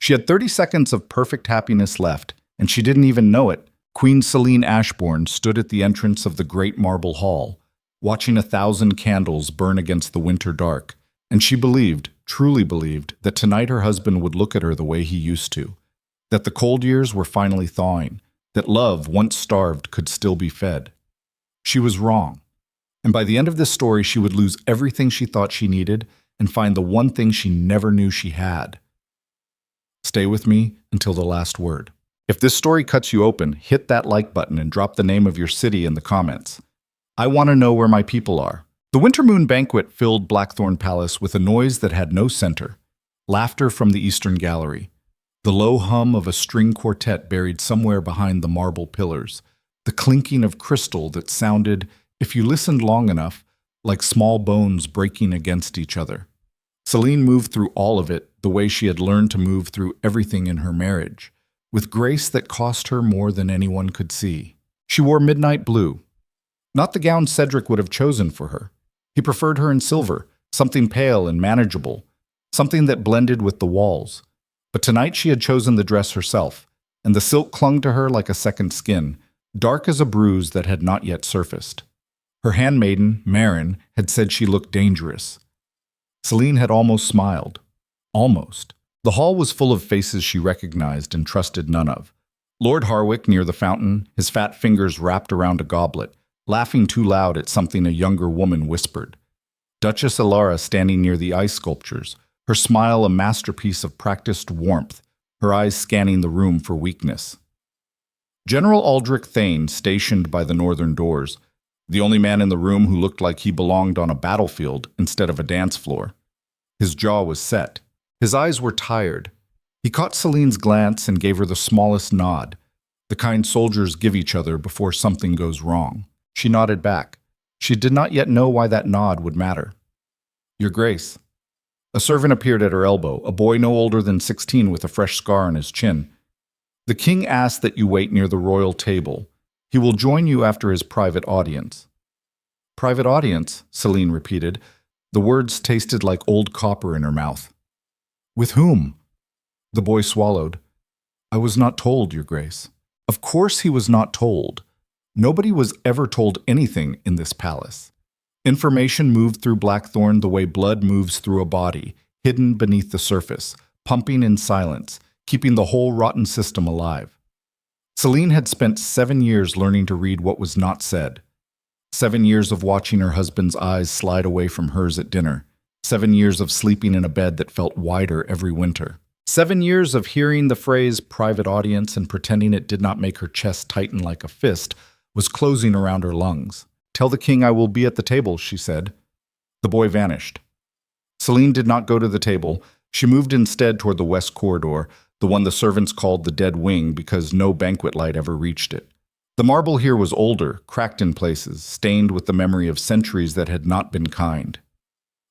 She had 30 seconds of perfect happiness left, and she didn't even know it. Queen Celine Ashbourne stood at the entrance of the great marble hall, watching 1,000 candles burn against the winter dark, and she believed, truly believed, that tonight her husband would look at her the way he used to, that the cold years were finally thawing, that love, once starved, could still be fed. She was wrong, and by the end of this story she would lose everything she thought she needed and find the one thing she never knew she had. Stay with me until the last word. If this story cuts you open, hit that like button and drop the name of your city in the comments. I want to know where my people are. The winter moon banquet filled Blackthorn Palace with a noise that had no center. Laughter from the eastern gallery. The low hum of a string quartet buried somewhere behind the marble pillars. The clinking of crystal that sounded, if you listened long enough, like small bones breaking against each other. Celine moved through all of it the way she had learned to move through everything in her marriage, with grace that cost her more than anyone could see. She wore midnight blue. Not the gown Cedric would have chosen for her. He preferred her in silver, something pale and manageable, something that blended with the walls. But tonight she had chosen the dress herself, and the silk clung to her like a second skin, dark as a bruise that had not yet surfaced. Her handmaiden, Marin, had said she looked dangerous. Celine had almost smiled. Almost. The hall was full of faces she recognized and trusted none of. Lord Harwick near the fountain, his fat fingers wrapped around a goblet, laughing too loud at something a younger woman whispered. Duchess Elara standing near the ice sculptures, her smile a masterpiece of practiced warmth, her eyes scanning the room for weakness. General Aldrich Thane stationed by the northern doors, the only man in the room who looked like he belonged on a battlefield instead of a dance floor. His jaw was set. His eyes were tired. He caught Celine's glance and gave her the smallest nod, the kind soldiers give each other before something goes wrong. She nodded back. She did not yet know why that nod would matter. Your Grace. A servant appeared at her elbow, a boy no older than 16 with a fresh scar on his chin. The king asked that you wait near the royal table. He will join you after his private audience. Private audience, Celine repeated. The words tasted like old copper in her mouth. With whom? The boy swallowed. I was not told, Your Grace. Of course he was not told. Nobody was ever told anything in this palace. Information moved through Blackthorn the way blood moves through a body, hidden beneath the surface, pumping in silence, keeping the whole rotten system alive. Celine had spent 7 years learning to read what was not said. 7 years of watching her husband's eyes slide away from hers at dinner. 7 years of sleeping in a bed that felt wider every winter. 7 years of hearing the phrase private audience and pretending it did not make her chest tighten like a fist was closing around her lungs. Tell the king I will be at the table, she said. The boy vanished. Celine did not go to the table. She moved instead toward the west corridor, the one the servants called the dead wing because no banquet light ever reached it. The marble here was older, cracked in places, stained with the memory of centuries that had not been kind.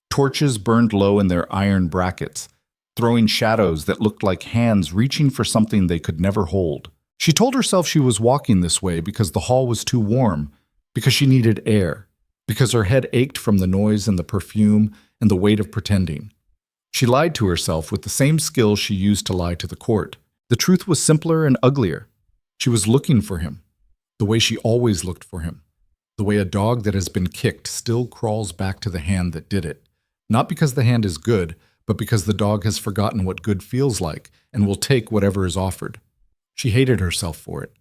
Torches burned low in their iron brackets, throwing shadows that looked like hands reaching for something they could never hold. She told herself she was walking this way because the hall was too warm, because she needed air, because her head ached from the noise and the perfume and the weight of pretending. She lied to herself with the same skill she used to lie to the court. The truth was simpler and uglier. She was looking for him, the way she always looked for him, the way a dog that has been kicked still crawls back to the hand that did it, not because the hand is good, but because the dog has forgotten what good feels like and will take whatever is offered. She hated herself for it.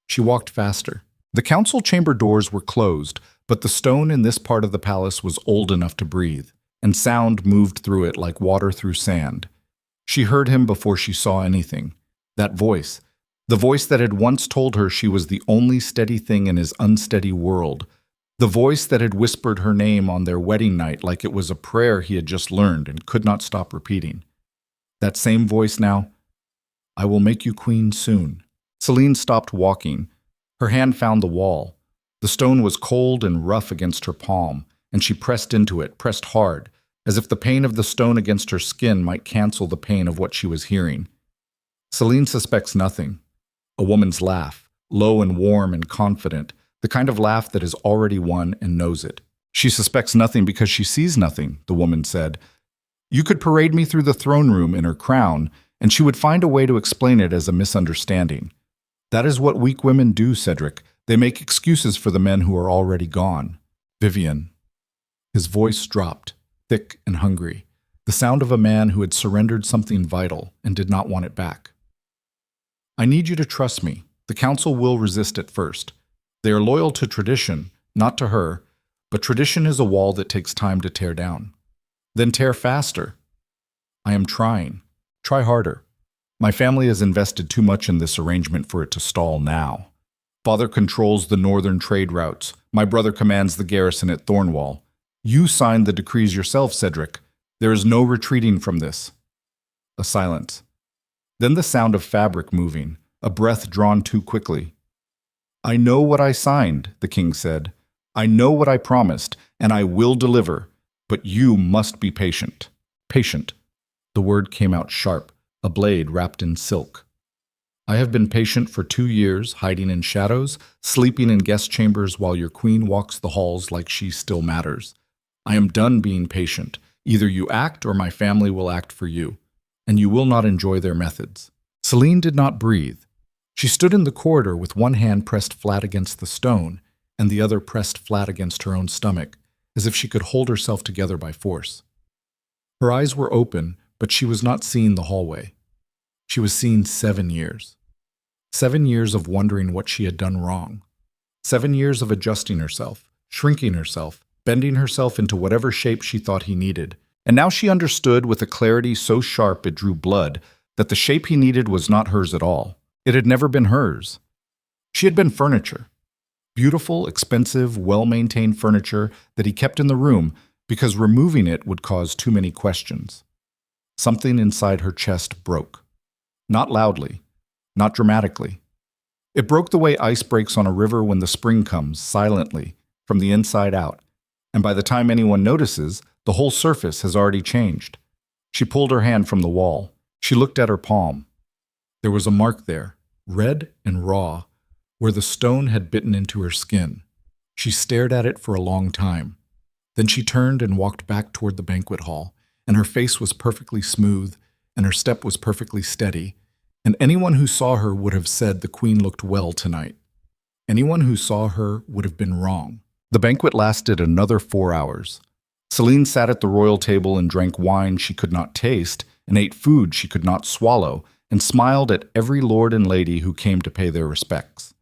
She walked faster. The council chamber doors were closed, but the stone in this part of the palace was old enough to breathe, and sound moved through it like water through sand. She heard him before she saw anything. That voice, the voice that had once told her she was the only steady thing in his unsteady world, the voice that had whispered her name on their wedding night like it was a prayer he had just learned and could not stop repeating. That same voice now, I will make you queen soon. Celine stopped walking. Her hand found the wall. The stone was cold and rough against her palm, and she pressed into it, pressed hard, as if the pain of the stone against her skin might cancel the pain of what she was hearing. Celine suspects nothing. A woman's laugh, low and warm and confident, the kind of laugh that has already won and knows it. She suspects nothing because she sees nothing, the woman said. You could parade me through the throne room in her crown, and she would find a way to explain it as a misunderstanding. That is what weak women do, Cedric. They make excuses for the men who are already gone. Vivian. His voice dropped, thick and hungry, the sound of a man who had surrendered something vital and did not want it back. I need you to trust me. The council will resist at first. They are loyal to tradition, not to her, but tradition is a wall that takes time to tear down. Then tear faster. I am trying. Try harder. My family has invested too much in this arrangement for it to stall now. Father controls the northern trade routes. My brother commands the garrison at Thornwall. You signed the decrees yourself, Cedric. There is no retreating from this. A silence. Then the sound of fabric moving, a breath drawn too quickly. I know what I signed, the king said. I know what I promised, and I will deliver. But you must be patient. Patient. The word came out sharp, a blade wrapped in silk. I have been patient for 2 years, hiding in shadows, sleeping in guest chambers while your queen walks the halls like she still matters. I am done being patient. Either you act or my family will act for you, and you will not enjoy their methods. Celine did not breathe. She stood in the corridor with one hand pressed flat against the stone and the other pressed flat against her own stomach, as if she could hold herself together by force. Her eyes were open, but she was not seeing the hallway. She was seeing 7 years. 7 years of wondering what she had done wrong. 7 years of adjusting herself, shrinking herself, bending herself into whatever shape she thought he needed. And now she understood with a clarity so sharp it drew blood that the shape he needed was not hers at all. It had never been hers. She had been furniture. Beautiful, expensive, well-maintained furniture that he kept in the room because removing it would cause too many questions. Something inside her chest broke. Not loudly, not dramatically. It broke the way ice breaks on a river when the spring comes, silently, from the inside out, and by the time anyone notices, the whole surface has already changed. She pulled her hand from the wall. She looked at her palm. There was a mark there, red and raw, where the stone had bitten into her skin. She stared at it for a long time. Then she turned and walked back toward the banquet hall, and her face was perfectly smooth, and her step was perfectly steady, and anyone who saw her would have said the queen looked well tonight. Anyone who saw her would have been wrong. The banquet lasted another 4 hours. Celine sat at the royal table and drank wine she could not taste, and ate food she could not swallow, and smiled at every lord and lady who came to pay their respects.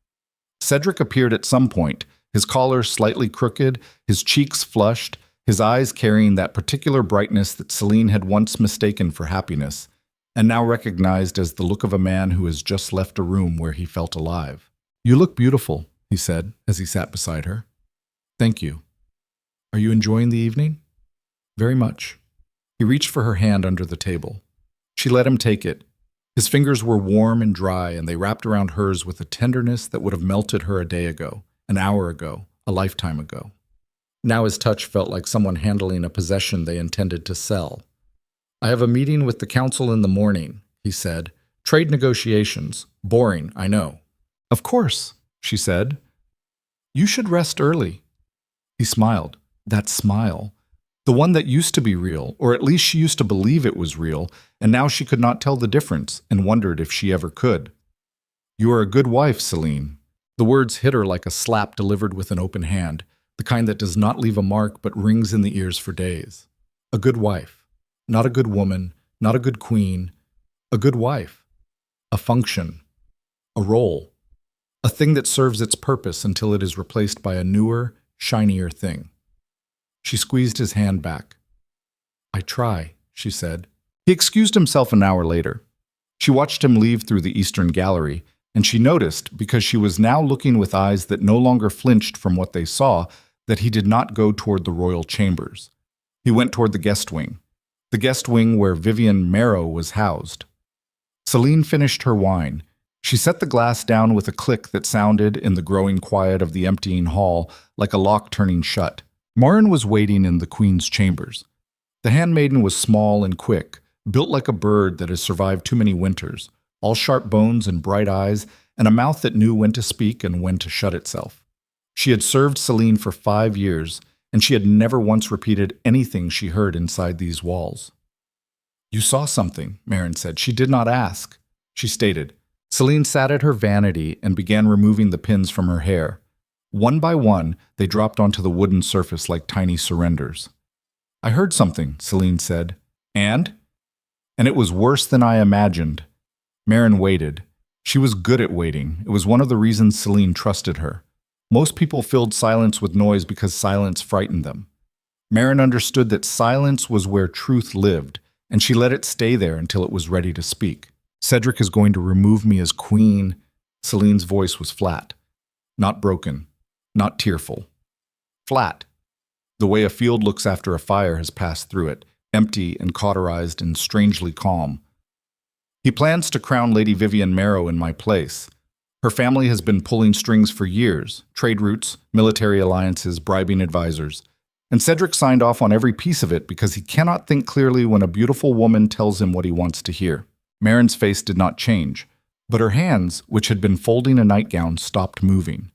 Cedric appeared at some point, his collar slightly crooked, his cheeks flushed, his eyes carrying that particular brightness that Celine had once mistaken for happiness, and now recognized as the look of a man who has just left a room where he felt alive. "You look beautiful," he said as he sat beside her. "Thank you. Are you enjoying the evening?" "Very much." He reached for her hand under the table. She let him take it. His fingers were warm and dry, and they wrapped around hers with a tenderness that would have melted her a day ago, an hour ago, a lifetime ago. Now his touch felt like someone handling a possession they intended to sell. "I have a meeting with the council in the morning," he said. "Trade negotiations. Boring, I know." "Of course," she said. "You should rest early." He smiled. That smile. The one that used to be real, or at least she used to believe it was real, and now she could not tell the difference and wondered if she ever could. "You are a good wife, Celine." The words hit her like a slap delivered with an open hand, the kind that does not leave a mark but rings in the ears for days. A good wife. Not a good woman, not a good queen. A good wife. A function. A role. A thing that serves its purpose until it is replaced by a newer, shinier thing. She squeezed his hand back. "I try," she said. He excused himself an hour later. She watched him leave through the eastern gallery, and she noticed, because she was now looking with eyes that no longer flinched from what they saw, that he did not go toward the royal chambers. He went toward the guest wing where Vivian Marrow was housed. Celine finished her wine. She set the glass down with a click that sounded, in the growing quiet of the emptying hall, like a lock turning shut. Marin was waiting in the queen's chambers. The handmaiden was small and quick, built like a bird that has survived too many winters, all sharp bones and bright eyes, and a mouth that knew when to speak and when to shut itself. She had served Celine for 5 years, and she had never once repeated anything she heard inside these walls. You saw something, Marin said. She did not ask. She stated. Celine sat at her vanity and began removing the pins from her hair. One by one, they dropped onto the wooden surface like tiny surrenders. I heard something, Celine said. And? And it was worse than I imagined. Marin waited. She was good at waiting. It was one of the reasons Celine trusted her. Most people filled silence with noise because silence frightened them. Marin understood that silence was where truth lived, and she let it stay there until it was ready to speak. Cedric is going to remove me as queen. Celine's voice was flat. Not broken. Not tearful. Flat. The way a field looks after a fire has passed through it, empty and cauterized and strangely calm. He plans to crown Lady Vivienne Marrow in my place. Her family has been pulling strings for years, trade routes, military alliances, bribing advisors. And Cedric signed off on every piece of it because he cannot think clearly when a beautiful woman tells him what he wants to hear. Marin's face did not change, but her hands, which had been folding a nightgown, stopped moving.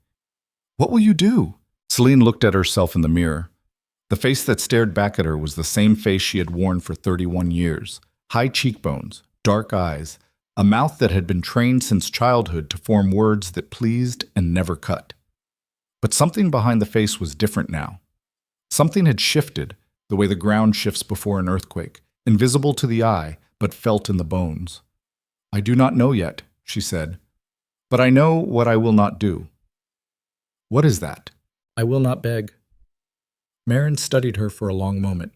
What will you do? Celine looked at herself in the mirror. The face that stared back at her was the same face she had worn for 31 years. High cheekbones, dark eyes, a mouth that had been trained since childhood to form words that pleased and never cut. But something behind the face was different now. Something had shifted, the way the ground shifts before an earthquake, invisible to the eye, but felt in the bones. I do not know yet, she said, but I know what I will not do. What is that? I will not beg. Marin studied her for a long moment.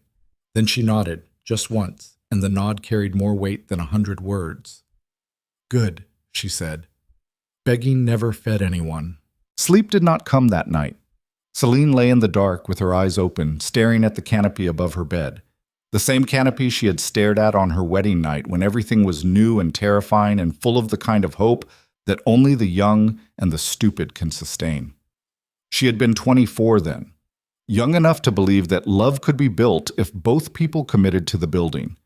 Then she nodded, just once, and the nod carried more weight than 100 words. Good, she said. Begging never fed anyone. Sleep did not come that night. Celine lay in the dark with her eyes open, staring at the canopy above her bed. The same canopy she had stared at on her wedding night when everything was new and terrifying and full of the kind of hope that only the young and the stupid can sustain. She had been 24 then, young enough to believe that love could be built if both people committed to the building.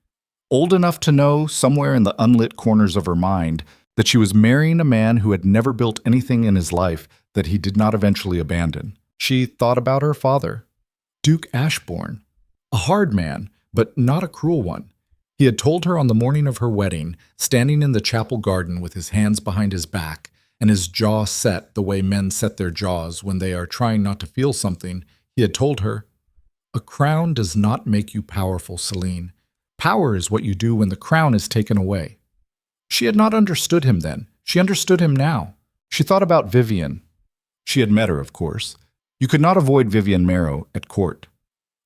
Old enough to know, somewhere in the unlit corners of her mind, that she was marrying a man who had never built anything in his life that he did not eventually abandon. She thought about her father, Duke Ashbourne, a hard man, but not a cruel one. He had told her on the morning of her wedding, standing in the chapel garden with his hands behind his back and his jaw set the way men set their jaws when they are trying not to feel something, he had told her, "A crown does not make you powerful, Celine. Power is what you do when the crown is taken away." She had not understood him then. She understood him now. She thought about Vivienne. She had met her, of course. You could not avoid Vivienne Marrow at court.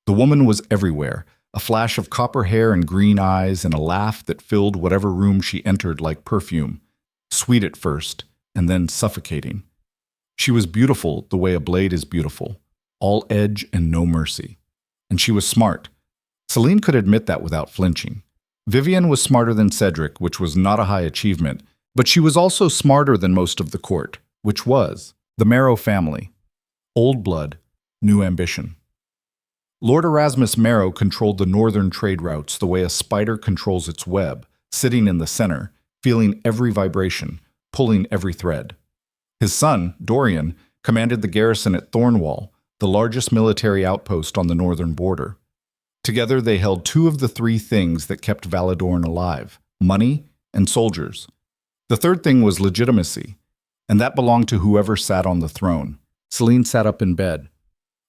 The woman was everywhere, a flash of copper hair and green eyes and a laugh that filled whatever room she entered like perfume, sweet at first, and then suffocating. She was beautiful the way a blade is beautiful, all edge and no mercy. And she was smart. Celine could admit that without flinching. Vivienne was smarter than Cedric, which was not a high achievement, but she was also smarter than most of the court, which was the Marrow family. Old blood, new ambition. Lord Erasmus Marrow controlled the northern trade routes the way a spider controls its web, sitting in the center, feeling every vibration, pulling every thread. His son, Dorian, commanded the garrison at Thornwall, the largest military outpost on the northern border. Together they held two of the three things that kept Valadorn alive, money and soldiers. The third thing was legitimacy, and that belonged to whoever sat on the throne. Celine sat up in bed.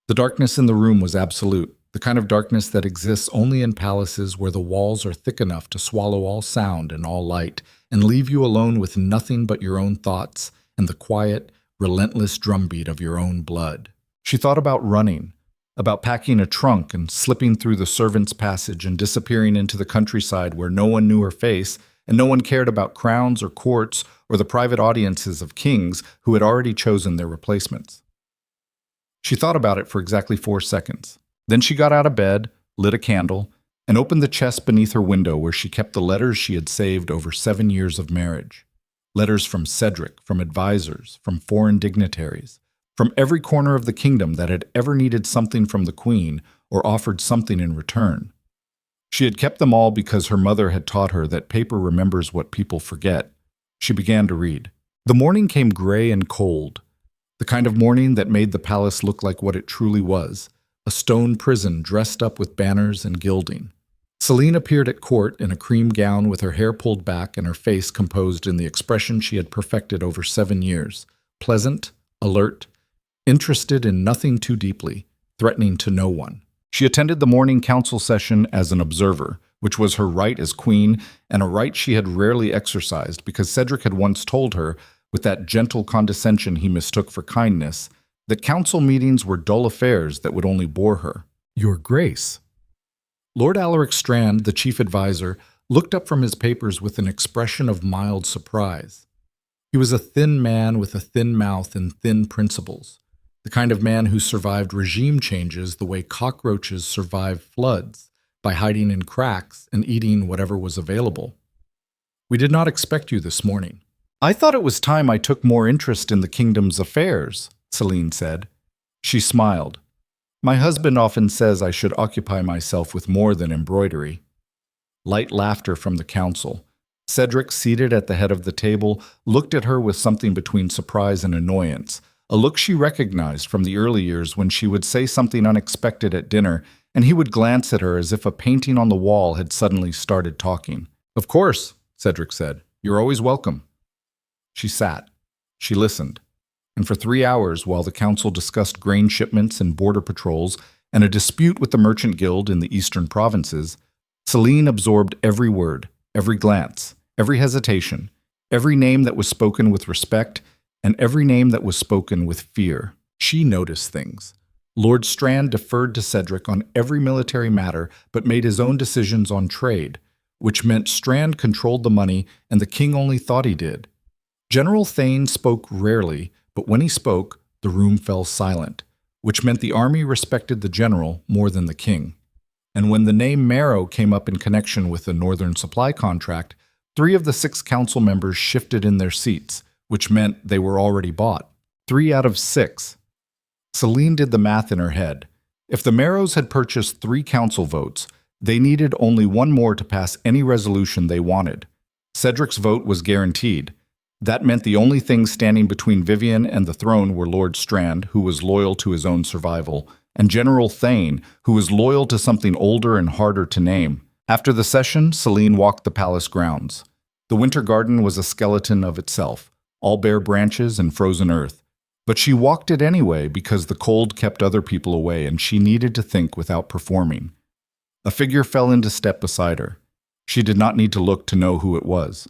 The darkness in the room was absolute, the kind of darkness that exists only in palaces where the walls are thick enough to swallow all sound and all light, and leave you alone with nothing but your own thoughts and the quiet, relentless drumbeat of your own blood. She thought about running, about packing a trunk and slipping through the servants' passage and disappearing into the countryside where no one knew her face and no one cared about crowns or courts or the private audiences of kings who had already chosen their replacements. She thought about it for exactly 4 seconds. Then she got out of bed, lit a candle, and opened the chest beneath her window where she kept the letters she had saved over 7 years of marriage. Letters from Cedric, from advisors, from foreign dignitaries, from every corner of the kingdom that had ever needed something from the queen or offered something in return. She had kept them all because her mother had taught her that paper remembers what people forget. She began to read. The morning came gray and cold, the kind of morning that made the palace look like what it truly was, a stone prison dressed up with banners and gilding. Celine appeared at court in a cream gown with her hair pulled back and her face composed in the expression she had perfected over 7 years, pleasant, alert, interested in nothing too deeply, threatening to no one. She attended the morning council session as an observer, which was her right as queen and a right she had rarely exercised because Cedric had once told her, with that gentle condescension he mistook for kindness, that council meetings were dull affairs that would only bore her. "Your Grace." Lord Alaric Strand, the chief adviser, looked up from his papers with an expression of mild surprise. He was a thin man with a thin mouth and thin principles, the kind of man who survived regime changes the way cockroaches survive floods, by hiding in cracks and eating whatever was available. "We did not expect you this morning." "I thought it was time I took more interest in the kingdom's affairs," Celine said. She smiled. "My husband often says I should occupy myself with more than embroidery." Light laughter from the council. Cedric, seated at the head of the table, looked at her with something between surprise and annoyance, a look she recognized from the early years when she would say something unexpected at dinner, and he would glance at her as if a painting on the wall had suddenly started talking. "Of course," Cedric said. "You're always welcome." She sat. She listened. And for 3 hours, while the council discussed grain shipments and border patrols and a dispute with the merchant guild in the eastern provinces, Celine absorbed every word, every glance, every hesitation, every name that was spoken with respect, and every name that was spoken with fear. She noticed things. Lord Strand deferred to Cedric on every military matter but made his own decisions on trade, which meant Strand controlled the money and the king only thought he did. General Thane spoke rarely, but when he spoke, the room fell silent, which meant the army respected the general more than the king. And when the name Marrow came up in connection with the Northern Supply contract, 3 of the 6 council members shifted in their seats, which meant they were already bought. 3 out of 6. Celine did the math in her head. If the Marrows had purchased 3 council votes, they needed only 1 more to pass any resolution they wanted. Cedric's vote was guaranteed. That meant the only things standing between Vivian and the throne were Lord Strand, who was loyal to his own survival, and General Thane, who was loyal to something older and harder to name. After the session, Celine walked the palace grounds. The winter garden was a skeleton of itself, all bare branches and frozen earth. But she walked it anyway because the cold kept other people away and she needed to think without performing. A figure fell into step beside her. She did not need to look to know who it was.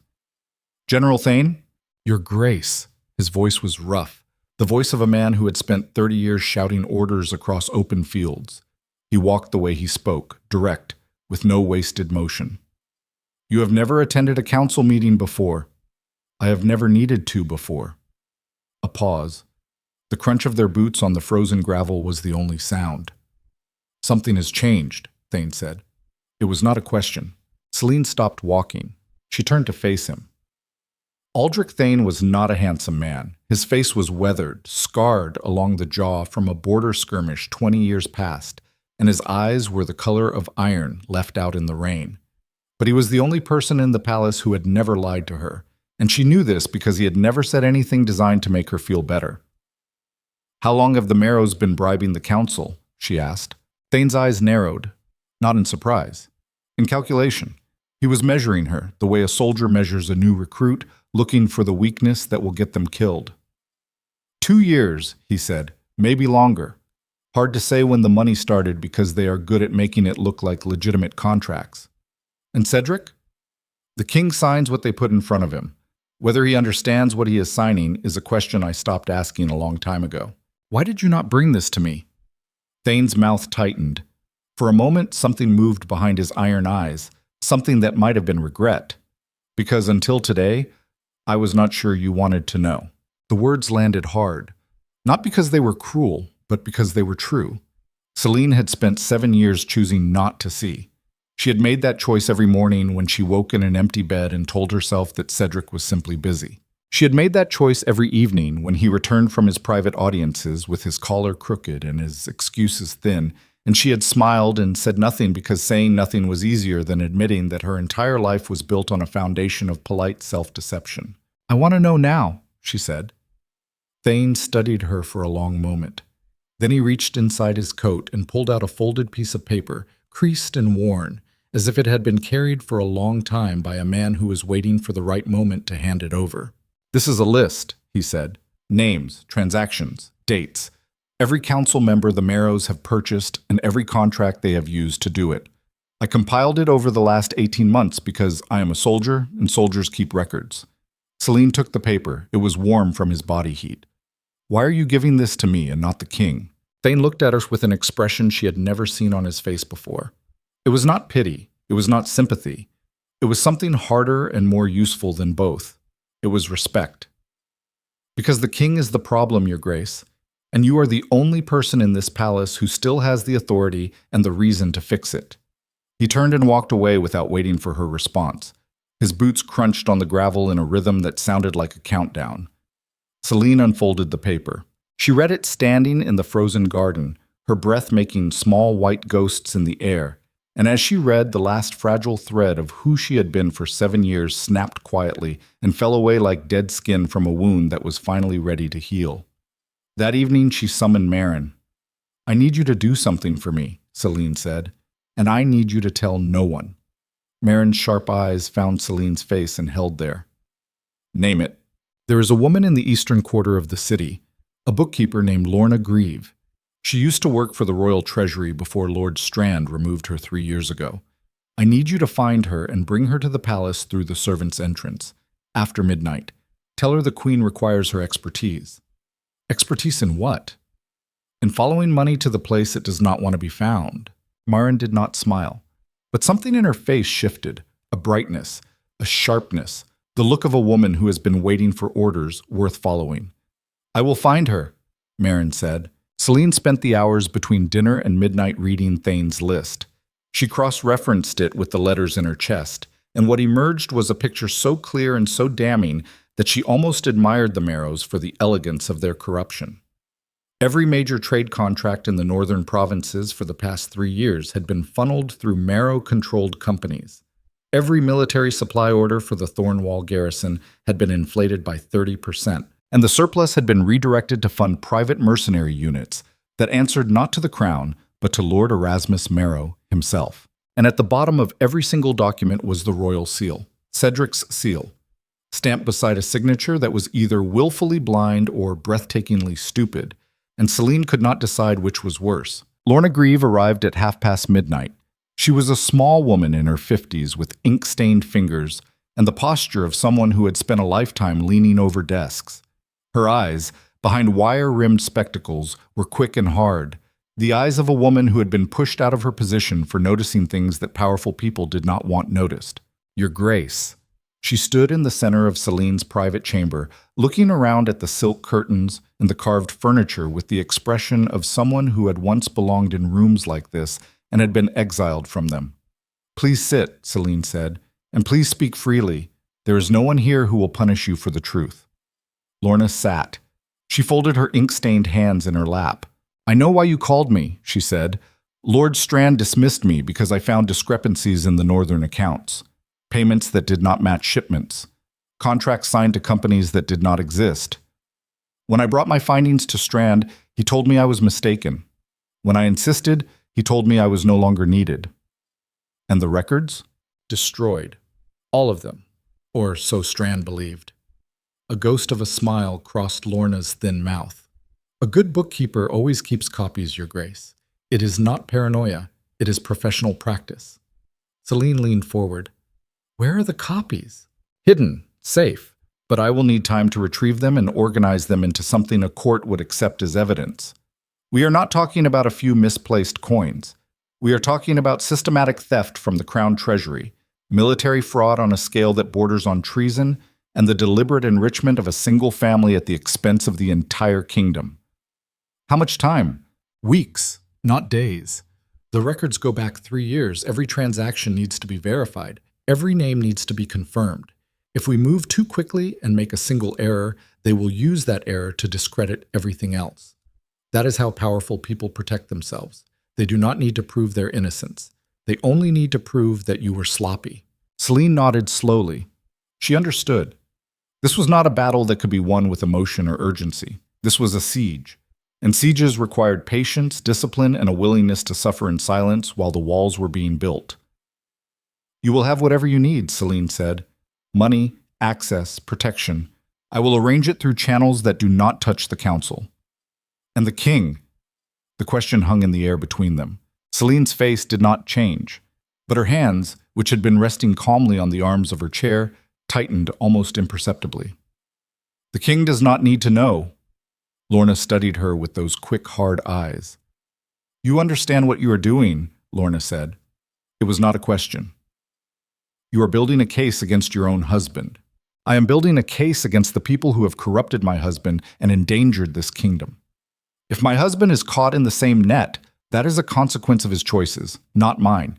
"General Thane?" "Your Grace." His voice was rough, the voice of a man who had spent 30 years shouting orders across open fields. He walked the way he spoke, direct, with no wasted motion. "You have never attended a council meeting before." "I have never needed to before." A pause. The crunch of their boots on the frozen gravel was the only sound. "Something has changed," Thane said. It was not a question. Celine stopped walking. She turned to face him. Aldrich Thane was not a handsome man. His face was weathered, scarred along the jaw from a border skirmish 20 years past, and his eyes were the color of iron left out in the rain. But he was the only person in the palace who had never lied to her, and she knew this because he had never said anything designed to make her feel better. "How long have the Marrows been bribing the council?" she asked. Thane's eyes narrowed, not in surprise, in calculation. He was measuring her, the way a soldier measures a new recruit, looking for the weakness that will get them killed. 2 years, he said, maybe longer. Hard to say when the money started because they are good at making it look like legitimate contracts. And Cedric? The king signs what they put in front of him. Whether he understands what he is signing is a question I stopped asking a long time ago. Why did you not bring this to me? Thane's mouth tightened. For a moment, something moved behind his iron eyes, something that might have been regret. Because until today, I was not sure you wanted to know. The words landed hard, not because they were cruel, but because they were true. Celine had spent 7 years choosing not to see. She had made that choice every morning when she woke in an empty bed and told herself that Cedric was simply busy. She had made that choice every evening when he returned from his private audiences with his collar crooked and his excuses thin, and she had smiled and said nothing because saying nothing was easier than admitting that her entire life was built on a foundation of polite self-deception. I want to know now, she said. Thane studied her for a long moment. Then he reached inside his coat and pulled out a folded piece of paper, creased and worn, as if it had been carried for a long time by a man who was waiting for the right moment to hand it over. "This is a list," he said. "Names, transactions, dates. Every council member the Marrows have purchased and every contract they have used to do it. I compiled it over the last 18 months because I am a soldier and soldiers keep records." Celine took the paper. It was warm from his body heat. "Why are you giving this to me and not the king?" Thane looked at her with an expression she had never seen on his face before. It was not pity. It was not sympathy. It was something harder and more useful than both. It was respect. "Because the king is the problem, Your Grace, and you are the only person in this palace who still has the authority and the reason to fix it." He turned and walked away without waiting for her response. His boots crunched on the gravel in a rhythm that sounded like a countdown. Celine unfolded the paper. She read it standing in the frozen garden, her breath making small white ghosts in the air, and as she read, the last fragile thread of who she had been for 7 years snapped quietly and fell away like dead skin from a wound that was finally ready to heal. That evening she summoned Marin. "I need you to do something for me," Celine said, "and I need you to tell no one." Marin's sharp eyes found Celine's face and held there. "Name it." "There is a woman in the eastern quarter of the city, a bookkeeper named Lorna Grieve. She used to work for the royal treasury before Lord Strand removed her 3 years ago. I need you to find her and bring her to the palace through the servants' entrance, after midnight. Tell her the queen requires her expertise." "Expertise in what?" "In following money to the place it does not want to be found." Marin did not smile, but something in her face shifted, a brightness, a sharpness, the look of a woman who has been waiting for orders worth following. "I will find her," Marin said. Celine spent the hours between dinner and midnight reading Thane's list. She cross-referenced it with the letters in her chest, and what emerged was a picture so clear and so damning that she almost admired the Marrows for the elegance of their corruption. Every major trade contract in the northern provinces for the past 3 years had been funneled through Marrow-controlled companies. Every military supply order for the Thornwall garrison had been inflated by 30%, and the surplus had been redirected to fund private mercenary units that answered not to the crown, but to Lord Erasmus Marrow himself. And at the bottom of every single document was the royal seal, Cedric's seal, stamped beside a signature that was either willfully blind or breathtakingly stupid, and Celine could not decide which was worse. Lorna Grieve arrived at midnight. She was a small woman in her 50s with ink-stained fingers and the posture of someone who had spent a lifetime leaning over desks. Her eyes, behind wire-rimmed spectacles, were quick and hard, the eyes of a woman who had been pushed out of her position for noticing things that powerful people did not want noticed. "Your Grace." She stood in the center of Celine's private chamber, looking around at the silk curtains and the carved furniture with the expression of someone who had once belonged in rooms like this and had been exiled from them. "Please sit," Celine said, "and please speak freely. There is no one here who will punish you for the truth." Lorna sat. She folded her ink-stained hands in her lap. "I know why you called me," she said. "Lord Strand dismissed me because I found discrepancies in the northern accounts. Payments that did not match shipments. Contracts signed to companies that did not exist. When I brought my findings to Strand, he told me I was mistaken. When I insisted, he told me I was no longer needed. And the records? Destroyed. All of them. Or so Strand believed." A ghost of a smile crossed Lorna's thin mouth. "A good bookkeeper always keeps copies, Your Grace. It is not paranoia. It is professional practice." Celine leaned forward. "Where are the copies?" "Hidden. Safe. But I will need time to retrieve them and organize them into something a court would accept as evidence. We are not talking about a few misplaced coins. We are talking about systematic theft from the Crown Treasury, military fraud on a scale that borders on treason, and the deliberate enrichment of a single family at the expense of the entire kingdom." "How much time?" "Weeks, not days. The records go back 3 years. Every transaction needs to be verified. Every name needs to be confirmed. If we move too quickly and make a single error, they will use that error to discredit everything else. That is how powerful people protect themselves. They do not need to prove their innocence. They only need to prove that you were sloppy." Celine nodded slowly. She understood. This was not a battle that could be won with emotion or urgency. This was a siege. And sieges required patience, discipline, and a willingness to suffer in silence while the walls were being built. You will have whatever you need, Celine said. Money, access, protection. I will arrange it through channels that do not touch the council. And the king? The question hung in the air between them. Celine's face did not change, but her hands, which had been resting calmly on the arms of her chair, tightened almost imperceptibly. The king does not need to know. Lorna studied her with those quick, hard eyes. You understand what you are doing, Lorna said. It was not a question. You are building a case against your own husband. I am building a case against the people who have corrupted my husband and endangered this kingdom. If my husband is caught in the same net, that is a consequence of his choices, not mine.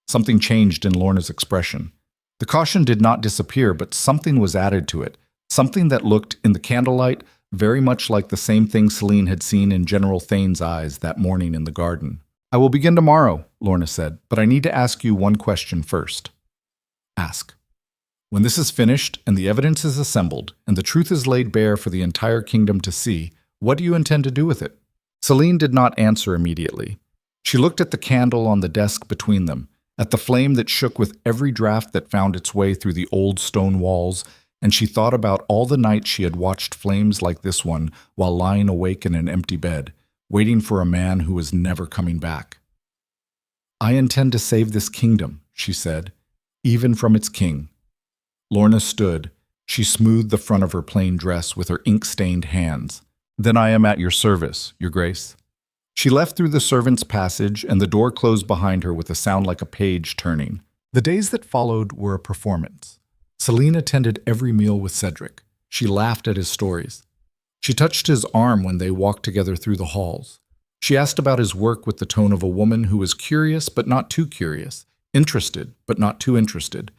Something changed in Lorna's expression. The caution did not disappear, but something was added to it, something that looked, in the candlelight, very much like the same thing Celine had seen in General Thane's eyes that morning in the garden. I will begin tomorrow, Lorna said, but I need to ask you one question first. Ask. When this is finished and the evidence is assembled and the truth is laid bare for the entire kingdom to see, what do you intend to do with it? Celine did not answer immediately. She looked at the candle on the desk between them, at the flame that shook with every draft that found its way through the old stone walls, and she thought about all the nights she had watched flames like this one while lying awake in an empty bed, waiting for a man who was never coming back. I intend to save this kingdom, she said, even from its king. Lorna stood. She smoothed the front of her plain dress with her ink-stained hands. Then I am at your service, your grace. She left through the servants' passage, and the door closed behind her with a sound like a page turning. The days that followed were a performance. Celine attended every meal with Cedric. She laughed at his stories. She touched his arm when they walked together through the halls. She asked about his work with the tone of a woman who was curious but not too curious, interested but not too interested,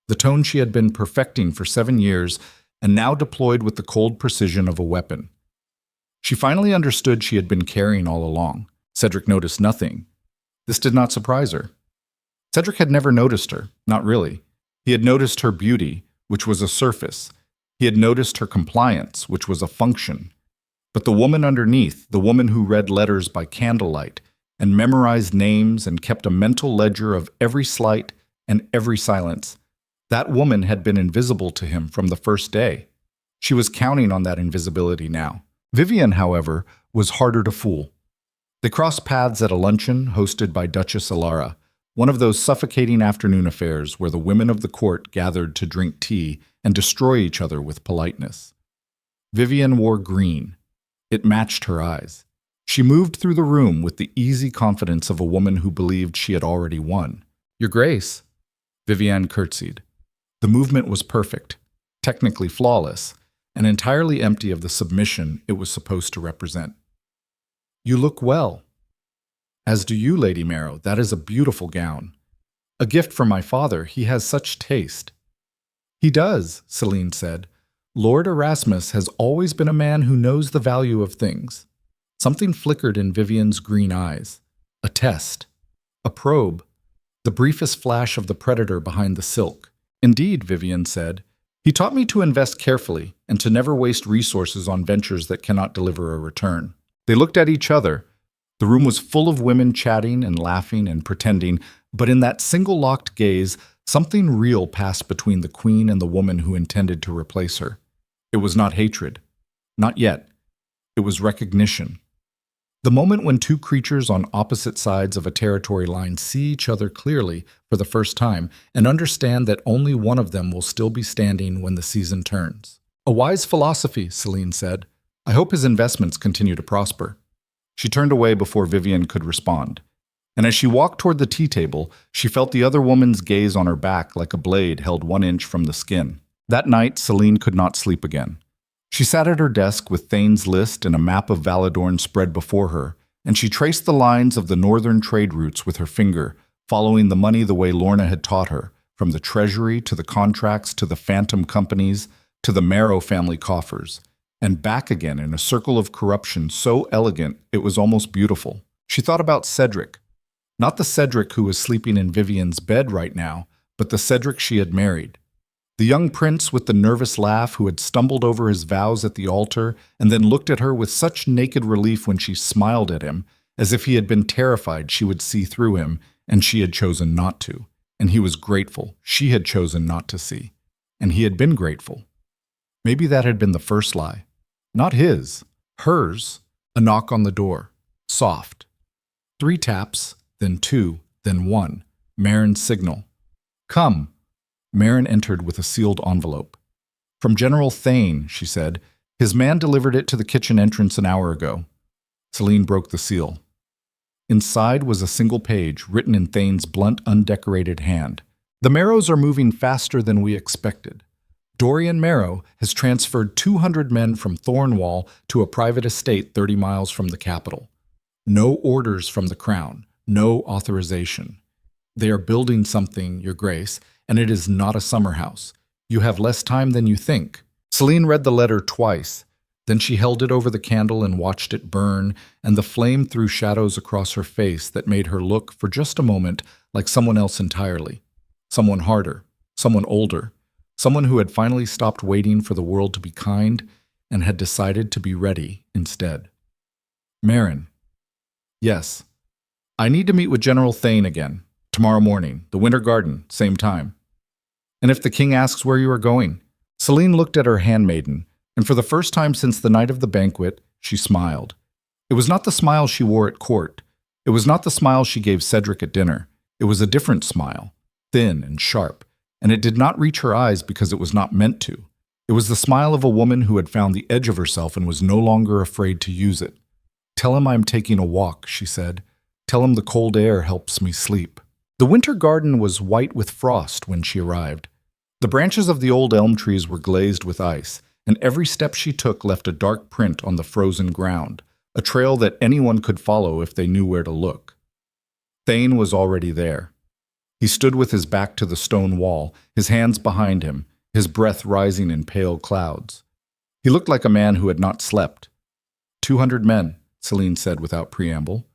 the tone she had been perfecting for 7 years and now deployed with the cold precision of a weapon. She finally understood she had been carrying all along. Cedric noticed nothing. This did not surprise her. Cedric had never noticed her, not really. He had noticed her beauty, which was a surface. He had noticed her compliance, which was a function. But the woman underneath, the woman who read letters by candlelight and memorized names and kept a mental ledger of every slight and every silence, that woman had been invisible to him from the first day. She was counting on that invisibility now. Vivian, however, was harder to fool. They crossed paths at a luncheon hosted by Duchess Alara, one of those suffocating afternoon affairs where the women of the court gathered to drink tea and destroy each other with politeness. Vivian wore green. It matched her eyes. She moved through the room with the easy confidence of a woman who believed she had already won. Your Grace. Vivian curtsied. The movement was perfect, technically flawless, and entirely empty of the submission it was supposed to represent. You look well. As do you, Lady Marrow. That is a beautiful gown. A gift from my father. He has such taste. He does, Celine said. Lord Erasmus has always been a man who knows the value of things. Something flickered in Vivian's green eyes. A test. A probe. The briefest flash of the predator behind the silk. Indeed, Vivian said. He taught me to invest carefully and to never waste resources on ventures that cannot deliver a return. They looked at each other. The room was full of women chatting and laughing and pretending, but in that single locked gaze, something real passed between the queen and the woman who intended to replace her. It was not hatred. Not yet. It was recognition. The moment when two creatures on opposite sides of a territory line see each other clearly for the first time and understand that only one of them will still be standing when the season turns. A wise philosophy, Celine said. I hope his investments continue to prosper. She turned away before Vivian could respond. And as she walked toward the tea table, she felt the other woman's gaze on her back like a blade held 1 inch from the skin. That night, Celine could not sleep again. She sat at her desk with Thane's list and a map of Valadorn spread before her, and she traced the lines of the northern trade routes with her finger, following the money the way Lorna had taught her, from the treasury to the contracts to the phantom companies to the Marrow family coffers, and back again in a circle of corruption so elegant it was almost beautiful. She thought about Cedric. Not the Cedric who was sleeping in Vivian's bed right now, but the Cedric she had married. The young prince with the nervous laugh who had stumbled over his vows at the altar and then looked at her with such naked relief when she smiled at him, as if he had been terrified she would see through him and she had chosen not to. And he was grateful she had chosen not to see. And he had been grateful. Maybe that had been the first lie. Not his, hers. A knock on the door. Soft. 3 taps, then 2, then 1. Marin's signal. Come. Marin entered with a sealed envelope. From General Thane, she said. His man delivered it to the kitchen entrance an hour ago. Celine broke the seal. Inside was a single page written in Thane's blunt, undecorated hand. The Marrows are moving faster than we expected. Dorian Marrow has transferred 200 men from Thornwall to a private estate 30 miles from the capital. No orders from the crown, no authorization. They are building something, Your Grace, and it is not a summer house. You have less time than you think. Celine read the letter twice. Then she held it over the candle and watched it burn, and the flame threw shadows across her face that made her look, for just a moment, like someone else entirely. Someone harder, someone older, someone who had finally stopped waiting for the world to be kind and had decided to be ready instead. Marin. Yes. I need to meet with General Thane again. Tomorrow morning, the Winter Garden, same time. And if the king asks where you are going? Celine looked at her handmaiden, and for the first time since the night of the banquet, she smiled. It was not the smile she wore at court. It was not the smile she gave Cedric at dinner. It was a different smile, thin and sharp, and it did not reach her eyes because it was not meant to. It was the smile of a woman who had found the edge of herself and was no longer afraid to use it. Tell him I'm taking a walk, she said. Tell him the cold air helps me sleep. The winter garden was white with frost when she arrived. The branches of the old elm trees were glazed with ice, and every step she took left a dark print on the frozen ground, a trail that anyone could follow if they knew where to look. Thane was already there. He stood with his back to the stone wall, his hands behind him, his breath rising in pale clouds. He looked like a man who had not slept. 200 men, Celine said without preamble.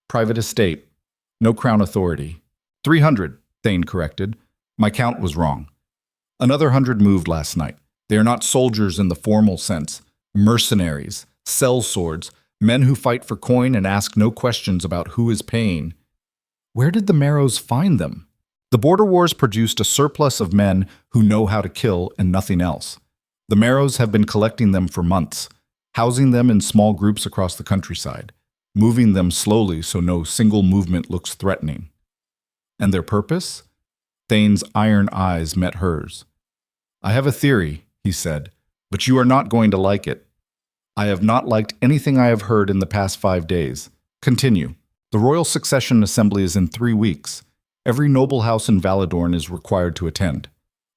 Private estate. No crown authority. 300, Thane corrected. My count was wrong. Another 100 moved last night. They are not soldiers in the formal sense. Mercenaries, sellswords, men who fight for coin and ask no questions about who is paying. Where did the Marrows find them? The border wars produced a surplus of men who know how to kill and nothing else. The Marrows have been collecting them for months, housing them in small groups across the countryside, moving them slowly so no single movement looks threatening. And their purpose? Thane's iron eyes met hers. I have a theory, he said, but you are not going to like it. I have not liked anything I have heard in the past 5 days. Continue. The Royal Succession Assembly is in 3 weeks. Every noble house in Valadorn is required to attend.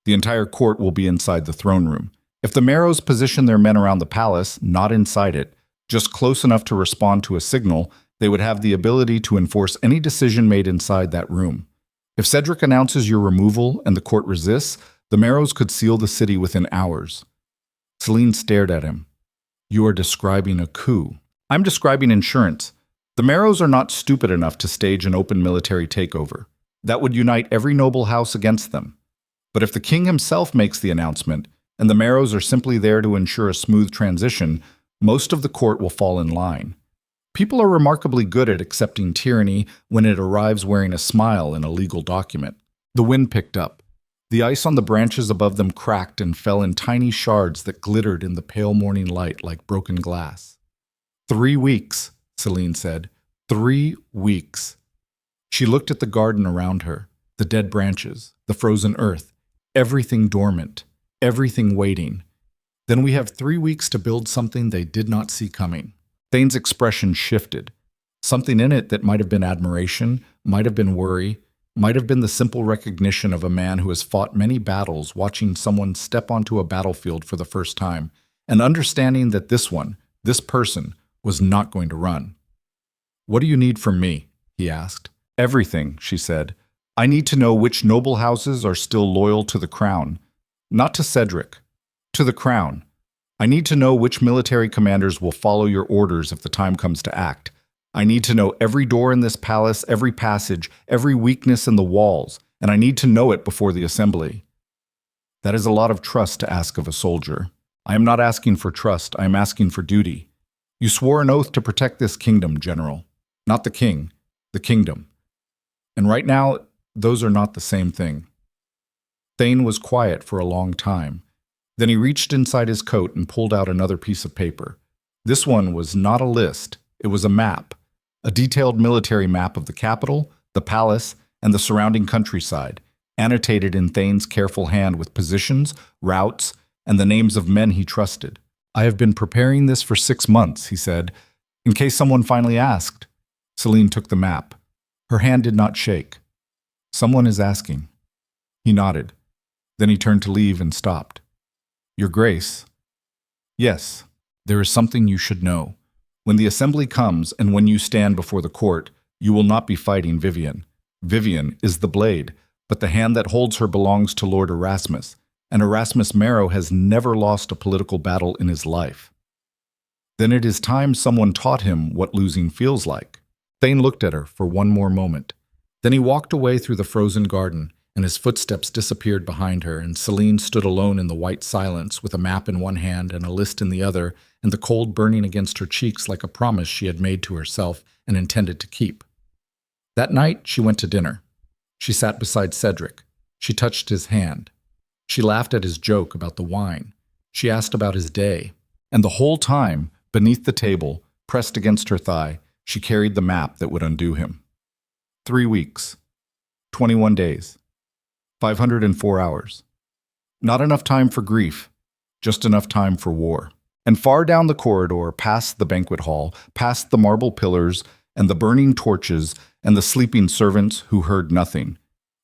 The entire court will be inside the throne room. If the Marrows position their men around the palace, not inside it, just close enough to respond to a signal, they would have the ability to enforce any decision made inside that room. If Cedric announces your removal and the court resists, the Marrows could seal the city within hours. Celine stared at him. You are describing a coup. I'm describing insurance. The Marrows are not stupid enough to stage an open military takeover. That would unite every noble house against them. But if the king himself makes the announcement, and the Marrows are simply there to ensure a smooth transition, most of the court will fall in line. People are remarkably good at accepting tyranny when it arrives wearing a smile in a legal document. The wind picked up. The ice on the branches above them cracked and fell in tiny shards that glittered in the pale morning light like broken glass. 3 weeks, Celine said. 3 weeks. She looked at the garden around her, the dead branches, the frozen earth, everything dormant, everything waiting. Then we have 3 weeks to build something they did not see coming. Thane's expression shifted. Something in it that might have been admiration, might have been worry, might have been the simple recognition of a man who has fought many battles watching someone step onto a battlefield for the first time, and understanding that this person, was not going to run. What do you need from me? He asked. Everything, she said. I need to know which noble houses are still loyal to the crown. Not to Cedric. To the crown. I need to know which military commanders will follow your orders if the time comes to act. I need to know every door in this palace, every passage, every weakness in the walls, and I need to know it before the assembly. That is a lot of trust to ask of a soldier. I am not asking for trust, I am asking for duty. You swore an oath to protect this kingdom, General. Not the king, the kingdom. And right now, Those are not the same thing. Thane was quiet for a long time. Then he reached inside his coat and pulled out another piece of paper. This one was not a list, it was a map. A detailed military map of the capital, the palace, and the surrounding countryside, annotated in Thane's careful hand with positions, routes, and the names of men he trusted. "I have been preparing this for 6 months," he said, "in case someone finally asked." Celine took the map. Her hand did not shake. "Someone is asking." He nodded. Then he turned to leave and stopped. "Your Grace." "Yes, there is something you should know. When the assembly comes and when you stand before the court, you will not be fighting Vivian. Vivian is the blade, but the hand that holds her belongs to Lord Erasmus, and Erasmus Marrow has never lost a political battle in his life." "Then it is time someone taught him what losing feels like." Thane looked at her for one more moment. Then he walked away through the frozen garden, and his footsteps disappeared behind her, and Celine stood alone in the white silence with a map in one hand and a list in the other, and the cold burning against her cheeks like a promise she had made to herself and intended to keep. That night, she went to dinner. She sat beside Cedric. She touched his hand. She laughed at his joke about the wine. She asked about his day. And the whole time, beneath the table, pressed against her thigh, she carried the map that would undo him. 3 weeks. 21 days. 504 hours. Not enough time for grief, just enough time for war. And far down the corridor, past the banquet hall, past the marble pillars and the burning torches and the sleeping servants who heard nothing,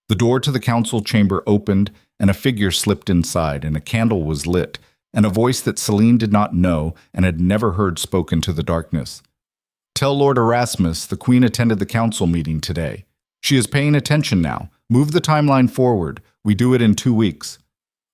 the door to the council chamber opened and a figure slipped inside and a candle was lit and a voice that Celine did not know and had never heard spoken to the darkness. "Tell Lord Erasmus the Queen attended the council meeting today. She is paying attention now. Move the timeline forward. We do it in 2 weeks."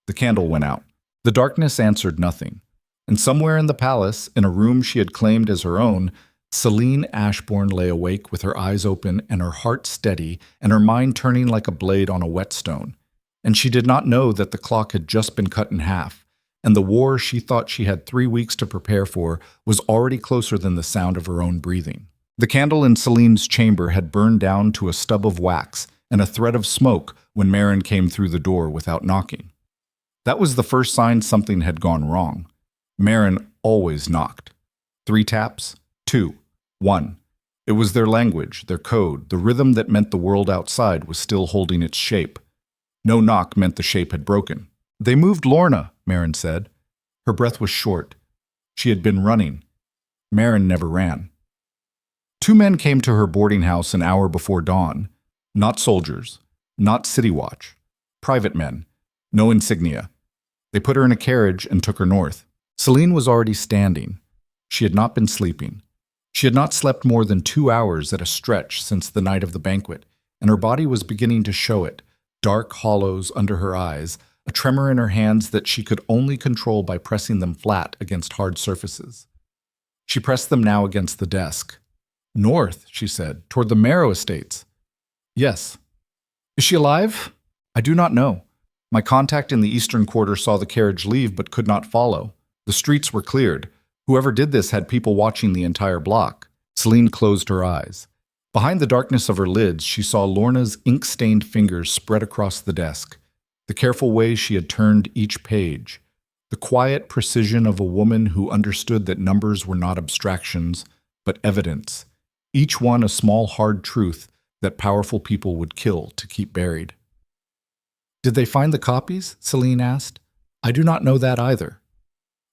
The candle went out. The darkness answered nothing. And somewhere in the palace, in a room she had claimed as her own, Celine Ashbourne lay awake with her eyes open and her heart steady and her mind turning like a blade on a whetstone. And she did not know that the clock had just been cut in half, and the war she thought she had 3 weeks to prepare for was already closer than the sound of her own breathing. The candle in Celine's chamber had burned down to a stub of wax and a thread of smoke when Marin came through the door without knocking. That was the first sign something had gone wrong. Marin always knocked. 3 taps, 2, 1. It was their language, their code, the rhythm that meant the world outside was still holding its shape. No knock meant the shape had broken. "They moved Lorna," Marin said. Her breath was short. She had been running. Marin never ran. 2 men came to her boarding house an hour before dawn. Not soldiers, not city watch. Private men, no insignia. They put her in a carriage and took her north. Celine was already standing. She had not been sleeping. She had not slept more than 2 hours at a stretch since the night of the banquet, and her body was beginning to show it, dark hollows under her eyes, a tremor in her hands that she could only control by pressing them flat against hard surfaces. She pressed them now against the desk. "North," she said, "toward the Marrow estates." "Yes." "Is she alive?" "I do not know. My contact in the eastern quarter saw the carriage leave but could not follow. The streets were cleared. Whoever did this had people watching the entire block." Celine closed her eyes. Behind the darkness of her lids, she saw Lorna's ink-stained fingers spread across the desk, the careful way she had turned each page, the quiet precision of a woman who understood that numbers were not abstractions, but evidence, each one a small hard truth that powerful people would kill to keep buried. "Did they find the copies?" Celine asked. "I do not know that either."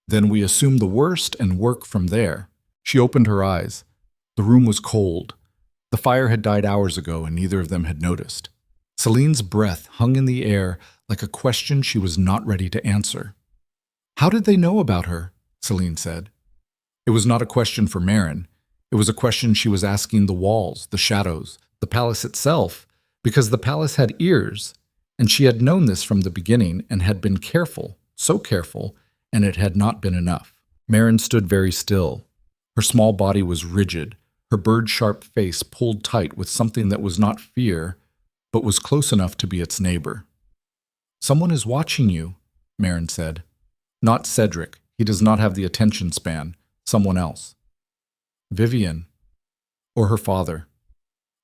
"Then we assume the worst and work from there." She opened her eyes. The room was cold. The fire had died hours ago and neither of them had noticed. Celine's breath hung in the air like a question she was not ready to answer. "How did they know about her?" Celine said. It was not a question for Marin. It was a question she was asking the walls, the shadows, the palace itself, because the palace had ears, and she had known this from the beginning and had been careful, so careful, and it had not been enough. Marin stood very still. Her small body was rigid, her bird-sharp face pulled tight with something that was not fear, but was close enough to be its neighbor. "Someone is watching you," Marin said. "Not Cedric. He does not have the attention span. Someone else." "Vivian. Or her father.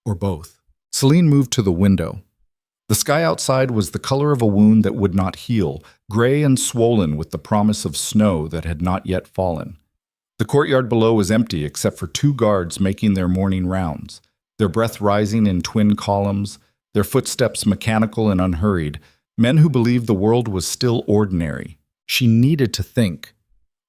Or both." Celine moved to the window. The sky outside was the color of a wound that would not heal, gray and swollen with the promise of snow that had not yet fallen. The courtyard below was empty except for 2 guards making their morning rounds, their breath rising in twin columns, their footsteps mechanical and unhurried, men who believed the world was still ordinary. She needed to think,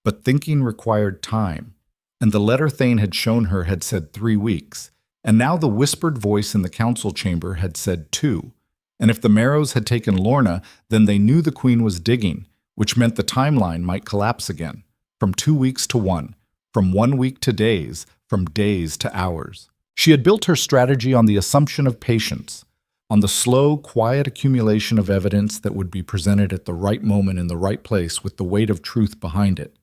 but thinking required time, and the letter Thane had shown her had said 3 weeks, and now the whispered voice in the council chamber had said 2. And if the Marrows had taken Lorna, then they knew the Queen was digging, which meant the timeline might collapse again, from 2 weeks to 1, from 1 week to days, from days to hours. She had built her strategy on the assumption of patience, on the slow, quiet accumulation of evidence that would be presented at the right moment in the right place with the weight of truth behind it.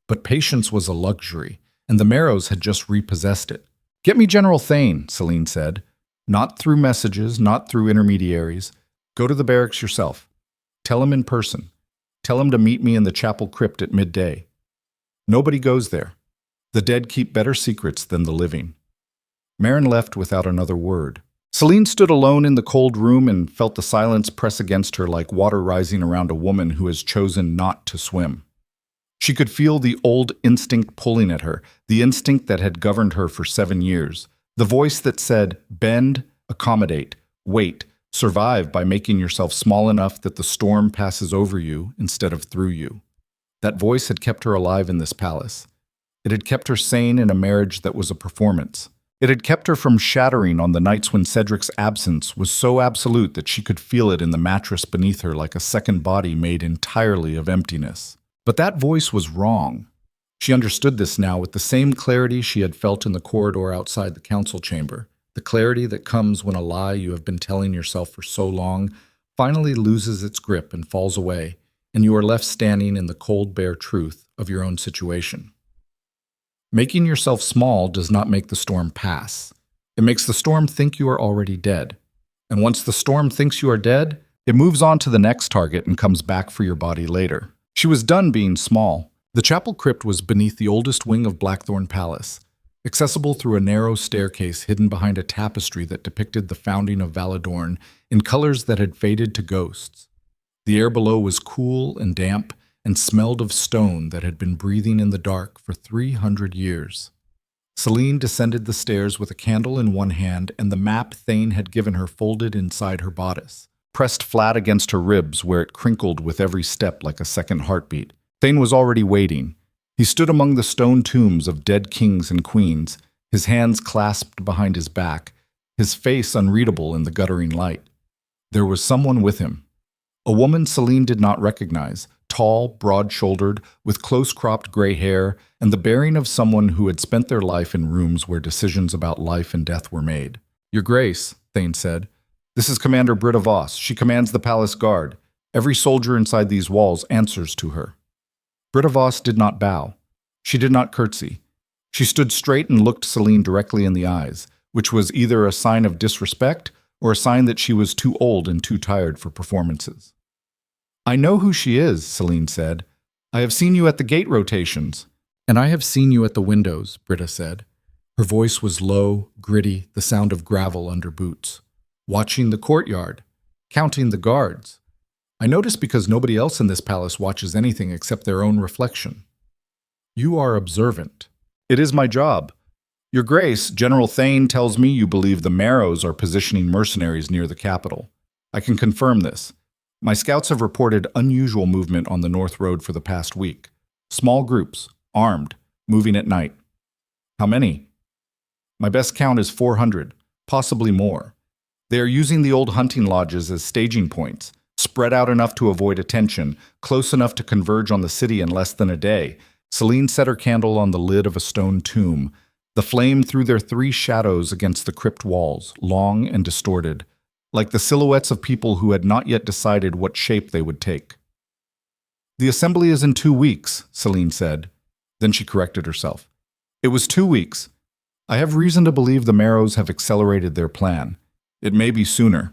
But patience was a luxury, and the Marrows had just repossessed it. "Get me General Thane," Celine said. "Not through messages, not through intermediaries. Go to the barracks yourself. Tell him in person. Tell him to meet me in the chapel crypt at midday. Nobody goes there. The dead keep better secrets than the living." Marin left without another word. Celine stood alone in the cold room and felt the silence press against her like water rising around a woman who has chosen not to swim. She could feel the old instinct pulling at her, the instinct that had governed her for 7 years. The voice that said, bend, accommodate, wait, survive by making yourself small enough that the storm passes over you instead of through you. That voice had kept her alive in this palace. It had kept her sane in a marriage that was a performance. It had kept her from shattering on the nights when Cedric's absence was so absolute that she could feel it in the mattress beneath her like a second body made entirely of emptiness. But that voice was wrong. She understood this now with the same clarity she had felt in the corridor outside the council chamber, the clarity that comes when a lie you have been telling yourself for so long finally loses its grip and falls away, and you are left standing in the cold, bare truth of your own situation. Making yourself small does not make the storm pass. It makes the storm think you are already dead. And once the storm thinks you are dead, it moves on to the next target and comes back for your body later. She was done being small. The chapel crypt was beneath the oldest wing of Blackthorn Palace, accessible through a narrow staircase hidden behind a tapestry that depicted the founding of Valadorn in colors that had faded to ghosts. The air below was cool and damp and smelled of stone that had been breathing in the dark for 300 years. Celine descended the stairs with a candle in one hand and the map Thane had given her folded inside her bodice, pressed flat against her ribs where it crinkled with every step like a second heartbeat. Thane was already waiting. He stood among the stone tombs of dead kings and queens, his hands clasped behind his back, his face unreadable in the guttering light. There was someone with him. A woman Celine did not recognize, tall, broad-shouldered, with close-cropped gray hair, and the bearing of someone who had spent their life in rooms where decisions about life and death were made. "Your Grace," Thane said, "this is Commander Britta Voss. She commands the palace guard. Every soldier inside these walls answers to her." Britta Voss did not bow. She did not curtsy. She stood straight and looked Celine directly in the eyes, which was either a sign of disrespect or a sign that she was too old and too tired for performances. "I know who she is," Celine said. "I have seen you at the gate rotations." "And I have seen you at the windows," Britta said. Her voice was low, gritty, the sound of gravel under boots. "Watching the courtyard, counting the guards. I notice because nobody else in this palace watches anything except their own reflection. You are observant. It is my job. Your Grace, General Thane tells me you believe the Marrows are positioning mercenaries near the capital. I can confirm this. My scouts have reported unusual movement on the North Road for the past week. Small groups, armed, moving at night. How many? My best count is 400, possibly more. They are using the old hunting lodges as staging points, spread out enough to avoid attention, close enough to converge on the city in less than a day. Celine set her candle on the lid of a stone tomb. The flame threw their 3 shadows against the crypt walls, long and distorted, like the silhouettes of people who had not yet decided what shape they would take. "The assembly is in 2 weeks, Celine said. Then she corrected herself. It was 2 weeks. I have reason to believe the Marrows have accelerated their plan. It may be sooner."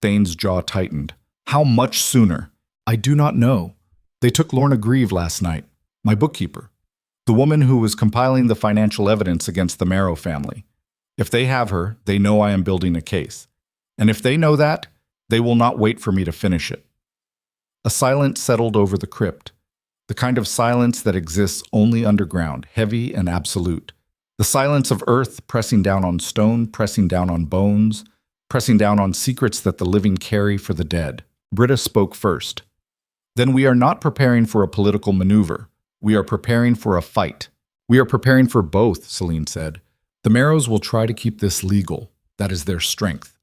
Thane's jaw tightened. "How much sooner?" "I do not know. They took Lorna Grieve last night, my bookkeeper, the woman who was compiling the financial evidence against the Marrow family. If they have her, they know I am building a case. And if they know that, They will not wait for me to finish it. A silence settled over the crypt, the kind of silence that exists only underground, heavy and absolute. The silence of earth pressing down on stone, pressing down on bones, pressing down on secrets that the living carry for the dead. Britta spoke first. Then we are not preparing for a political maneuver. We are preparing for a fight. We are preparing for both, Celine said. The Marrows will try to keep this legal. That is their strength.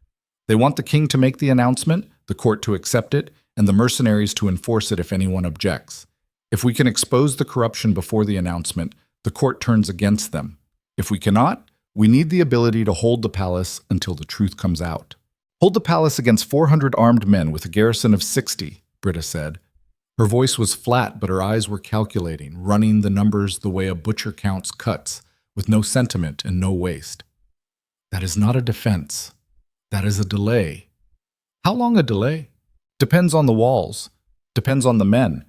They want the king to make the announcement, the court to accept it, and the mercenaries to enforce it if anyone objects. If we can expose the corruption before the announcement, the court turns against them. If we cannot, we need the ability to hold the palace until the truth comes out. Hold the palace against 400 armed men with a garrison of 60, Britta said. Her voice was flat, but her eyes were calculating, running the numbers the way a butcher counts cuts, with no sentiment and no waste. That is not a defense. That is a delay. How long a delay? Depends on the walls. Depends on the men.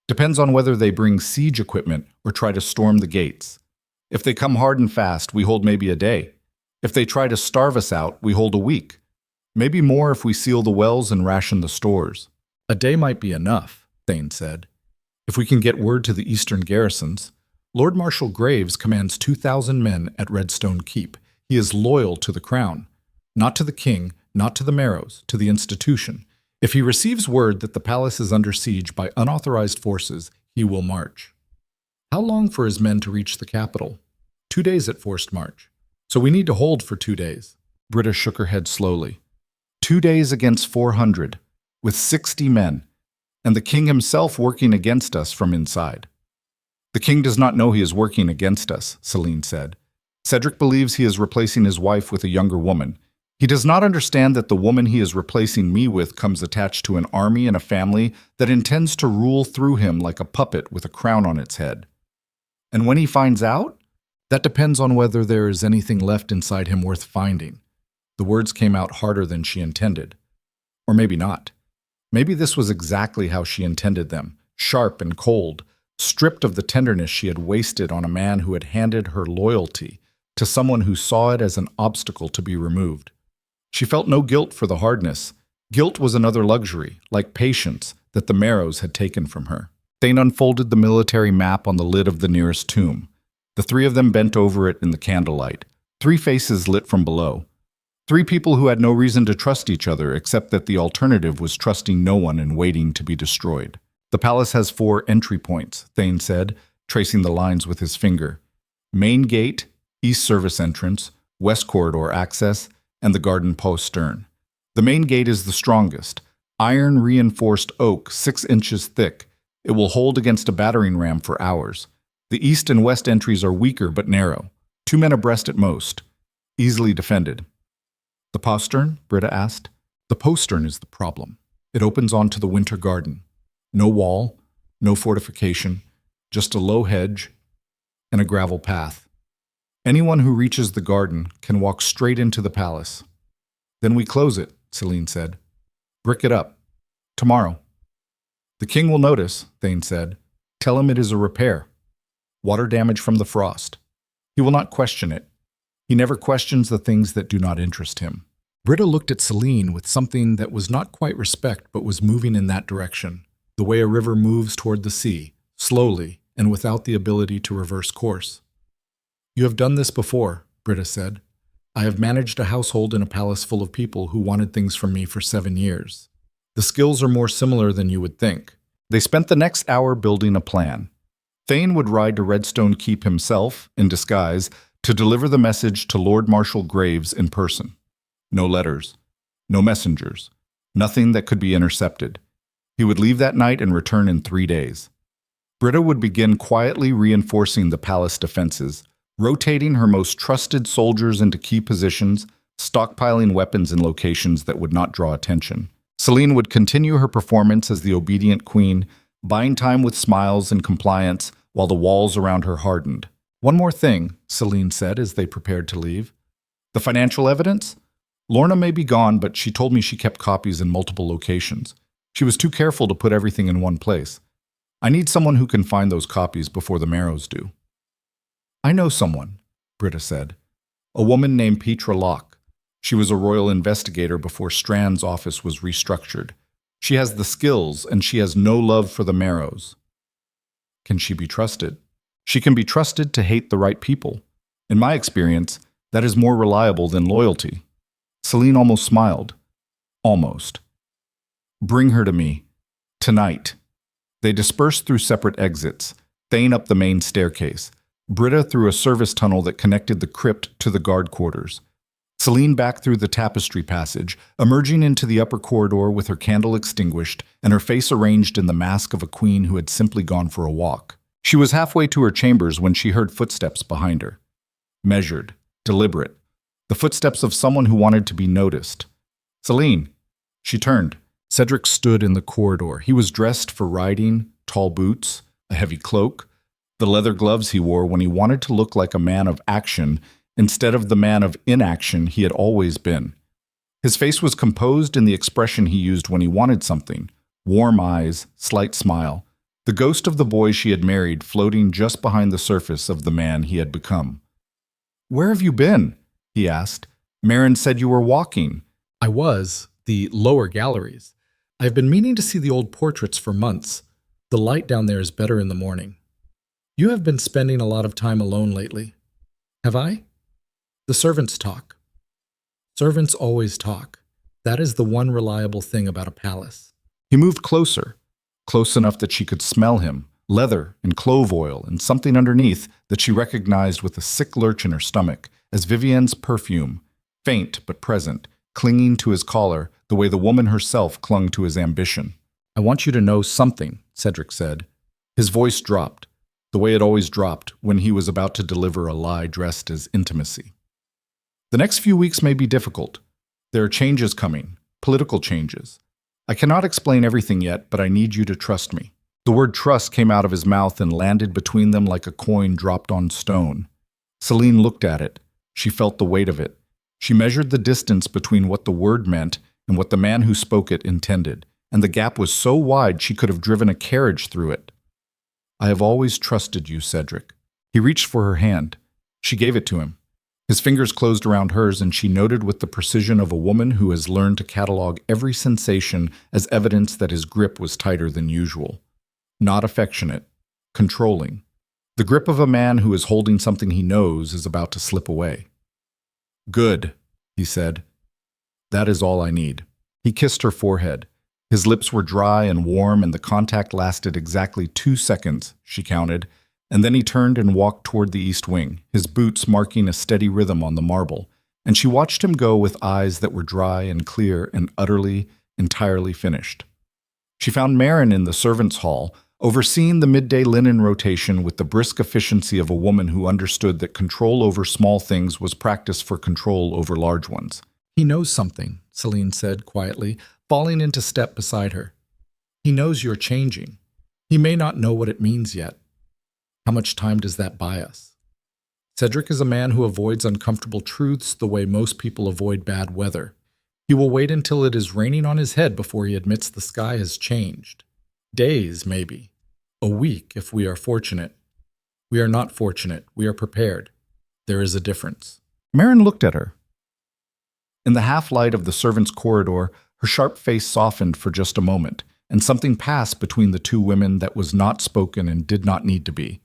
Depends on whether they bring siege equipment or try to storm the gates. If they come hard and fast, we hold maybe a day. If they try to starve us out, we hold a week. Maybe more if we seal the wells and ration the stores. A day might be enough, Thane said. If we can get word to the eastern garrisons. Lord Marshal Graves commands 2,000 men at Redstone Keep. He is loyal to the crown. Not to the king, not to the Marrows, to the institution. If he receives word that the palace is under siege by unauthorized forces, he will march. How long for his men to reach the capital? 2 days at forced march. So we need to hold for 2 days. Britta shook her head slowly. 2 days against 400, with 60 men, and the king himself working against us from inside. The king does not know he is working against us, Celine said. Cedric believes he is replacing his wife with a younger woman. He does not understand that the woman he is replacing me with comes attached to an army and a family that intends to rule through him like a puppet with a crown on its head. And when he finds out, that depends on whether there is anything left inside him worth finding. The words came out harder than she intended. Or maybe not. Maybe this was exactly how she intended them, sharp and cold, stripped of the tenderness she had wasted on a man who had handed her loyalty to someone who saw it as an obstacle to be removed. She felt no guilt for the hardness. Guilt was another luxury, like patience, that the Marrows had taken from her. Thane unfolded the military map on the lid of the nearest tomb. The three of them bent over it in the candlelight, 3 faces lit from below. 3 people who had no reason to trust each other except that the alternative was trusting no one and waiting to be destroyed. The palace has 4 entry points, Thane said, tracing the lines with his finger. Main gate, east service entrance, west corridor access, and the garden postern. The main gate is the strongest, iron-reinforced oak 6 inches thick. It will hold against a battering ram for hours. The east and west entries are weaker but narrow, 2 men abreast at most, easily defended. The postern? Britta asked. The postern is the problem. It opens onto the winter garden. No wall, no fortification, just a low hedge and a gravel path. Anyone who reaches the garden can walk straight into the palace. Then we close it, Celine said. Brick it up. Tomorrow. The king will notice, Thane said. Tell him it is a repair. Water damage from the frost. He will not question it. He never questions the things that do not interest him. Britta looked at Celine with something that was not quite respect but was moving in that direction, the way a river moves toward the sea, slowly and without the ability to reverse course. You have done this before, Britta said. I have managed a household in a palace full of people who wanted things from me for 7 years. The skills are more similar than you would think. They spent the next hour building a plan. Thane would ride to Redstone Keep himself, in disguise, to deliver the message to Lord Marshal Graves in person. No letters, no messengers, nothing that could be intercepted. He would leave that night and return in 3 days. Britta would begin quietly reinforcing the palace defenses, rotating her most trusted soldiers into key positions, stockpiling weapons in locations that would not draw attention. Celine would continue her performance as the obedient queen, buying time with smiles and compliance while the walls around her hardened. One more thing, Celine said as they prepared to leave. The financial evidence? Lorna may be gone, but she told me she kept copies in multiple locations. She was too careful to put everything in one place. I need someone who can find those copies before the Marrows do. I know someone, Britta said. A woman named Petra Locke. She was a royal investigator before Strand's office was restructured. She has the skills, and she has no love for the Marrows. Can she be trusted? She can be trusted to hate the right people. In my experience, that is more reliable than loyalty. Celine almost smiled. Almost. Bring her to me. Tonight. They dispersed through separate exits, Thane up the main staircase, Britta through a service tunnel that connected the crypt to the guard quarters. Celine back through the tapestry passage, emerging into the upper corridor with her candle extinguished and her face arranged in the mask of a queen who had simply gone for a walk. She was halfway to her chambers when she heard footsteps behind her. Measured, deliberate, the footsteps of someone who wanted to be noticed. Celine. She turned. Cedric stood in the corridor. He was dressed for riding, tall boots, a heavy cloak, the leather gloves he wore when he wanted to look like a man of action instead of the man of inaction he had always been. His face was composed in the expression he used when he wanted something, warm eyes, slight smile, the ghost of the boy she had married floating just behind the surface of the man he had become. "Where have you been?" he asked. "Marin said you were walking." I was. The lower galleries. I've been meaning to see the old portraits for months. The light down there is better in the morning. You have been spending a lot of time alone lately. Have I? The servants talk. Servants always talk. That is the one reliable thing about a palace. He moved closer, close enough that she could smell him, leather and clove oil and something underneath that she recognized with a sick lurch in her stomach as Vivienne's perfume, faint but present, clinging to his collar the way the woman herself clung to his ambition. "I want you to know something," Cedric said. His voice dropped, the way it always dropped when he was about to deliver a lie dressed as intimacy. "The next few weeks may be difficult. There are changes coming, political changes. I cannot explain everything yet, but I need you to trust me." The word trust came out of his mouth and landed between them like a coin dropped on stone. Celine looked at it. She felt the weight of it. She measured the distance between what the word meant and what the man who spoke it intended, and the gap was so wide she could have driven a carriage through it. "I have always trusted you, Cedric." He reached for her hand. She gave it to him. His fingers closed around hers, and she noted with the precision of a woman who has learned to catalog every sensation as evidence that his grip was tighter than usual. Not affectionate, controlling. The grip of a man who is holding something he knows is about to slip away. "Good," he said. "That is all I need." He kissed her forehead. His lips were dry and warm, and the contact lasted exactly 2 seconds, she counted, and then he turned and walked toward the east wing, his boots marking a steady rhythm on the marble, and she watched him go with eyes that were dry and clear and utterly, entirely finished. She found Marin in the servants' hall, overseeing the midday linen rotation with the brisk efficiency of a woman who understood that control over small things was practice for control over large ones. "He knows something," Celine said quietly, falling into step beside her. "He knows you're changing. He may not know what it means yet. How much time does that buy us?" Cedric is a man who avoids uncomfortable truths the way most people avoid bad weather. He will wait until it is raining on his head before he admits the sky has changed. Days, maybe. A week, if we are fortunate. We are not fortunate. We are prepared. There is a difference. Marin looked at her. In the half-light of the servants' corridor, her sharp face softened for just a moment, and something passed between the two women that was not spoken and did not need to be.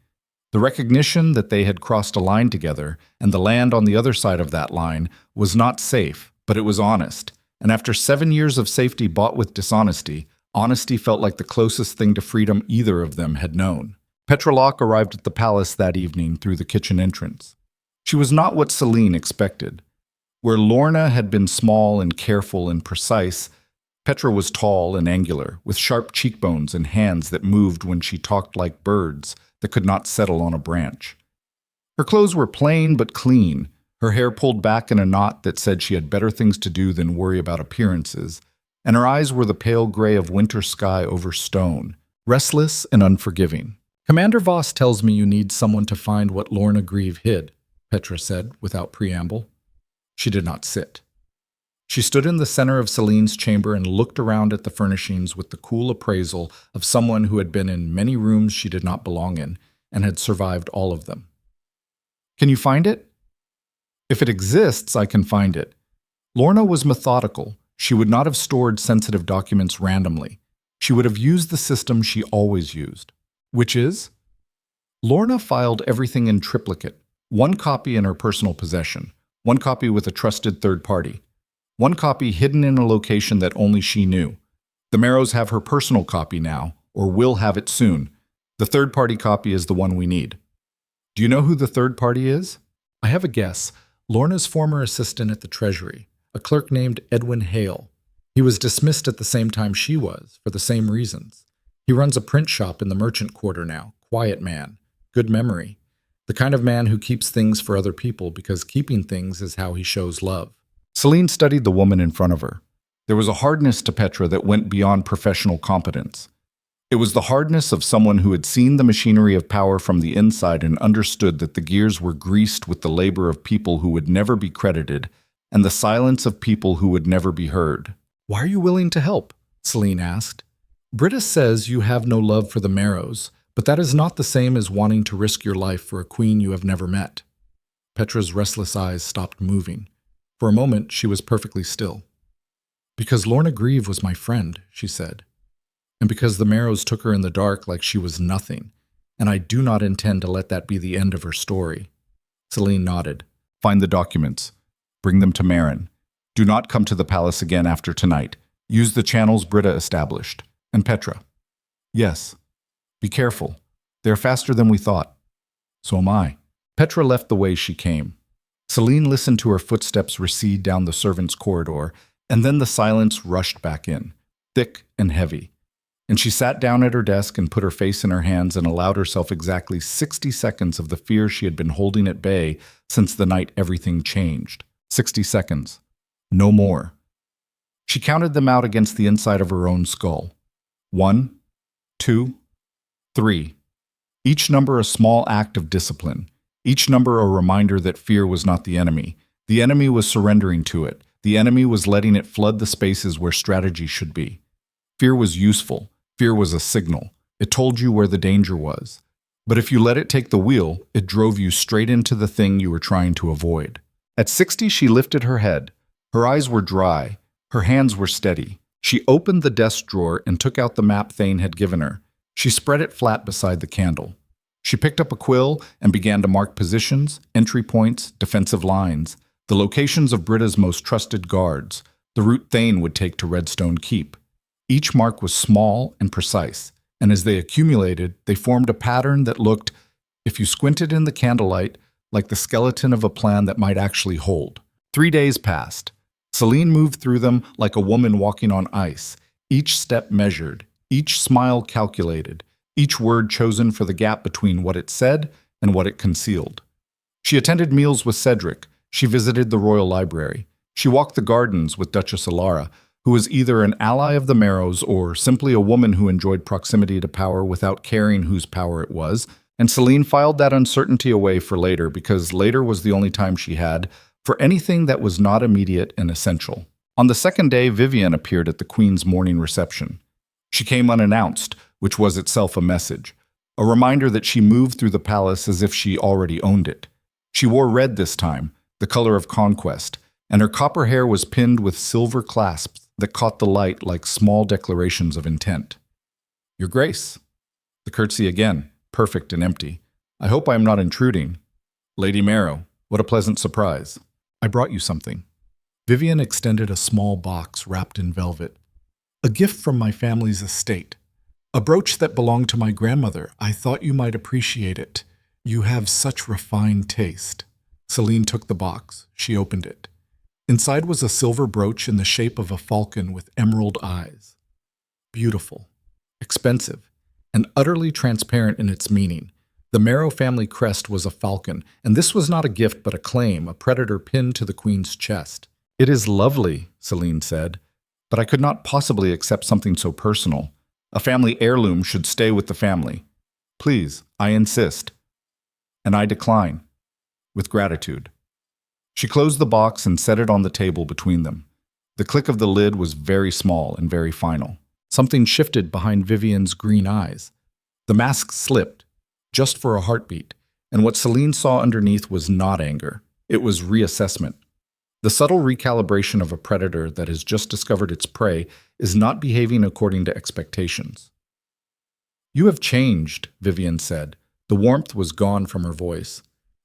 The recognition that they had crossed a line together, and the land on the other side of that line, was not safe, but it was honest. And after 7 years of safety bought with dishonesty, honesty felt like the closest thing to freedom either of them had known. Petrolok arrived at the palace that evening through the kitchen entrance. She was not what Celine expected. Where Lorna had been small and careful and precise, Petra was tall and angular, with sharp cheekbones and hands that moved when she talked like birds that could not settle on a branch. Her clothes were plain but clean, her hair pulled back in a knot that said she had better things to do than worry about appearances, and her eyes were the pale gray of winter sky over stone, restless and unforgiving. "Commander Voss tells me you need someone to find what Lorna Grieve hid," Petra said without preamble. She did not sit. She stood in the center of Celine's chamber and looked around at the furnishings with the cool appraisal of someone who had been in many rooms she did not belong in and had survived all of them. "Can you find it?" "If it exists, I can find it." Lorna was methodical. She would not have stored sensitive documents randomly. She would have used the system she always used, which is? Lorna filed everything in triplicate, one copy in her personal possession, one copy with a trusted third party, one copy hidden in a location that only she knew. The Marrows have her personal copy now, or will have it soon. The third-party copy is the one we need. Do you know who the third party is? I have a guess. Lorna's former assistant at the Treasury, a clerk named Edwin Hale. He was dismissed at the same time she was, for the same reasons. He runs a print shop in the merchant quarter now. Quiet man. Good memory. The kind of man who keeps things for other people because keeping things is how he shows love. Celine studied the woman in front of her. There was a hardness to Petra that went beyond professional competence. It was the hardness of someone who had seen the machinery of power from the inside and understood that the gears were greased with the labor of people who would never be credited and the silence of people who would never be heard. Why are you willing to help? Celine asked. Britta says you have no love for the Marrows, but that is not the same as wanting to risk your life for a queen you have never met. Petra's restless eyes stopped moving. For a moment, she was perfectly still. Because Lorna Grieve was my friend, she said. And because the Marrows took her in the dark like she was nothing, and I do not intend to let that be the end of her story. Celine nodded. Find the documents. Bring them to Marin. Do not come to the palace again after tonight. Use the channels Britta established. And Petra. Yes. Be careful. They are faster than we thought. So am I. Petra left the way she came. Celine listened to her footsteps recede down the servants' corridor, and then the silence rushed back in, thick and heavy. And she sat down at her desk and put her face in her hands and allowed herself exactly 60 seconds of the fear she had been holding at bay since the night everything changed. 60 seconds. No more. She counted them out against the inside of her own skull. 1, 2, 3. Each number a small act of discipline. Each number a reminder that fear was not the enemy. The enemy was surrendering to it. The enemy was letting it flood the spaces where strategy should be. Fear was useful. Fear was a signal. It told you where the danger was. But if you let it take the wheel, it drove you straight into the thing you were trying to avoid. At 60, she lifted her head. Her eyes were dry. Her hands were steady. She opened the desk drawer and took out the map Thane had given her. She spread it flat beside the candle. She picked up a quill and began to mark positions, entry points, defensive lines, the locations of Britta's most trusted guards, the route Thane would take to Redstone Keep. Each mark was small and precise, and as they accumulated, they formed a pattern that looked, if you squinted in the candlelight, like the skeleton of a plan that might actually hold. 3 days passed. Celine moved through them like a woman walking on ice, each step measured, each smile calculated, each word chosen for the gap between what it said and what it concealed. She attended meals with Cedric. She visited the Royal Library. She walked the gardens with Duchess Alara, who was either an ally of the Marrows or simply a woman who enjoyed proximity to power without caring whose power it was, and Celine filed that uncertainty away for later because later was the only time she had for anything that was not immediate and essential. On the second day, Vivian appeared at the Queen's morning reception. She came unannounced, which was itself a message, a reminder that she moved through the palace as if she already owned it. She wore red this time, the color of conquest, and her copper hair was pinned with silver clasps that caught the light like small declarations of intent. Your Grace. The curtsy again, perfect and empty. I hope I am not intruding. Lady Marrow, what a pleasant surprise. I brought you something. Vivian extended a small box wrapped in velvet. A gift from my family's estate. A brooch that belonged to my grandmother. I thought you might appreciate it. You have such refined taste. Celine took the box. She opened it. Inside was a silver brooch in the shape of a falcon with emerald eyes. Beautiful, expensive, and utterly transparent in its meaning. The Marrow family crest was a falcon, and this was not a gift but a claim, a predator pinned to the Queen's chest. It is lovely, Celine said, but I could not possibly accept something so personal. A family heirloom should stay with the family. Please, I insist. And I decline. With gratitude. She closed the box and set it on the table between them. The click of the lid was very small and very final. Something shifted behind Vivian's green eyes. The mask slipped, just for a heartbeat, and what Celine saw underneath was not anger. It was reassessment. The subtle recalibration of a predator that has just discovered its prey is not behaving according to expectations. "You have changed," Vivian said. The warmth was gone from her voice.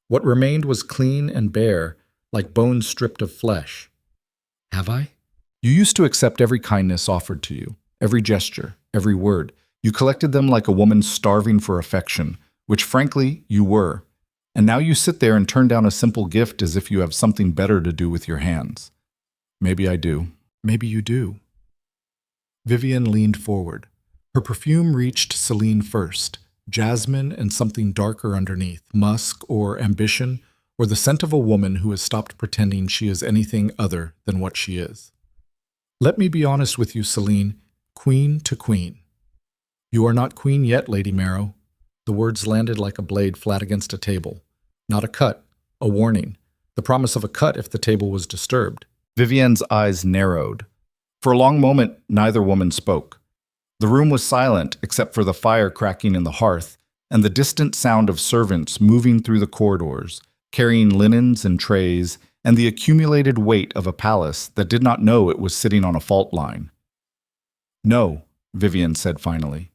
What remained was clean and bare, like bones stripped of flesh. "Have I?" "You used to accept every kindness offered to you, every gesture, every word. You collected them like a woman starving for affection, which frankly, you were. And now you sit there and turn down a simple gift as if you have something better to do with your hands." "Maybe I do. Maybe you do." Vivian leaned forward. Her perfume reached Celine first, jasmine and something darker underneath, musk or ambition, or the scent of a woman who has stopped pretending she is anything other than what she is. "Let me be honest with you, Celine, queen to queen." "You are not queen yet, Lady Marrow." The words landed like a blade flat against a table. Not a cut, a warning, the promise of a cut if the table was disturbed. Vivian's eyes narrowed. For a long moment, neither woman spoke. The room was silent except for the fire cracking in the hearth and the distant sound of servants moving through the corridors, carrying linens and trays, and the accumulated weight of a palace that did not know it was sitting on a fault line. "No," Vivian said finally.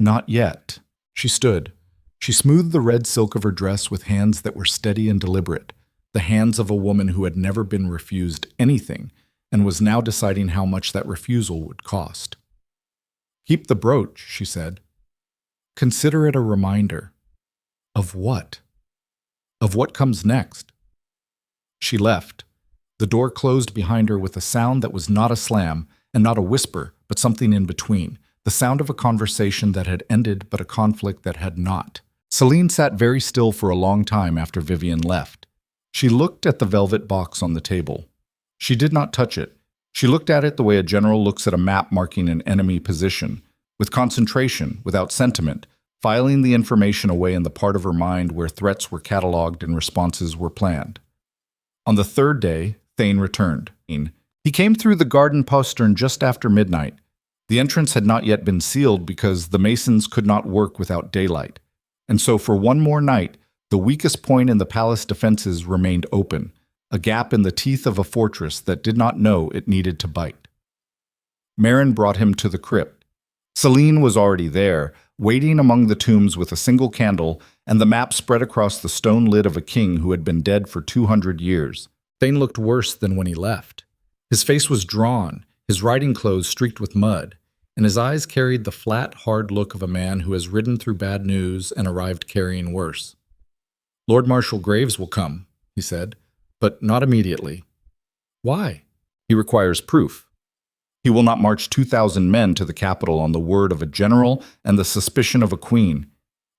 "Not yet." She stood. She smoothed the red silk of her dress with hands that were steady and deliberate, the hands of a woman who had never been refused anything and was now deciding how much that refusal would cost. "Keep the brooch," she said. "Consider it a reminder." Of what? Of what comes next? She left. The door closed behind her with a sound that was not a slam and not a whisper, but something in between, the sound of a conversation that had ended but a conflict that had not. Celine sat very still for a long time after Vivian left. She looked at the velvet box on the table. She did not touch it. She looked at it the way a general looks at a map marking an enemy position, with concentration, without sentiment, filing the information away in the part of her mind where threats were catalogued and responses were planned. On the third day, Thane returned. He came through the garden postern just after midnight. The entrance had not yet been sealed because the masons could not work without daylight. And so for one more night, the weakest point in the palace defenses remained open, a gap in the teeth of a fortress that did not know it needed to bite. Marin brought him to the crypt. Celine was already there, waiting among the tombs with a single candle and the map spread across the stone lid of a king who had been dead for 200 years. Thane looked worse than when he left. His face was drawn, his riding clothes streaked with mud, and his eyes carried the flat, hard look of a man who has ridden through bad news and arrived carrying worse. "Lord Marshal Graves will come," he said, "but not immediately." "Why?" "He requires proof. He will not march 2,000 men to the capital on the word of a general and the suspicion of a queen.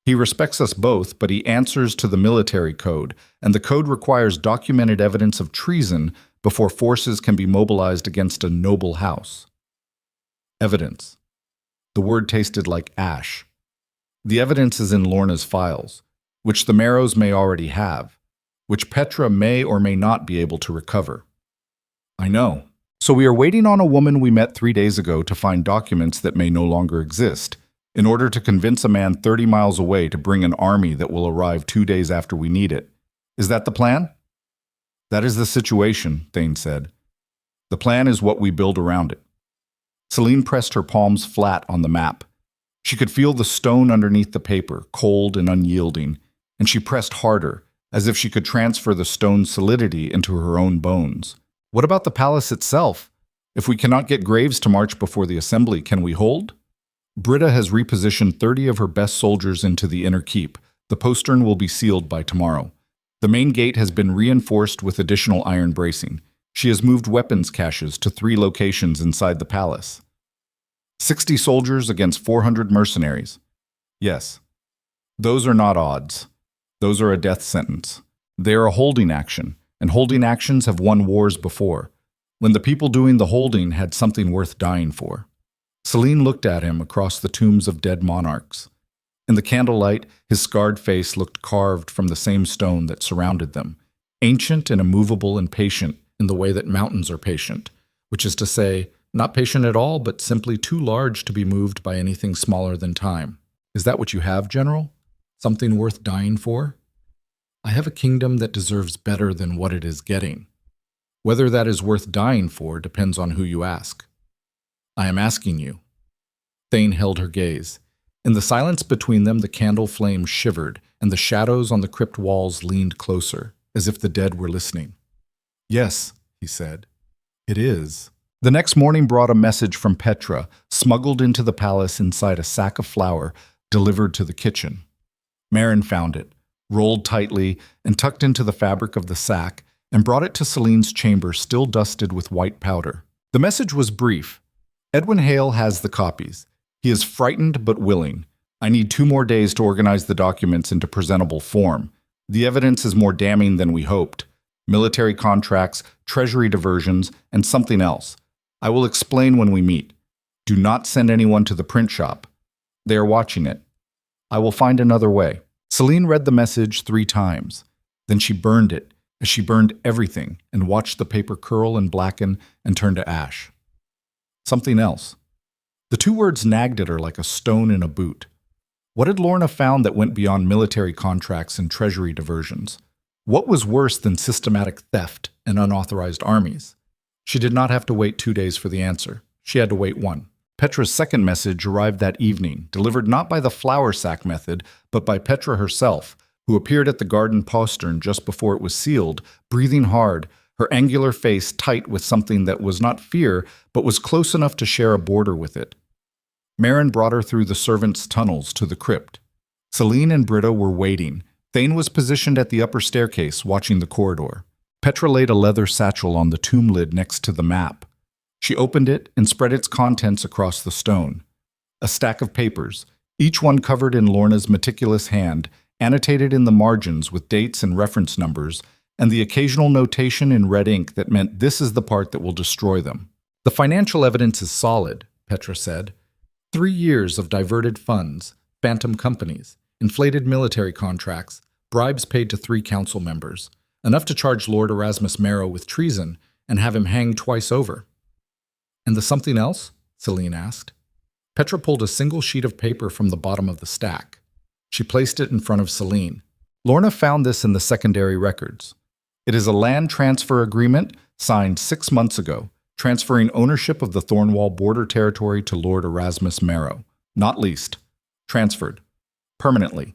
He respects us both, but he answers to the military code, and the code requires documented evidence of treason before forces can be mobilized against a noble house." Evidence. The word tasted like ash. The evidence is in Lorna's files, which the Marrows may already have, which Petra may or may not be able to recover. "I know. So we are waiting on a woman we met 3 days ago to find documents that may no longer exist, in order to convince a man 30 miles away to bring an army that will arrive 2 days after we need it. Is that the plan?" "That is the situation," Thane said. "The plan is what we build around it." Celine pressed her palms flat on the map. She could feel the stone underneath the paper, cold and unyielding, and she pressed harder, as if she could transfer the stone's solidity into her own bones. "What about the palace itself? If we cannot get Graves to march before the assembly, can we hold?" "Britta has repositioned 30 of her best soldiers into the inner keep. The postern will be sealed by tomorrow. The main gate has been reinforced with additional iron bracing. She has moved weapons caches to 3 locations inside the palace. 60 soldiers against 400 mercenaries. Yes. Those are not odds. Those are a death sentence. They are a holding action, and holding actions have won wars before, when the people doing the holding had something worth dying for." Celine looked at him across the tombs of dead monarchs. In the candlelight, his scarred face looked carved from the same stone that surrounded them, ancient and immovable and patient in the way that mountains are patient, which is to say, not patient at all, but simply too large to be moved by anything smaller than time. "Is that what you have, General? Something worth dying for?" "I have a kingdom that deserves better than what it is getting." Whether that is worth dying for depends on who you ask. I am asking you. Thane held her gaze. In the silence between them, the candle flame shivered, and the shadows on the crypt walls leaned closer, as if the dead were listening. Yes, he said. It is. The next morning brought a message from Petra, smuggled into the palace inside a sack of flour, delivered to the kitchen. Marin found it, rolled tightly and tucked into the fabric of the sack, and brought it to Celine's chamber still dusted with white powder. The message was brief. Edwin Hale has the copies. He is frightened but willing. I need 2 more days to organize the documents into presentable form. The evidence is more damning than we hoped. Military contracts, treasury diversions, and something else. I will explain when we meet. Do not send anyone to the print shop. They are watching it. I will find another way. Celine read the message 3 times. Then she burned it, as she burned everything, and watched the paper curl and blacken and turn to ash. Something else. The 2 words nagged at her like a stone in a boot. What had Lorna found that went beyond military contracts and treasury diversions? What was worse than systematic theft and unauthorized armies? She did not have to wait 2 days for the answer. She had to wait 1. Petra's second message arrived that evening, delivered not by the flour sack method, but by Petra herself, who appeared at the garden postern just before it was sealed, breathing hard, her angular face tight with something that was not fear, but was close enough to share a border with it. Marin brought her through the servants' tunnels to the crypt. Celine and Britta were waiting. Thane was positioned at the upper staircase, watching the corridor. Petra laid a leather satchel on the tomb lid next to the map. She opened it and spread its contents across the stone. A stack of papers, each one covered in Lorna's meticulous hand, annotated in the margins with dates and reference numbers, and the occasional notation in red ink that meant this is the part that will destroy them. The financial evidence is solid, Petra said. 3 years of diverted funds, phantom companies, inflated military contracts, bribes paid to 3 council members, enough to charge Lord Erasmus Marrow with treason and have him hanged twice over. And the something else? Celine asked. Petra pulled a single sheet of paper from the bottom of the stack. She placed it in front of Celine. Lorna found this in the secondary records. It is a land transfer agreement signed 6 months ago, transferring ownership of the Thornwall border territory to Lord Erasmus Marrow, not leased, transferred, permanently,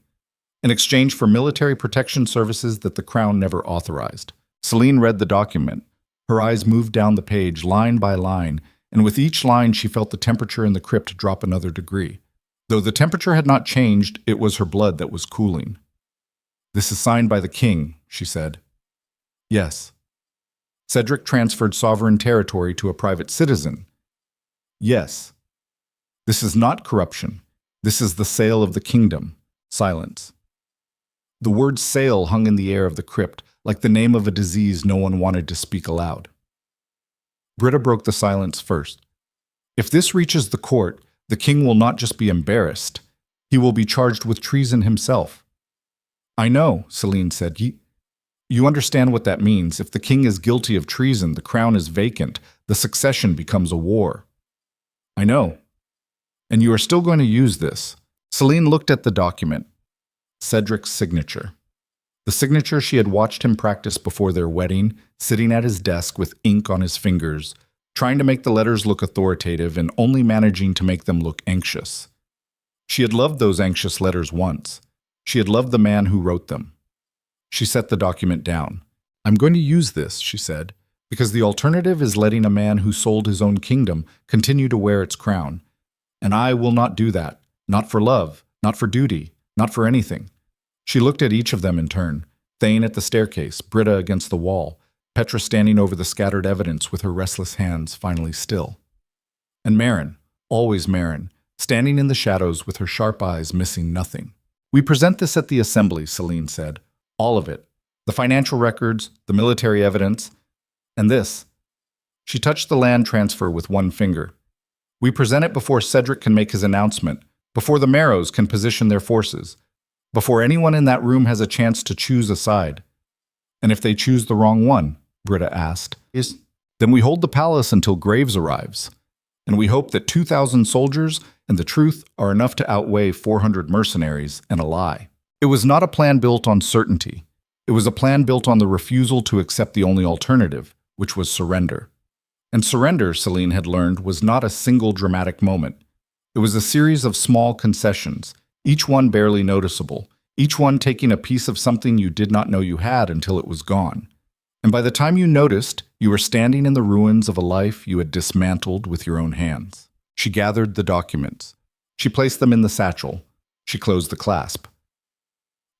in exchange for military protection services that the Crown never authorized. Celine read the document. Her eyes moved down the page line by line, and with each line she felt the temperature in the crypt drop another degree. Though the temperature had not changed, it was her blood that was cooling. This is signed by the king, she said. Yes. Cedric transferred sovereign territory to a private citizen. Yes. This is not corruption. This is the sale of the kingdom. Silence. The word sale hung in the air of the crypt, like the name of a disease no one wanted to speak aloud. Britta broke the silence first. If this reaches the court, the king will not just be embarrassed. He will be charged with treason himself. I know, Celine said. You understand what that means. If the king is guilty of treason, the crown is vacant. The succession becomes a war. I know. And you are still going to use this. Celine looked at the document. Cedric's signature. The signature she had watched him practice before their wedding, sitting at his desk with ink on his fingers, trying to make the letters look authoritative and only managing to make them look anxious. She had loved those anxious letters once. She had loved the man who wrote them. She set the document down. I'm going to use this, she said, because the alternative is letting a man who sold his own kingdom continue to wear its crown. And I will not do that. Not for love, not for duty, not for anything. She looked at each of them in turn. Thane at the staircase, Britta against the wall, Petra standing over the scattered evidence with her restless hands finally still. And Marin, always Marin, standing in the shadows with her sharp eyes missing nothing. We present this at the assembly, Celine said. All of it. The financial records, the military evidence, and this. She touched the land transfer with one finger. We present it before Cedric can make his announcement, before the Marrows can position their forces, before anyone in that room has a chance to choose a side. And if they choose the wrong one, Britta asked, then we hold the palace until Graves arrives. And we hope that 2,000 soldiers and the truth are enough to outweigh 400 mercenaries and a lie. It was not a plan built on certainty. It was a plan built on the refusal to accept the only alternative, which was surrender. And surrender, Celine had learned, was not a single dramatic moment. It was a series of small concessions, each one barely noticeable, each one taking a piece of something you did not know you had until it was gone. And by the time you noticed, you were standing in the ruins of a life you had dismantled with your own hands. She gathered the documents. She placed them in the satchel. She closed the clasp.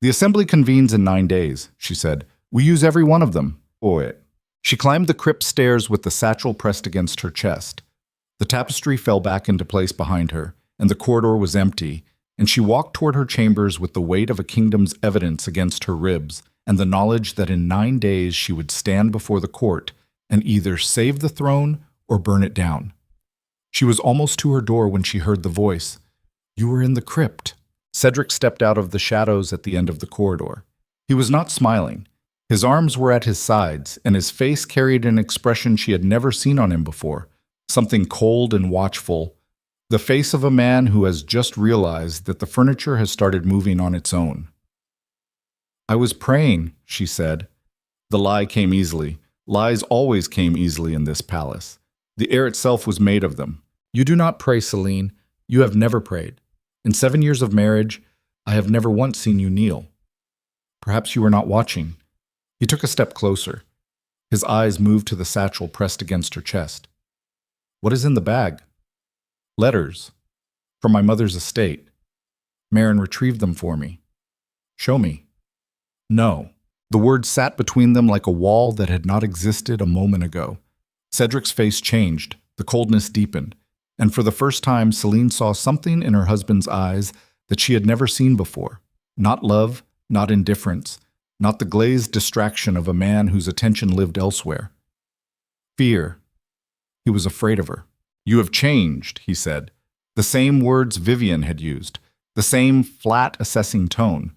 "The assembly convenes in 9 days," she said. "We use every one of them." She climbed the crypt stairs with the satchel pressed against her chest. The tapestry fell back into place behind her, and the corridor was empty, and she walked toward her chambers with the weight of a kingdom's evidence against her ribs, and the knowledge that in 9 days she would stand before the court and either save the throne or burn it down. She was almost to her door when she heard the voice. "You were in the crypt." Cedric stepped out of the shadows at the end of the corridor. He was not smiling. His arms were at his sides, and his face carried an expression she had never seen on him before, something cold and watchful, the face of a man who has just realized that the furniture has started moving on its own. "I was praying," she said. The lie came easily. Lies always came easily in this palace. The air itself was made of them. "You do not pray, Celine. You have never prayed. In 7 years of marriage, I have never once seen you kneel. Perhaps you were not watching." He took a step closer. His eyes moved to the satchel pressed against her chest. "What is in the bag?" "Letters. From my mother's estate. Marin retrieved them for me." "Show me." "No." The words sat between them like a wall that had not existed a moment ago. Cedric's face changed, the coldness deepened, and for the first time Celine saw something in her husband's eyes that she had never seen before. Not love, not indifference, not the glazed distraction of a man whose attention lived elsewhere. Fear. He was afraid of her. "You have changed," he said. The same words Vivian had used, the same flat, assessing tone.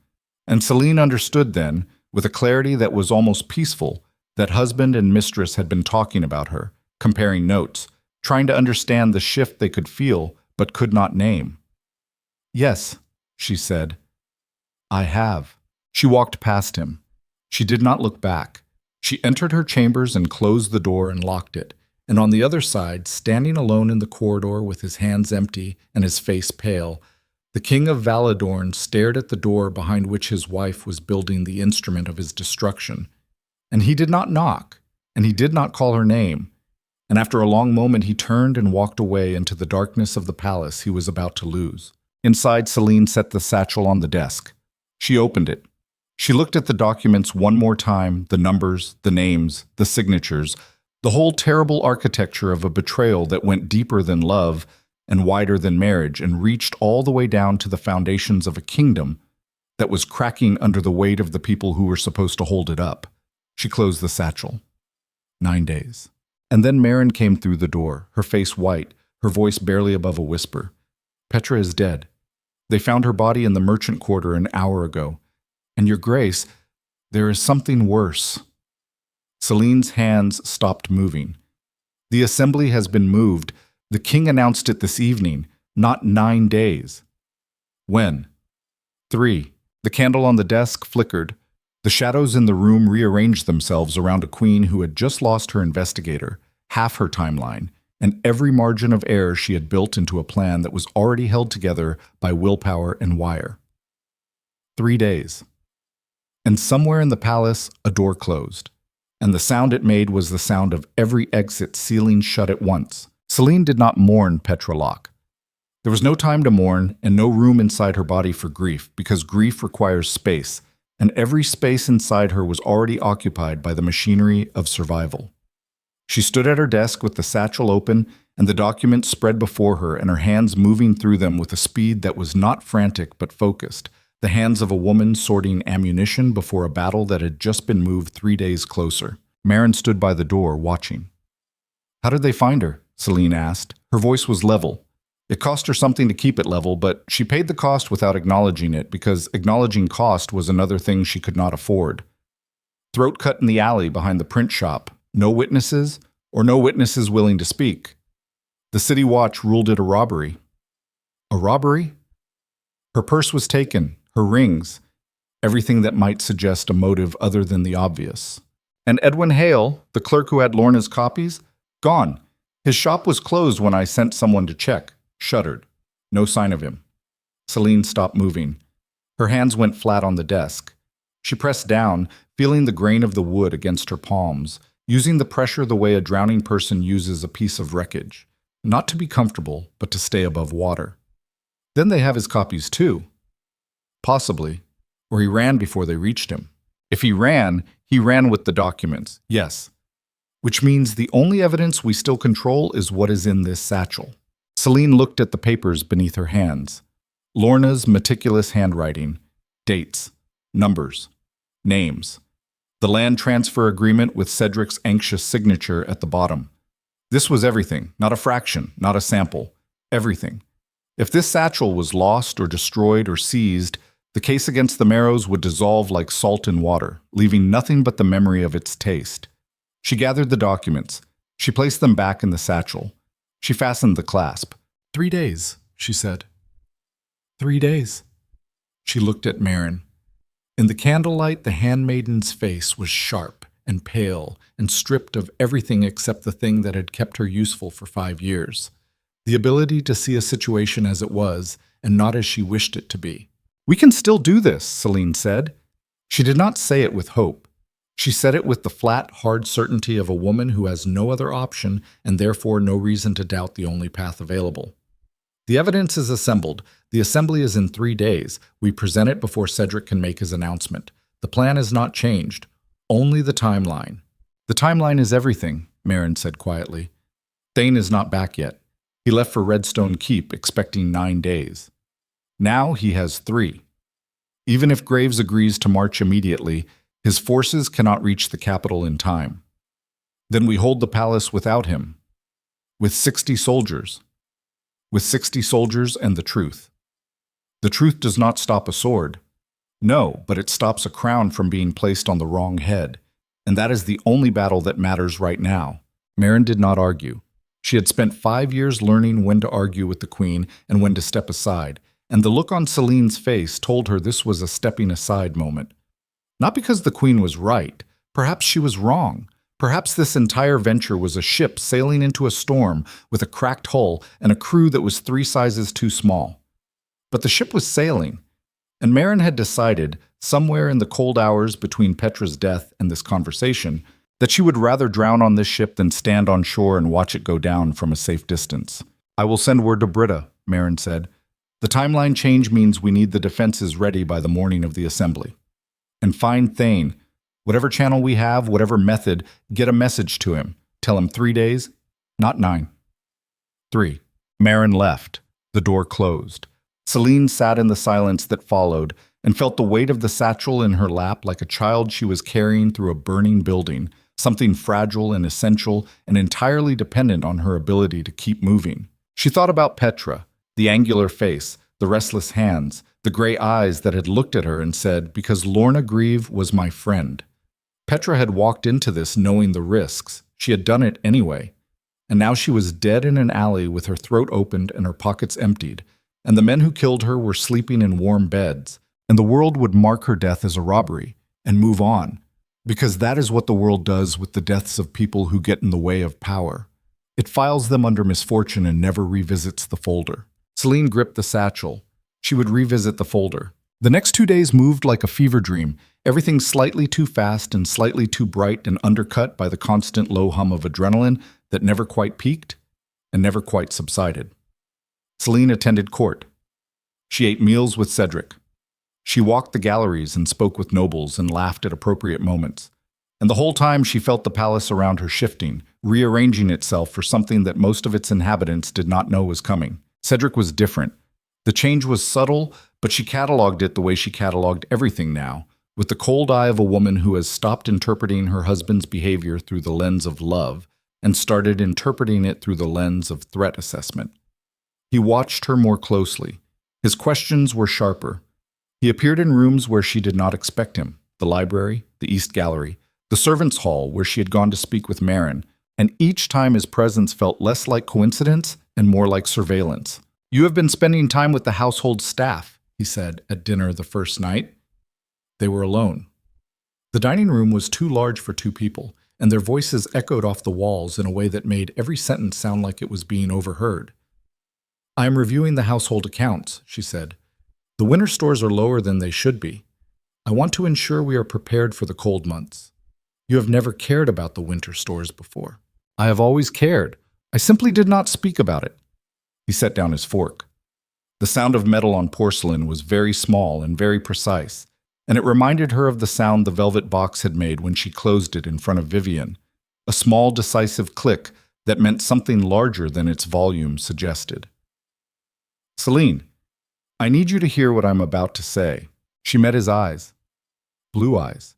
And Celine understood then, with a clarity that was almost peaceful, that husband and mistress had been talking about her, comparing notes, trying to understand the shift they could feel but could not name. "Yes," she said. "I have." She walked past him. She did not look back. She entered her chambers and closed the door and locked it. And on the other side, standing alone in the corridor with his hands empty and his face pale, the king of Valadorn stared at the door behind which his wife was building the instrument of his destruction. And he did not knock, and he did not call her name. And after a long moment he turned and walked away into the darkness of the palace he was about to lose. Inside, Celine set the satchel on the desk. She opened it. She looked at the documents one more time, the numbers, the names, the signatures, the whole terrible architecture of a betrayal that went deeper than love and wider than marriage and reached all the way down to the foundations of a kingdom that was cracking under the weight of the people who were supposed to hold it up. She closed the satchel. 9 days. And then Marin came through the door, her face white, her voice barely above a whisper. "Petra is dead. They found her body in the merchant quarter an hour ago. And your grace, there is something worse." Celine's hands stopped moving. "The assembly has been moved. The king announced it this evening, not 9 days. "When?" 3. The candle on the desk flickered. The shadows in the room rearranged themselves around a queen who had just lost her investigator, half her timeline, and every margin of error she had built into a plan that was already held together by willpower and wire. 3 days. And somewhere in the palace, a door closed. And the sound it made was the sound of every exit sealing shut at once. Celine did not mourn Petra Locke. There was no time to mourn and no room inside her body for grief, because grief requires space, and every space inside her was already occupied by the machinery of survival. She stood at her desk with the satchel open and the documents spread before her and her hands moving through them with a speed that was not frantic but focused, the hands of a woman sorting ammunition before a battle that had just been moved 3 days closer. Marin stood by the door, watching. "How did they find her?" Celine asked. Her voice was level. It cost her something to keep it level, but she paid the cost without acknowledging it, because acknowledging cost was another thing she could not afford. "Throat cut in the alley behind the print shop. No witnesses, or no witnesses willing to speak. The city watch ruled it a robbery." "A robbery?" "Her purse was taken, her rings, everything that might suggest a motive other than the obvious." And Edwin Hale, the clerk who had Lorna's copies? Gone. His shop was closed when I sent someone to check. Shuttered. No sign of him. Celine stopped moving. Her hands went flat on the desk. She pressed down, feeling the grain of the wood against her palms, using the pressure the way a drowning person uses a piece of wreckage. Not to be comfortable, but to stay above water. Then they have his copies too. Possibly. Or he ran before they reached him. If he ran with the documents, yes. Which means the only evidence we still control is what is in this satchel. Celine looked at the papers beneath her hands. Lorna's meticulous handwriting. Dates. Numbers. Names. The land transfer agreement with Cedric's anxious signature at the bottom. This was everything, not a fraction, not a sample. Everything. If this satchel was lost or destroyed or seized, the case against the Marrows would dissolve like salt in water, leaving nothing but the memory of its taste. She gathered the documents. She placed them back in the satchel. She fastened the clasp. 3 days, she said. 3 days. She looked at Marin. In the candlelight, the handmaiden's face was sharp and pale and stripped of everything except the thing that had kept her useful for 5 years. The ability to see a situation as it was and not as she wished it to be. "We can still do this," Celine said. She did not say it with hope. She said it with the flat, hard certainty of a woman who has no other option and therefore no reason to doubt the only path available. "The evidence is assembled. The assembly is in 3 days. We present it before Cedric can make his announcement. The plan is not changed. Only the timeline." "The timeline is everything," Marin said quietly. "Thane is not back yet. He left for Redstone Keep, expecting 9 days. Now he has 3. Even if Graves agrees to march immediately, his forces cannot reach the capital in time. Then we hold the palace without him. With 60 soldiers. With 60 soldiers and the truth. The truth does not stop a sword. No, but it stops a crown from being placed on the wrong head. And that is the only battle that matters right now." Marin did not argue. She had spent 5 years learning when to argue with the Queen and when to step aside, and the look on Celine's face told her this was a stepping aside moment. Not because the Queen was right. Perhaps she was wrong. Perhaps this entire venture was a ship sailing into a storm with a cracked hull and a crew that was 3 sizes too small. But the ship was sailing, and Marin had decided, somewhere in the cold hours between Petra's death and this conversation, that she would rather drown on this ship than stand on shore and watch it go down from a safe distance. "I will send word to Britta," Marin said. "The timeline change means we need the defenses ready by the morning of the assembly. And find Thane. Whatever channel we have, whatever method, get a message to him. Tell him 3 days, not 9. 3. Marin left. The door closed. Celine sat in the silence that followed and felt the weight of the satchel in her lap like a child she was carrying through a burning building, something fragile and essential and entirely dependent on her ability to keep moving. She thought about Petra, the angular face, the restless hands, the gray eyes that had looked at her and said, "Because Lorna Grieve was my friend." Petra had walked into this knowing the risks. She had done it anyway. And now she was dead in an alley with her throat opened and her pockets emptied, and the men who killed her were sleeping in warm beds, and the world would mark her death as a robbery and move on, because that is what the world does with the deaths of people who get in the way of power. It files them under misfortune and never revisits the folder. Celine gripped the satchel. She would revisit the folder. The next 2 days moved like a fever dream, everything slightly too fast and slightly too bright and undercut by the constant low hum of adrenaline that never quite peaked and never quite subsided. Celine attended court. She ate meals with Cedric. She walked the galleries and spoke with nobles and laughed at appropriate moments. And the whole time she felt the palace around her shifting, rearranging itself for something that most of its inhabitants did not know was coming. Cedric was different. The change was subtle, but she catalogued it the way she catalogued everything now, with the cold eye of a woman who has stopped interpreting her husband's behavior through the lens of love and started interpreting it through the lens of threat assessment. He watched her more closely. His questions were sharper. He appeared in rooms where she did not expect him, the library, the East Gallery, the servants' hall where she had gone to speak with Marin, and each time his presence felt less like coincidence and more like surveillance. "You have been spending time with the household staff," he said at dinner the first night. They were alone. The dining room was too large for two people, and their voices echoed off the walls in a way that made every sentence sound like it was being overheard. "I am reviewing the household accounts," she said. "The winter stores are lower than they should be. I want to ensure we are prepared for the cold months. You have never cared about the winter stores before." "I have always cared. I simply did not speak about it." He set down his fork. The sound of metal on porcelain was very small and very precise, and it reminded her of the sound the velvet box had made when she closed it in front of Vivian, a small decisive click that meant something larger than its volume suggested. "Celine, I need you to hear what I'm about to say." She met his eyes. Blue eyes.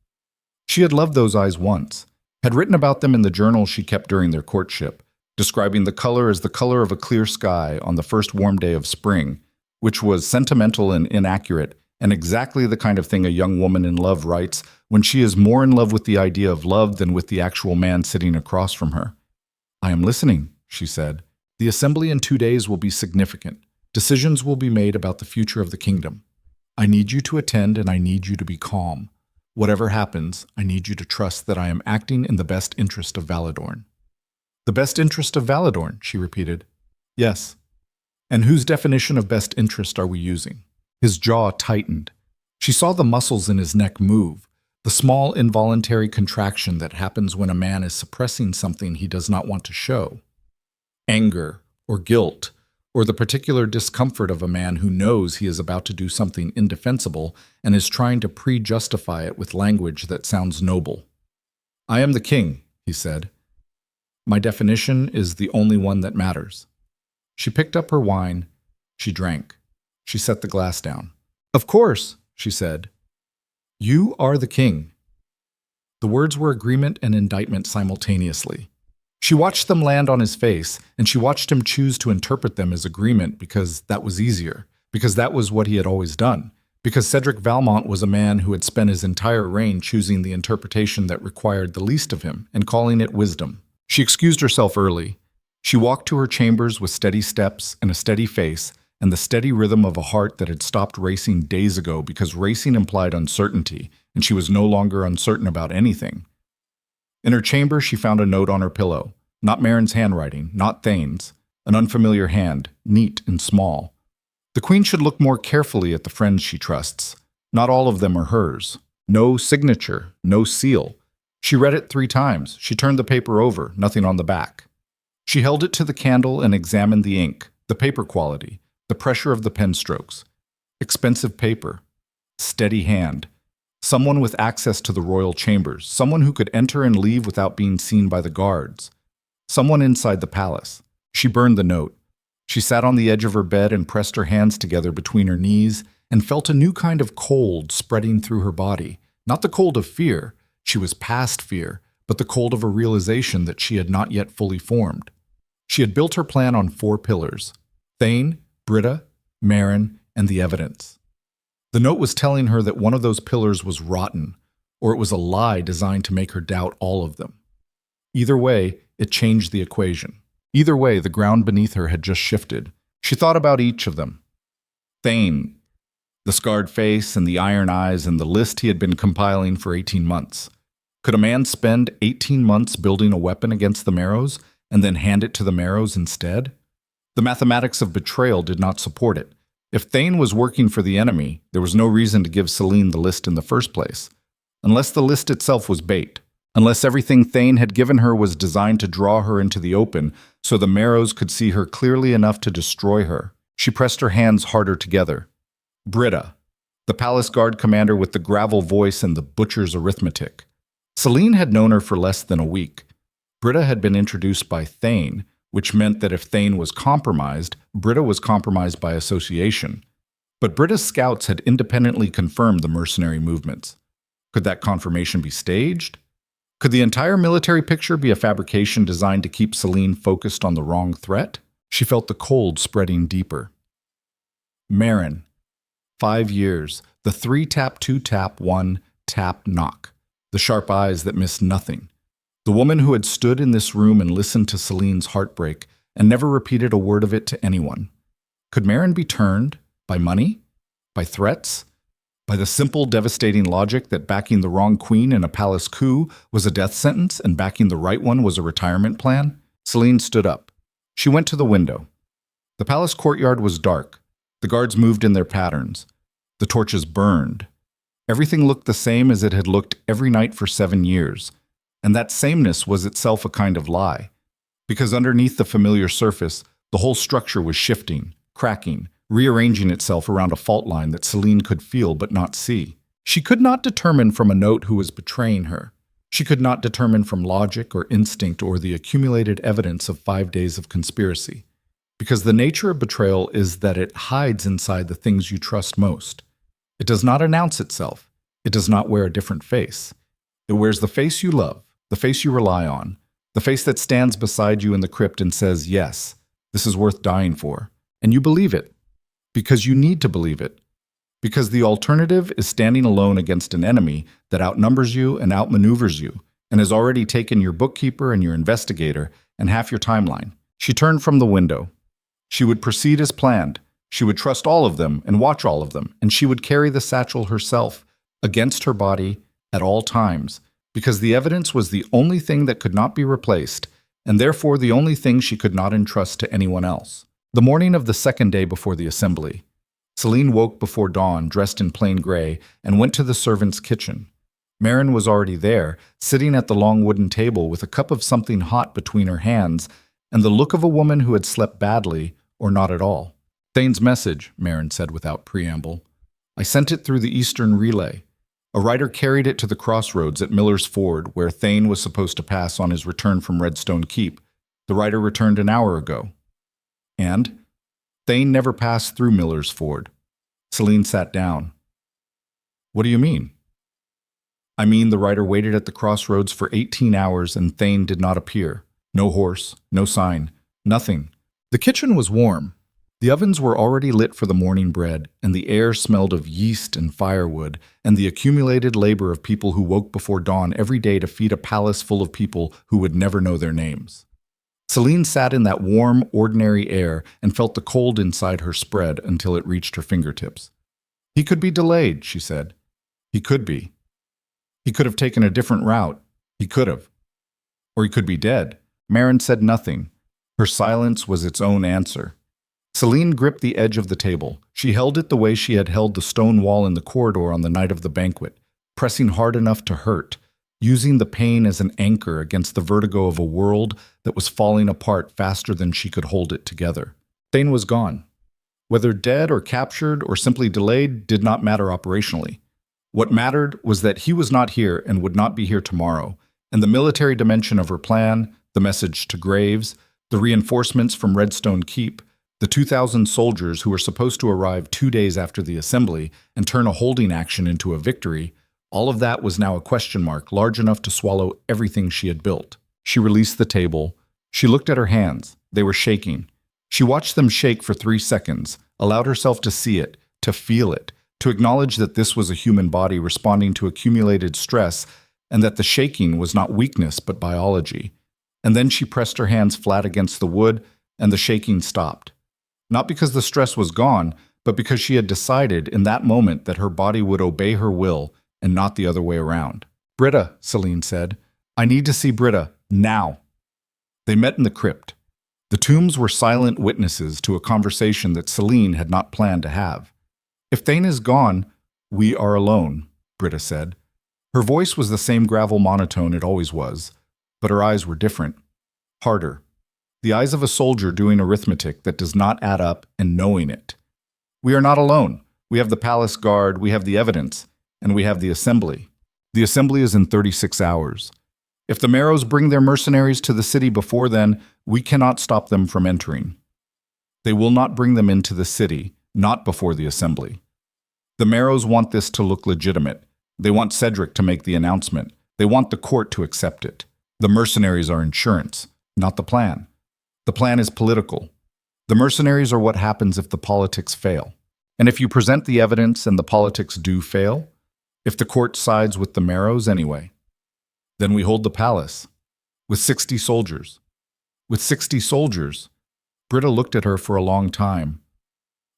She had loved those eyes once, had written about them in the journal she kept during their courtship, describing the color as the color of a clear sky on the first warm day of spring, which was sentimental and inaccurate, and exactly the kind of thing a young woman in love writes when she is more in love with the idea of love than with the actual man sitting across from her. "I am listening," she said. "The assembly in 2 days will be significant. Decisions will be made about the future of the kingdom. I need you to attend, and I need you to be calm. Whatever happens, I need you to trust that I am acting in the best interest of Valadorn." "The best interest of Valadorn," she repeated. "Yes. And whose definition of best interest are we using?" His jaw tightened. She saw the muscles in his neck move, the small involuntary contraction that happens when a man is suppressing something he does not want to show. Anger, or guilt, or the particular discomfort of a man who knows he is about to do something indefensible and is trying to pre-justify it with language that sounds noble. "I am the king," he said. "My definition is the only one that matters." She picked up her wine. She drank. She set the glass down. "Of course," she said. "You are the king." The words were agreement and indictment simultaneously. She watched them land on his face, and she watched him choose to interpret them as agreement because that was easier, because that was what he had always done, because Cedric Valmont was a man who had spent his entire reign choosing the interpretation that required the least of him and calling it wisdom. She excused herself early. She walked to her chambers with steady steps and a steady face and the steady rhythm of a heart that had stopped racing days ago because racing implied uncertainty, and she was no longer uncertain about anything. In her chamber, she found a note on her pillow, not Marin's handwriting, not Thane's, an unfamiliar hand, neat and small. The queen should look more carefully at the friends she trusts. Not all of them are hers. No signature, no seal. She read it 3 times. She turned the paper over, nothing on the back. She held it to the candle and examined the ink, the paper quality, the pressure of the pen strokes. Expensive paper. Steady hand. Someone with access to the royal chambers. Someone who could enter and leave without being seen by the guards. Someone inside the palace. She burned the note. She sat on the edge of her bed and pressed her hands together between her knees and felt a new kind of cold spreading through her body. Not the cold of fear. She was past fear, but the cold of a realization that she had not yet fully formed. She had built her plan on 4 pillars: Thane, Britta, Marin, and the evidence. The note was telling her that one of those pillars was rotten, or it was a lie designed to make her doubt all of them. Either way, it changed the equation. Either way, the ground beneath her had just shifted. She thought about each of them. Thane, the scarred face and the iron eyes and the list he had been compiling for 18 months. Could a man spend 18 months building a weapon against the Marrows and then hand it to the Marrows instead? The mathematics of betrayal did not support it. If Thane was working for the enemy, there was no reason to give Celine the list in the first place. Unless the list itself was bait. Unless everything Thane had given her was designed to draw her into the open so the Marrows could see her clearly enough to destroy her. She pressed her hands harder together. Britta, the palace guard commander with the gravel voice and the butcher's arithmetic. Celine had known her for less than a week. Britta had been introduced by Thane, which meant that if Thane was compromised, Britta was compromised by association. But Britta's scouts had independently confirmed the mercenary movements. Could that confirmation be staged? Could the entire military picture be a fabrication designed to keep Celine focused on the wrong threat? She felt the cold spreading deeper. Marin, 5 years, the 3-tap, 2-tap, 1-tap knock, the sharp eyes that missed nothing. The woman who had stood in this room and listened to Celine's heartbreak and never repeated a word of it to anyone. Could Marin be turned? By money? By threats? By the simple, devastating logic that backing the wrong queen in a palace coup was a death sentence and backing the right one was a retirement plan, Celine stood up. She went to the window. The palace courtyard was dark. The guards moved in their patterns. The torches burned. Everything looked the same as it had looked every night for 7 years, and that sameness was itself a kind of lie, because underneath the familiar surface, the whole structure was shifting, cracking, rearranging itself around a fault line that Celine could feel but not see. She could not determine from a note who was betraying her. She could not determine from logic or instinct or the accumulated evidence of 5 days of conspiracy, because the nature of betrayal is that it hides inside the things you trust most. It does not announce itself. It does not wear a different face. It wears the face you love, the face you rely on, the face that stands beside you in the crypt and says, yes, this is worth dying for. And you believe it, because you need to believe it, because the alternative is standing alone against an enemy that outnumbers you and outmaneuvers you and has already taken your bookkeeper and your investigator and half your timeline. She turned from the window. She would proceed as planned. She would trust all of them and watch all of them, and she would carry the satchel herself against her body at all times, because the evidence was the only thing that could not be replaced, and therefore the only thing she could not entrust to anyone else. The morning of the second day before the assembly, Celine woke before dawn, dressed in plain gray, and went to the servants' kitchen. Marin was already there, sitting at the long wooden table with a cup of something hot between her hands and the look of a woman who had slept badly or not at all. Thane's message, Marin said without preamble. I sent it through the Eastern Relay. A rider carried it to the crossroads at Miller's Ford, where Thane was supposed to pass on his return from Redstone Keep. The rider returned an hour ago. And Thane never passed through Miller's Ford. Celine sat down. What do you mean? I mean the rider waited at the crossroads for 18 hours and Thane did not appear. No horse, no sign, nothing. The kitchen was warm. The ovens were already lit for the morning bread, and the air smelled of yeast and firewood, and the accumulated labor of people who woke before dawn every day to feed a palace full of people who would never know their names. Celine sat in that warm, ordinary air and felt the cold inside her spread until it reached her fingertips. He could be delayed, she said. He could be. He could have taken a different route. He could have. Or he could be dead. Marin said nothing. Her silence was its own answer. Celine gripped the edge of the table. She held it the way she had held the stone wall in the corridor on the night of the banquet, pressing hard enough to hurt, using the pain as an anchor against the vertigo of a world that was falling apart faster than she could hold it together. Thane was gone. Whether dead or captured or simply delayed did not matter operationally. What mattered was that he was not here and would not be here tomorrow, and the military dimension of her plan, the message to Graves, the reinforcements from Redstone Keep, the 2,000 soldiers who were supposed to arrive 2 days after the assembly and turn a holding action into a victory, all of that was now a question mark large enough to swallow everything she had built. She released the table. She looked at her hands. They were shaking. She watched them shake for 3 seconds, allowed herself to see it, to feel it, to acknowledge that this was a human body responding to accumulated stress and that the shaking was not weakness but biology. And then she pressed her hands flat against the wood and the shaking stopped. Not because the stress was gone, but because she had decided in that moment that her body would obey her will and not the other way around. Britta, Celine said, I need to see Britta, now. They met in the crypt. The tombs were silent witnesses to a conversation that Celine had not planned to have. If Thane is gone, we are alone, Britta said. Her voice was the same gravel monotone it always was, but her eyes were different, harder. The eyes of a soldier doing arithmetic that does not add up and knowing it. We are not alone. We have the palace guard, we have the evidence, and we have the assembly. The assembly is in 36 hours. If the Marrows bring their mercenaries to the city before then, we cannot stop them from entering. They will not bring them into the city, not before the assembly. The Marrows want this to look legitimate. They want Cedric to make the announcement. They want the court to accept it. The mercenaries are insurance, not the plan. The plan is political. The mercenaries are what happens if the politics fail. And if you present the evidence and the politics do fail, if the court sides with the Marrows anyway, then we hold the palace with 60 soldiers. With 60 soldiers, Britta looked at her for a long time.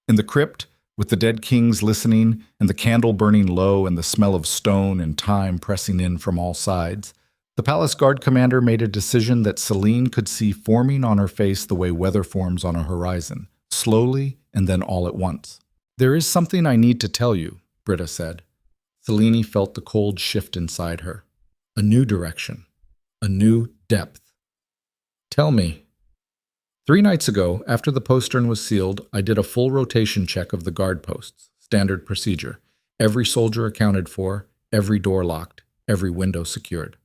In the crypt, With the dead kings listening, and the candle burning low, and the smell of stone and time pressing in from all sides, the palace guard commander made a decision that Celine could see forming on her face the way weather forms on a horizon, slowly and then all at once. "There is something I need to tell you," Britta said. Celine felt the cold shift inside her. A new direction. A new depth. "Tell me." 3 nights ago, after the postern was sealed, I did a full rotation check of the guard posts. Standard procedure. Every soldier accounted for, every door locked, every window secured.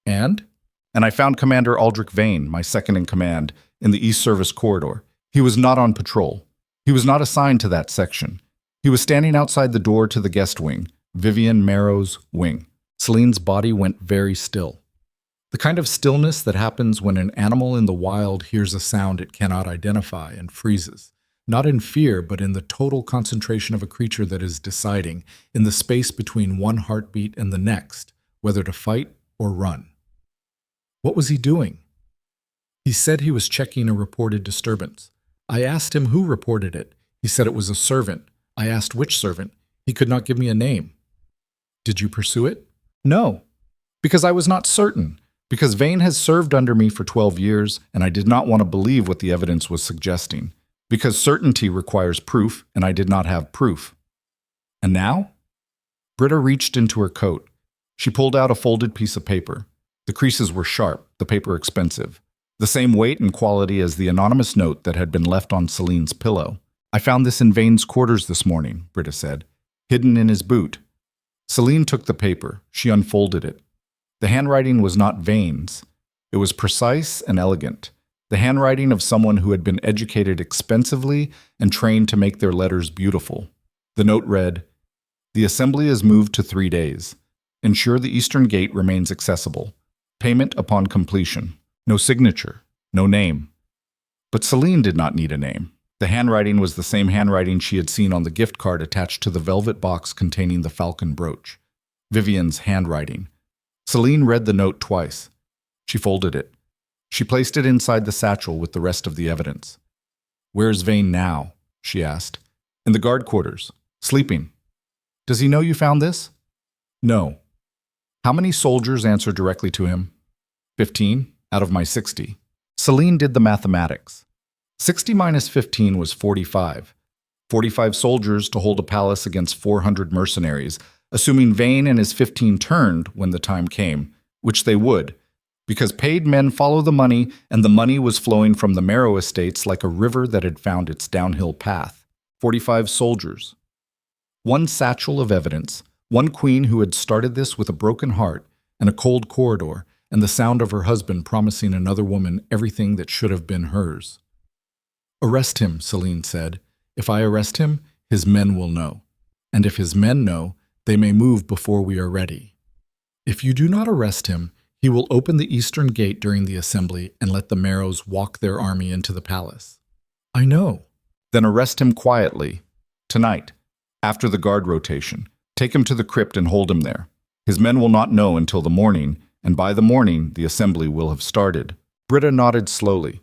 And I found Commander Aldrich Vane, my second in command, in the East Service corridor. He was not on patrol. He was not assigned to that section. He was standing outside the door to the guest wing, Vivian Marrow's wing. Celine's body went very still. The kind of stillness that happens when an animal in the wild hears a sound it cannot identify and freezes, not in fear, but in the total concentration of a creature that is deciding, in the space between one heartbeat and the next, whether to fight or run. What was he doing? He said he was checking a reported disturbance. I asked him who reported it. He said it was a servant. I asked which servant. He could not give me a name. Did you pursue it? No, because I was not certain. Because Vane has served under me for 12 years, and I did not want to believe what the evidence was suggesting. Because certainty requires proof, and I did not have proof. And now? Britta reached into her coat. She pulled out a folded piece of paper. The creases were sharp, the paper expensive. The same weight and quality as the anonymous note that had been left on Celine's pillow. "I found this in Vane's quarters this morning," Britta said, "hidden in his boot." Celine took the paper. She unfolded it. The handwriting was not Vane's. It was precise and elegant. The handwriting of someone who had been educated expensively and trained to make their letters beautiful. The note read, "The assembly is moved to 3 days. Ensure the eastern gate remains accessible. Payment upon completion. No signature. No name." But Celine did not need a name. The handwriting was the same handwriting she had seen on the gift card attached to the velvet box containing the falcon brooch. Vivian's handwriting. Celine read the note twice. She folded it. She placed it inside the satchel with the rest of the evidence. "Where's Vane now?" she asked. "In the guard quarters. Sleeping." "Does he know you found this?" "No." "How many soldiers answered directly to him?" 15 out of my 60. Celine did the mathematics. 60 minus 15 was 45. 45 soldiers to hold a palace against 400 mercenaries, assuming Vane and his 15 turned when the time came, which they would, because paid men follow the money, and the money was flowing from the Marrow estates like a river that had found its downhill path. 45 soldiers. One satchel of evidence, one queen who had started this with a broken heart and a cold corridor, and the sound of her husband promising another woman everything that should have been hers. "Arrest him," Celine said. "If I arrest him, his men will know. And if his men know, they may move before we are ready. If you do not arrest him, he will open the eastern gate during the assembly and let the Marrows walk their army into the palace." "I know." "Then arrest him quietly. Tonight, after the guard rotation. Take him to the crypt and hold him there. His men will not know until the morning, and by the morning the assembly will have started." Britta nodded slowly.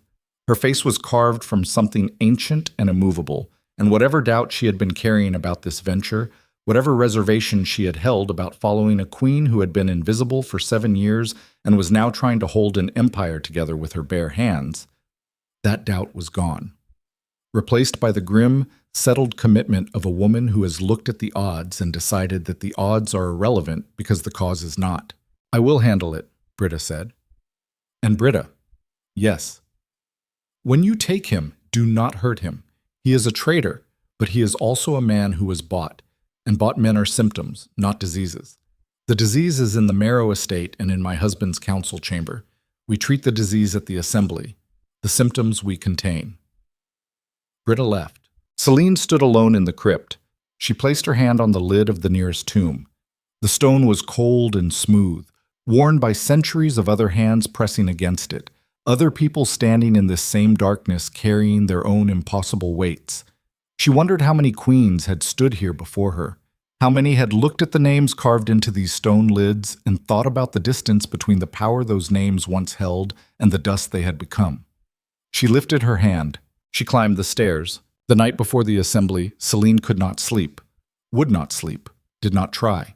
Her face was carved from something ancient and immovable, and whatever doubt she had been carrying about this venture, whatever reservation she had held about following a queen who had been invisible for 7 years and was now trying to hold an empire together with her bare hands, that doubt was gone. Replaced by the grim, settled commitment of a woman who has looked at the odds and decided that the odds are irrelevant because the cause is not. "I will handle it," Britta said. "And Britta." "Yes." "When you take him, do not hurt him. He is a traitor, but he is also a man who was bought, and bought men are symptoms, not diseases. The disease is in the Marrow estate and in my husband's council chamber. We treat the disease at the assembly. The symptoms we contain." Britta left. Celine stood alone in the crypt. She placed her hand on the lid of the nearest tomb. The stone was cold and smooth, worn by centuries of other hands pressing against it, other people standing in this same darkness carrying their own impossible weights. She wondered how many queens had stood here before her, how many had looked at the names carved into these stone lids and thought about the distance between the power those names once held and the dust they had become. She lifted her hand. She climbed the stairs. The night before the assembly, Celine could not sleep, would not sleep, did not try.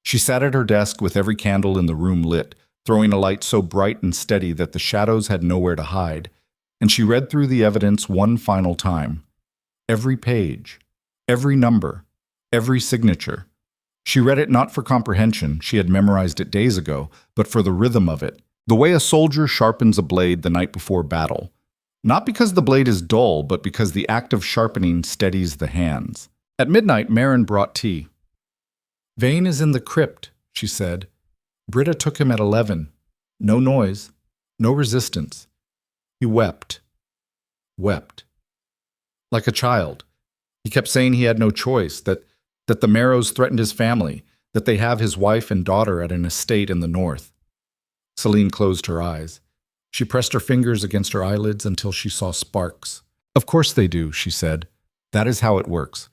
She sat at her desk with every candle in the room lit, throwing a light so bright and steady that the shadows had nowhere to hide, and she read through the evidence one final time. Every page, every number, every signature. She read it not for comprehension, she had memorized it days ago, but for the rhythm of it, the way a soldier sharpens a blade the night before battle. Not because the blade is dull, but because the act of sharpening steadies the hands. At midnight, Marin brought tea. "Vane is in the crypt," she said. "Britta took him at 11. No noise, no resistance. He wept. Wept. Like a child. He kept saying he had no choice, that the Marrows threatened his family, that they have his wife and daughter at an estate in the north." Celine closed her eyes. She pressed her fingers against her eyelids until she saw sparks. "Of course they do," she said. "That is how it works.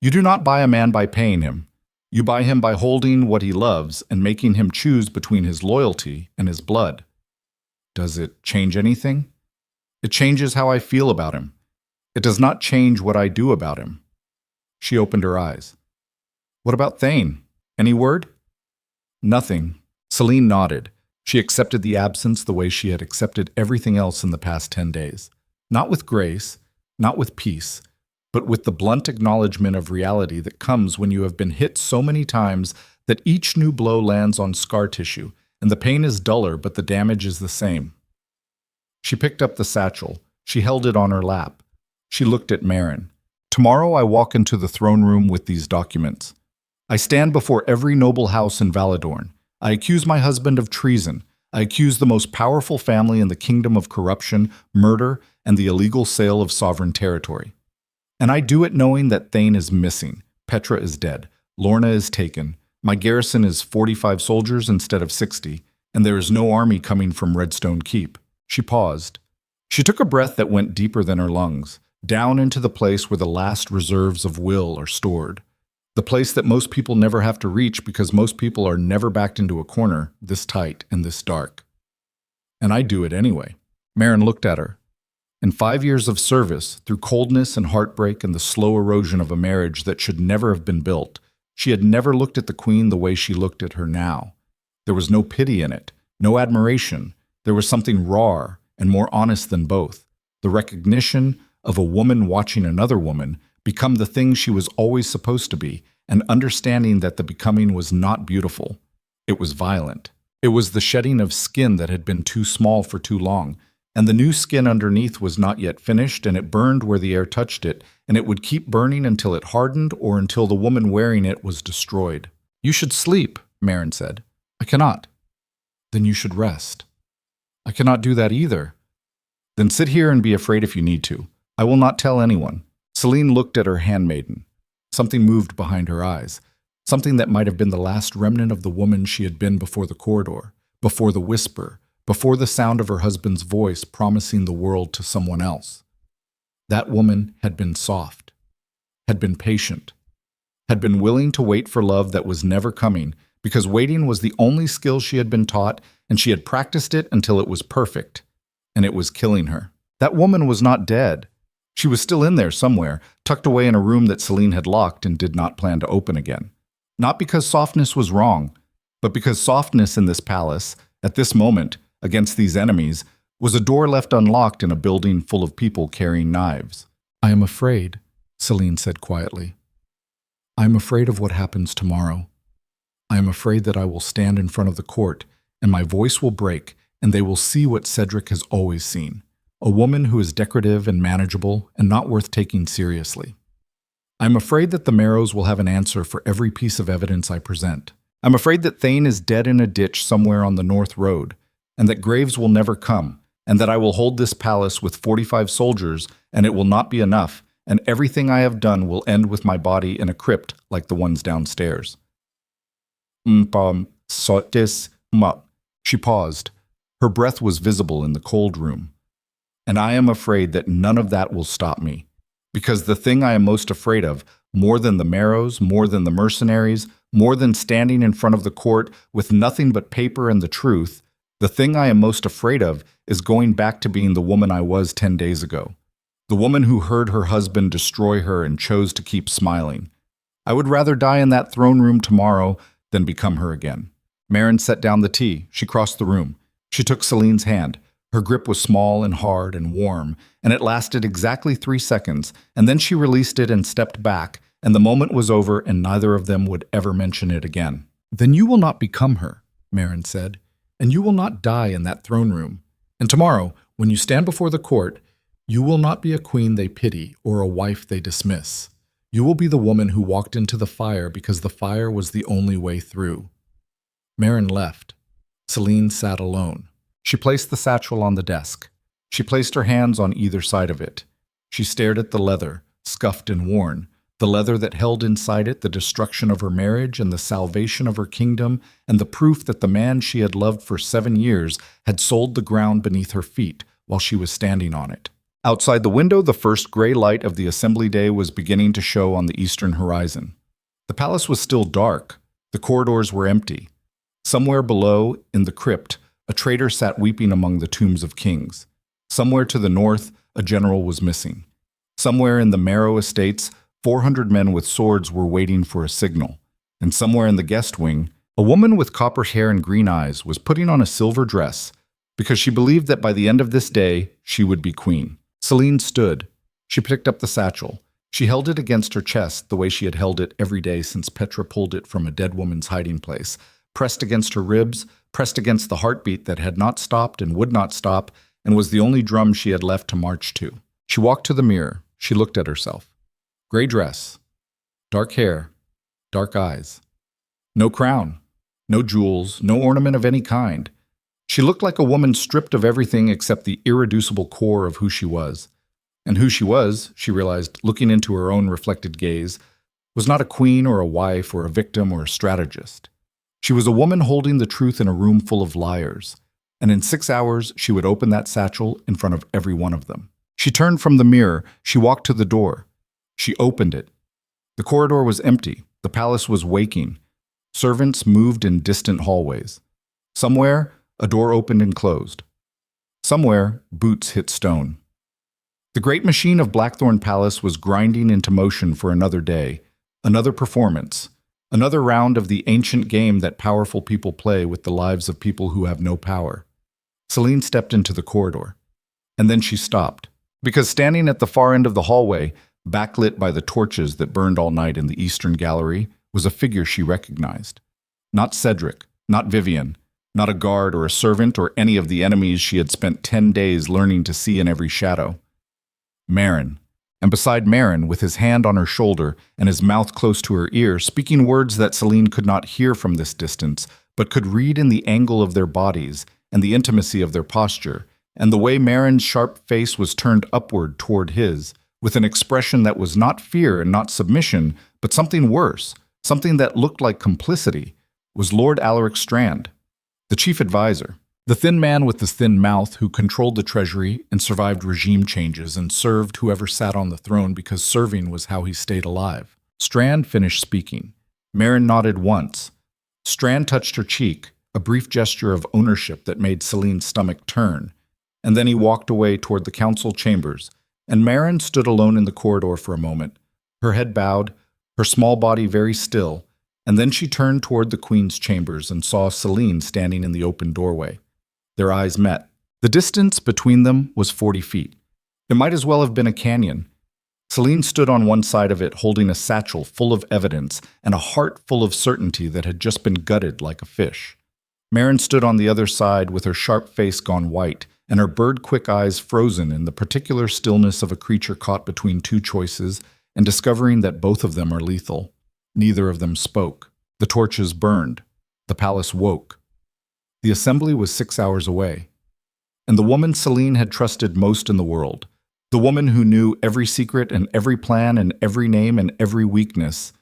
You do not buy a man by paying him. You buy him by holding what he loves and making him choose between his loyalty and his blood. Does it change anything? It changes how I feel about him. It does not change what I do about him." She opened her eyes. "What about Thane? Any word?" "Nothing." Celine nodded. She accepted the absence the way she had accepted everything else in the past 10 days. Not with grace, not with peace, but with the blunt acknowledgement of reality that comes when you have been hit so many times that each new blow lands on scar tissue, and the pain is duller but the damage is the same. She picked up the satchel. She held it on her lap. She looked at Marin. "Tomorrow I walk into the throne room with these documents. I stand before every noble house in Valadorn. I accuse my husband of treason. I accuse the most powerful family in the kingdom of corruption, murder, and the illegal sale of sovereign territory. And I do it knowing that Thane is missing, Petra is dead, Lorna is taken, my garrison is 45 soldiers instead of 60, and there is no army coming from Redstone Keep." She paused. She took a breath that went deeper than her lungs, down into the place where the last reserves of will are stored. The place that most people never have to reach because most people are never backed into a corner this tight and this dark. "And I do it anyway." Marin looked at her. In 5 years of service, through coldness and heartbreak and the slow erosion of a marriage that should never have been built, she had never looked at the queen the way she looked at her now. There was no pity in it, no admiration. There was something raw and more honest than both. The recognition of a woman watching another woman become the thing she was always supposed to be, and understanding that the becoming was not beautiful. It was violent. It was the shedding of skin that had been too small for too long, and the new skin underneath was not yet finished, and it burned where the air touched it, and it would keep burning until it hardened or until the woman wearing it was destroyed. "You should sleep," Marin said. "I cannot." "Then you should rest." "I cannot do that either." "Then sit here and be afraid if you need to. I will not tell anyone." Celine looked at her handmaiden. Something moved behind her eyes, something that might have been the last remnant of the woman she had been before the corridor, before the whisper, before the sound of her husband's voice promising the world to someone else. That woman had been soft, had been patient, had been willing to wait for love that was never coming, because waiting was the only skill she had been taught, and she had practiced it until it was perfect, and it was killing her. That woman was not dead. She was still in there somewhere, tucked away in a room that Celine had locked and did not plan to open again. Not because softness was wrong, but because softness in this palace, at this moment, against these enemies, was a door left unlocked in a building full of people carrying knives. "I am afraid," Celine said quietly. "I am afraid of what happens tomorrow. I am afraid that I will stand in front of the court, and my voice will break, and they will see what Cedric has always seen. A woman who is decorative and manageable and not worth taking seriously. I'm afraid that the Marrows will have an answer for every piece of evidence I present. I'm afraid that Thane is dead in a ditch somewhere on the North Road, and that Graves will never come, and that I will hold this palace with 45 soldiers, and it will not be enough, and everything I have done will end with my body in a crypt like the ones downstairs." She paused. Her breath was visible in the cold room. "And I am afraid that none of that will stop me. Because the thing I am most afraid of, more than the Marrows, more than the mercenaries, more than standing in front of the court with nothing but paper and the truth, the thing I am most afraid of is going back to being the woman I was 10 days ago. The woman who heard her husband destroy her and chose to keep smiling. I would rather die in that throne room tomorrow than become her again. Marin set down the tea. She crossed the room. She took Celine's hand. Her grip was small and hard and warm, and it lasted exactly 3 seconds, and then she released it and stepped back, and the moment was over and neither of them would ever mention it again. Then you will not become her, Marin said, and you will not die in that throne room. And tomorrow, when you stand before the court, you will not be a queen they pity or a wife they dismiss. You will be the woman who walked into the fire because the fire was the only way through. Marin left. Celine sat alone. She placed the satchel on the desk. She placed her hands on either side of it. She stared at the leather, scuffed and worn, the leather that held inside it the destruction of her marriage and the salvation of her kingdom, and the proof that the man she had loved for 7 years had sold the ground beneath her feet while she was standing on it. Outside the window, the first gray light of the assembly day was beginning to show on the eastern horizon. The palace was still dark. The corridors were empty. Somewhere below, in the crypt, a traitor sat weeping among the tombs of kings. Somewhere to the north, a general was missing. Somewhere in the Marrow estates, 400 men with swords were waiting for a signal. And somewhere in the guest wing, a woman with copper hair and green eyes was putting on a silver dress because she believed that by the end of this day, she would be queen. Celine stood. She picked up the satchel. She held it against her chest the way she had held it every day since Petra pulled it from a dead woman's hiding place, pressed against her ribs, pressed against the heartbeat that had not stopped and would not stop, and was the only drum she had left to march to. She walked to the mirror. She looked at herself. Gray dress, dark hair, dark eyes. No crown, no jewels, no ornament of any kind. She looked like a woman stripped of everything except the irreducible core of who she was. And who she was, she realized, looking into her own reflected gaze, was not a queen or a wife or a victim or a strategist. She was a woman holding the truth in a room full of liars, and in 6 hours she would open that satchel in front of every one of them. She turned from the mirror, she walked to the door. She opened it. The corridor was empty, the palace was waking. Servants moved in distant hallways. Somewhere, a door opened and closed. Somewhere, boots hit stone. The great machine of Blackthorn Palace was grinding into motion for another day, another performance, another round of the ancient game that powerful people play with the lives of people who have no power. Celine stepped into the corridor, and then she stopped, because standing at the far end of the hallway, backlit by the torches that burned all night in the eastern gallery, was a figure she recognized. Not Cedric, not Vivian, not a guard or a servant or any of the enemies she had spent 10 days learning to see in every shadow. Marin. And beside Marin, with his hand on her shoulder and his mouth close to her ear, speaking words that Celine could not hear from this distance, but could read in the angle of their bodies and the intimacy of their posture, and the way Marin's sharp face was turned upward toward his, with an expression that was not fear and not submission, but something worse, something that looked like complicity, was Lord Alaric Strand, the chief advisor. The thin man with the thin mouth who controlled the treasury and survived regime changes and served whoever sat on the throne because serving was how he stayed alive. Strand finished speaking. Marin nodded once. Strand touched her cheek, a brief gesture of ownership that made Celine's stomach turn, and then he walked away toward the council chambers, and Marin stood alone in the corridor for a moment, her head bowed, her small body very still, and then she turned toward the queen's chambers and saw Celine standing in the open doorway. Their eyes met. The distance between them was 40 feet. It might as well have been a canyon. Celine stood on one side of it holding a satchel full of evidence and a heart full of certainty that had just been gutted like a fish. Marin stood on the other side with her sharp face gone white and her bird-quick eyes frozen in the particular stillness of a creature caught between two choices and discovering that both of them are lethal. Neither of them spoke. The torches burned. The palace woke. The assembly was 6 hours away. And the woman Celine had trusted most in the world, the woman who knew every secret and every plan and every name and every weakness,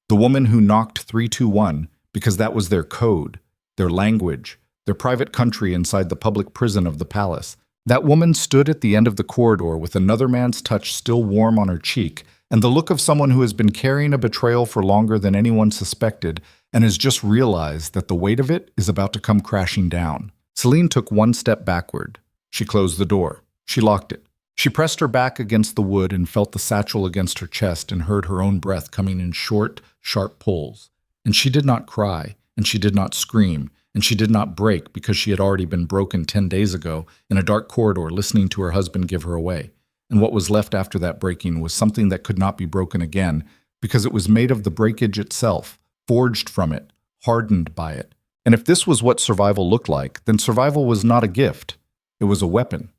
the woman who knocked 321 because that was their code, their language, their private country inside the public prison of the palace. That woman stood at the end of the corridor with another man's touch still warm on her cheek and the look of someone who has been carrying a betrayal for longer than anyone suspected and has just realized that the weight of it is about to come crashing down. Celine took one step backward. She closed the door. She locked it. She pressed her back against the wood and felt the satchel against her chest and heard her own breath coming in short, sharp pulls. And she did not cry, and she did not scream, and she did not break because she had already been broken 10 days ago in a dark corridor listening to her husband give her away. And what was left after that breaking was something that could not be broken again because it was made of the breakage itself, forged from it, hardened by it. And if this was what survival looked like, then survival was not a gift. It was a weapon.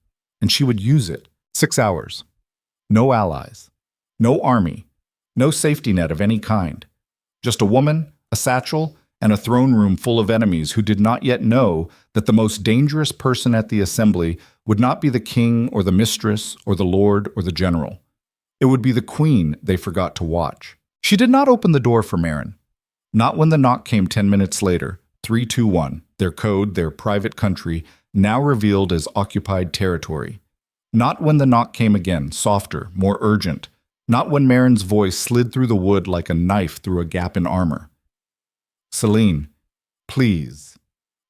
And she would use it. 6 hours. No allies. No army. No safety net of any kind. Just a woman, a satchel, and a throne room full of enemies who did not yet know that the most dangerous person at the assembly would not be the king or the mistress or the lord or the general. It would be the queen they forgot to watch. She did not open the door for Marin. Not when the knock came 10 minutes later, 321, their code, their private country, now revealed as occupied territory. Not when the knock came again, softer, more urgent. Not when Marin's voice slid through the wood like a knife through a gap in armor. Celine, please.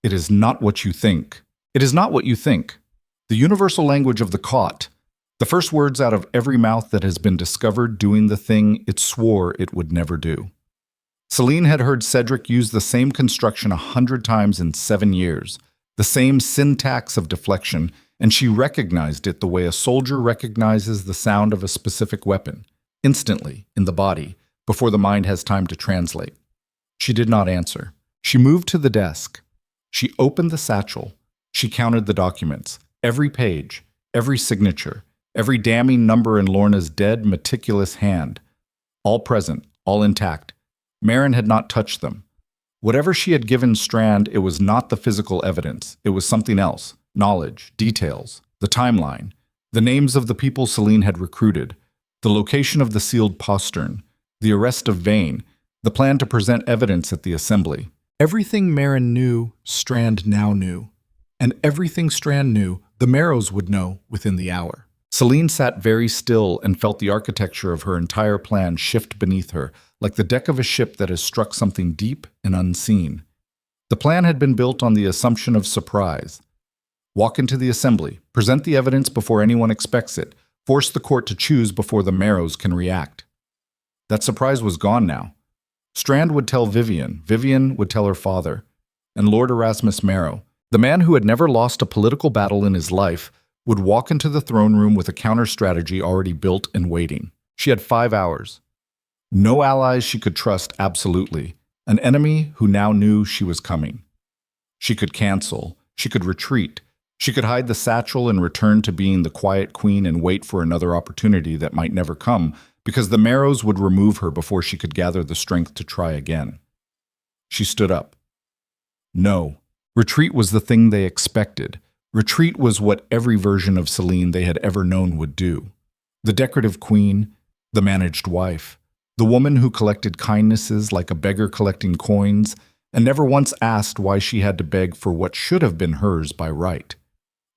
It is not what you think. It is not what you think. The universal language of the caught. The first words out of every mouth that has been discovered doing the thing it swore it would never do. Celine had heard Cedric use the same construction 100 times in 7 years, the same syntax of deflection, and she recognized it the way a soldier recognizes the sound of a specific weapon, instantly, in the body, before the mind has time to translate. She did not answer. She moved to the desk. She opened the satchel. She counted the documents, every page, every signature, every damning number in Lorna's dead, meticulous hand. All present, all intact. Marin had not touched them. Whatever she had given Strand, it was not the physical evidence. It was something else. Knowledge, details, the timeline, the names of the people Celine had recruited, the location of the sealed postern, the arrest of Vane, the plan to present evidence at the assembly. Everything Marin knew, Strand now knew. And everything Strand knew, the Marrows would know within the hour. Celine sat very still and felt the architecture of her entire plan shift beneath her, like the deck of a ship that has struck something deep and unseen. The plan had been built on the assumption of surprise. Walk into the assembly, present the evidence before anyone expects it, force the court to choose before the Marrows can react. That surprise was gone now. Strand would tell Vivian, Vivian would tell her father, and Lord Erasmus Marrow, the man who had never lost a political battle in his life, would walk into the throne room with a counter-strategy already built and waiting. She had 5 hours. No allies she could trust absolutely, an enemy who now knew she was coming. She could cancel, she could retreat, she could hide the satchel and return to being the quiet queen and wait for another opportunity that might never come, because the Marrows would remove her before she could gather the strength to try again. She stood up. No, retreat was the thing they expected. Retreat was what every version of Celine they had ever known would do. The decorative queen, the managed wife, the woman who collected kindnesses like a beggar collecting coins, and never once asked why she had to beg for what should have been hers by right.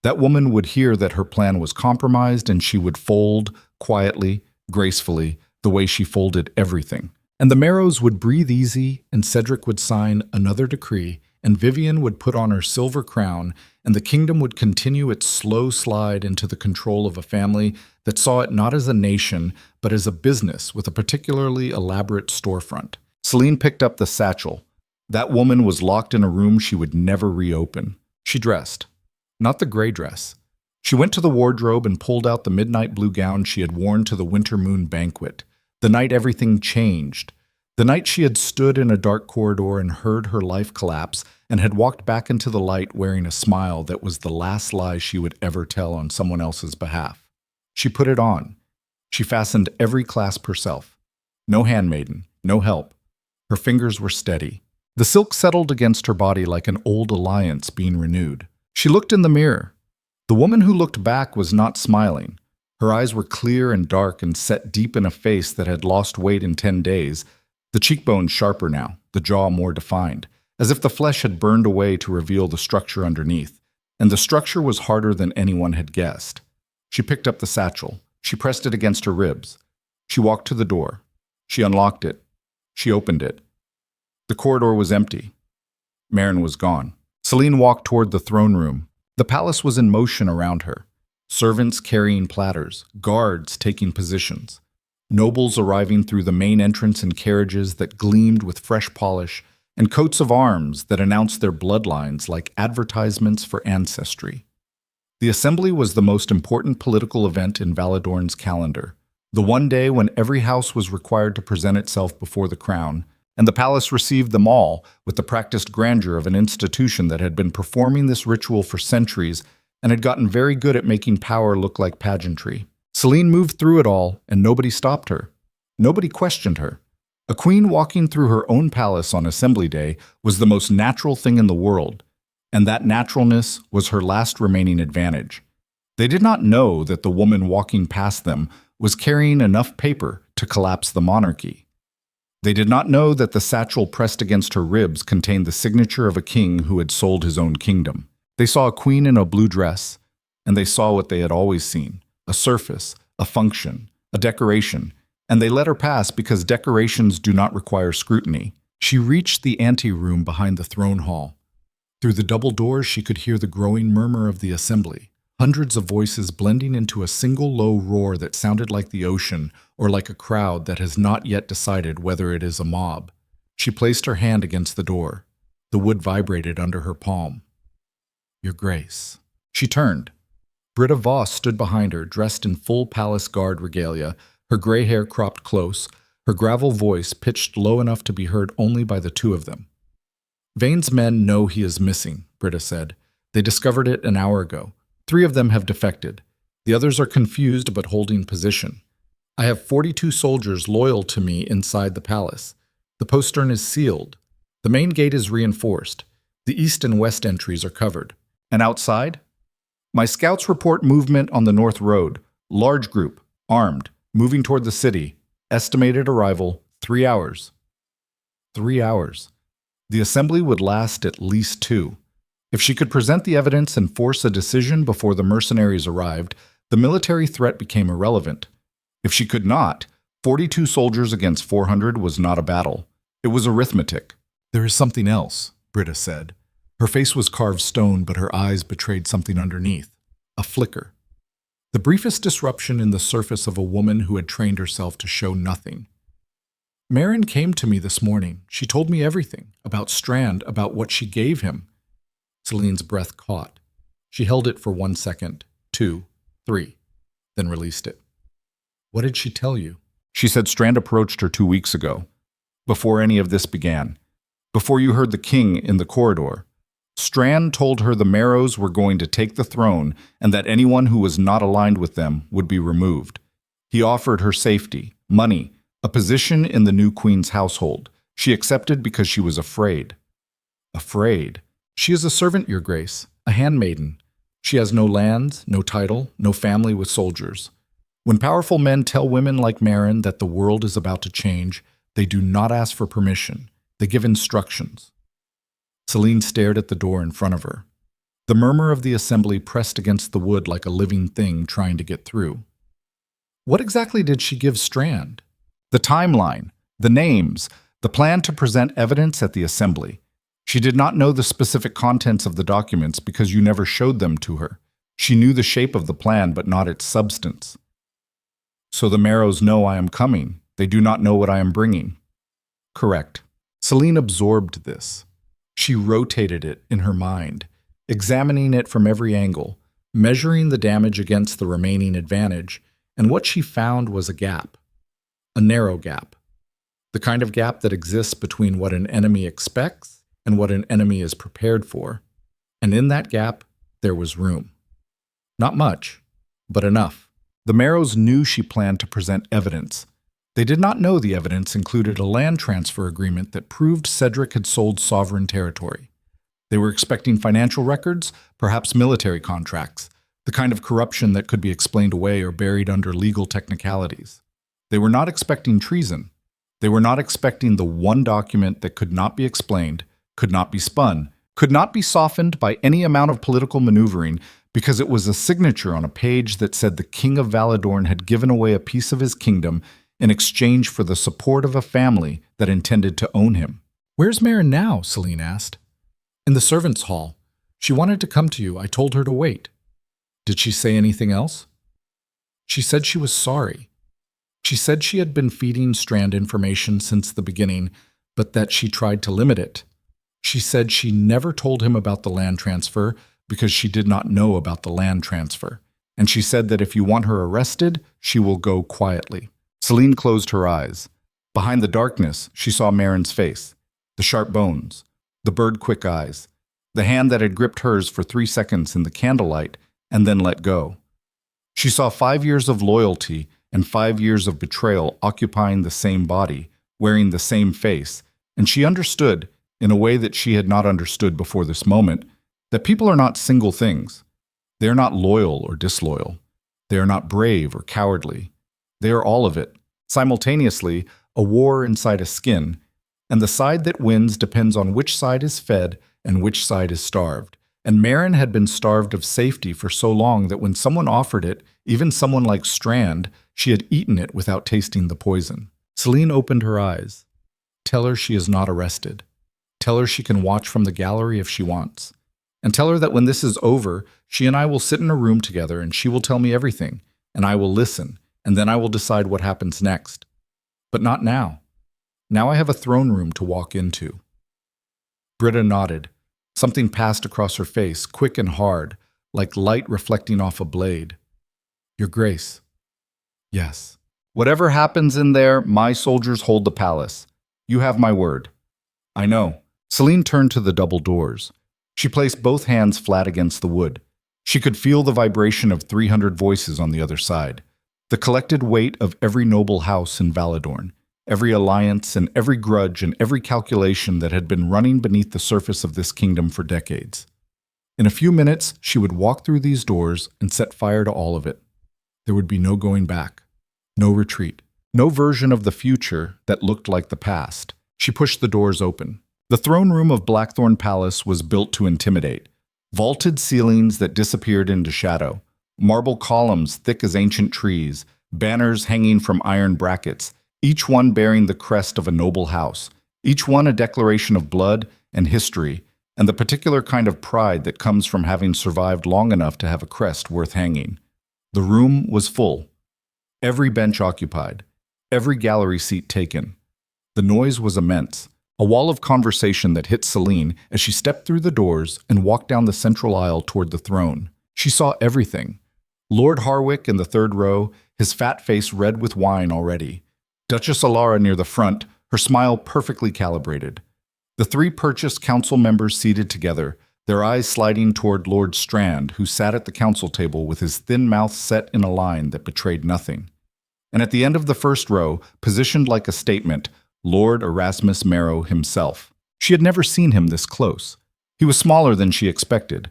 That woman would hear that her plan was compromised and she would fold, quietly, gracefully, the way she folded everything. And the Marrows would breathe easy, and Cedric would sign another decree, and Vivian would put on her silver crown, and the kingdom would continue its slow slide into the control of a family that saw it not as a nation, but as a business with a particularly elaborate storefront. Celine picked up the satchel. That woman was locked in a room she would never reopen. She dressed. Not the gray dress. She went to the wardrobe and pulled out the midnight blue gown she had worn to the winter moon banquet, the night everything changed, the night she had stood in a dark corridor and heard her life collapse and had walked back into the light wearing a smile that was the last lie she would ever tell on someone else's behalf. She put it on. She fastened every clasp herself. No handmaiden, no help. Her fingers were steady. The silk settled against her body like an old alliance being renewed. She looked in the mirror. The woman who looked back was not smiling. Her eyes were clear and dark and set deep in a face that had lost weight in 10 days, the cheekbones sharper now, the jaw more defined, as if the flesh had burned away to reveal the structure underneath, and the structure was harder than anyone had guessed. She picked up the satchel. She pressed it against her ribs. She walked to the door. She unlocked it. She opened it. The corridor was empty. Marin was gone. Celine walked toward the throne room. The palace was in motion around her. Servants carrying platters, guards taking positions, nobles arriving through the main entrance in carriages that gleamed with fresh polish, and coats of arms that announced their bloodlines like advertisements for ancestry. The assembly was the most important political event in Valadorn's calendar, the one day when every house was required to present itself before the crown, and the palace received them all with the practiced grandeur of an institution that had been performing this ritual for centuries and had gotten very good at making power look like pageantry. Selene moved through it all, and nobody stopped her. Nobody questioned her. A queen walking through her own palace on Assembly Day was the most natural thing in the world, and that naturalness was her last remaining advantage. They did not know that the woman walking past them was carrying enough paper to collapse the monarchy. They did not know that the satchel pressed against her ribs contained the signature of a king who had sold his own kingdom. They saw a queen in a blue dress, and they saw what they had always seen, a surface, a function, a decoration, and they let her pass because decorations do not require scrutiny. She reached the anteroom behind the throne hall. Through the double doors she could hear the growing murmur of the assembly, hundreds of voices blending into a single low roar that sounded like the ocean or like a crowd that has not yet decided whether it is a mob. She placed her hand against the door. The wood vibrated under her palm. "Your Grace." She turned. Britta Voss stood behind her, dressed in full palace guard regalia, her gray hair cropped close, her gravel voice pitched low enough to be heard only by the two of them. "Vane's men know he is missing," Britta said. "They discovered it an hour ago. 3 of them have defected. The others are confused but holding position. I have 42 soldiers loyal to me inside the palace. The postern is sealed. The main gate is reinforced. The east and west entries are covered. And outside? My scouts report movement on the North Road. Large group, armed, moving toward the city. Estimated arrival, 3 hours." 3 hours. The assembly would last at least 2. If she could present the evidence and force a decision before the mercenaries arrived, the military threat became irrelevant. If she could not, 42 soldiers against 400 was not a battle. It was arithmetic. "There is something else," Britta said. Her face was carved stone, but her eyes betrayed something underneath. A flicker. The briefest disruption in the surface of a woman who had trained herself to show nothing. "Marin came to me this morning. She told me everything. About Strand, about what she gave him." Celine's breath caught. She held it for 1 second, 2, 3, then released it. "What did she tell you?" "She said Strand approached her 2 weeks ago, before any of this began, before you heard the king in the corridor. Strand told her the Marrows were going to take the throne and that anyone who was not aligned with them would be removed. He offered her safety, money, a position in the new queen's household. She accepted because she was afraid." "Afraid? She is a servant, Your Grace, a handmaiden. She has no lands, no title, no family with soldiers. When powerful men tell women like Marin that the world is about to change, they do not ask for permission. They give instructions." Selene stared at the door in front of her. The murmur of the assembly pressed against the wood like a living thing trying to get through. What exactly did she give Strand? The timeline, the names, the plan to present evidence at the assembly. She did not know the specific contents of the documents because you never showed them to her. She knew the shape of the plan, but not its substance. "So the Marrows know I am coming. They do not know what I am bringing." Correct. Selene absorbed this. She rotated it in her mind, examining it from every angle, measuring the damage against the remaining advantage, and what she found was a gap. A narrow gap. The kind of gap that exists between what an enemy expects and what an enemy is prepared for. And in that gap, there was room. Not much, but enough. The Marrows knew she planned to present evidence. They did not know the evidence included a land transfer agreement that proved Cedric had sold sovereign territory. They were expecting financial records, perhaps military contracts, the kind of corruption that could be explained away or buried under legal technicalities. They were not expecting treason. They were not expecting the one document that could not be explained, could not be spun, could not be softened by any amount of political maneuvering because it was a signature on a page that said the King of Valadorn had given away a piece of his kingdom in exchange for the support of a family that intended to own him. "Where's Marin now?" Selene asked. "In the servants' hall. She wanted to come to you. I told her to wait." Did she say anything else? She said she was sorry. She said she had been feeding Strand information since the beginning, but that she tried to limit it. She said she never told him about the land transfer because she did not know about the land transfer. And she said that if you want her arrested, she will go quietly. Celine closed her eyes. Behind the darkness, she saw Marin's face, the sharp bones, the bird-quick eyes, the hand that had gripped hers for 3 seconds in the candlelight and then let go. She saw 5 years of loyalty and 5 years of betrayal occupying the same body, wearing the same face, and she understood, in a way that she had not understood before this moment, that people are not single things. They are not loyal or disloyal. They are not brave or cowardly. They are all of it, simultaneously, a war inside a skin, and the side that wins depends on which side is fed and which side is starved. And Marin had been starved of safety for so long that when someone offered it, even someone like Strand, she had eaten it without tasting the poison. Celine opened her eyes. Tell her she is not arrested. Tell her she can watch from the gallery if she wants. And tell her that when this is over, she and I will sit in a room together and she will tell me everything, and I will listen, and then I will decide what happens next. But not now. Now I have a throne room to walk into. Britta nodded. Something passed across her face, quick and hard, like light reflecting off a blade. Your Grace. Yes. Whatever happens in there, my soldiers hold the palace. You have my word. I know. Celine turned to the double doors. She placed both hands flat against the wood. She could feel the vibration of 300 voices on the other side, the collected weight of every noble house in Valadorn, every alliance and every grudge and every calculation that had been running beneath the surface of this kingdom for decades. In a few minutes, she would walk through these doors and set fire to all of it. There would be no going back, no retreat, no version of the future that looked like the past. She pushed the doors open. The throne room of Blackthorn Palace was built to intimidate. Vaulted ceilings that disappeared into shadow, marble columns thick as ancient trees, banners hanging from iron brackets, each one bearing the crest of a noble house, each one a declaration of blood and history, and the particular kind of pride that comes from having survived long enough to have a crest worth hanging. The room was full. Every bench occupied, every gallery seat taken. The noise was immense. A wall of conversation that hit Celine as she stepped through the doors and walked down the central aisle toward the throne. She saw everything. Lord Harwick in the third row, his fat face red with wine already. Duchess Alara near the front, her smile perfectly calibrated. The 3 purchased council members seated together, their eyes sliding toward Lord Strand, who sat at the council table with his thin mouth set in a line that betrayed nothing. And at the end of the first row, positioned like a statement, Lord Erasmus Marrow himself. She had never seen him this close. He was smaller than she expected.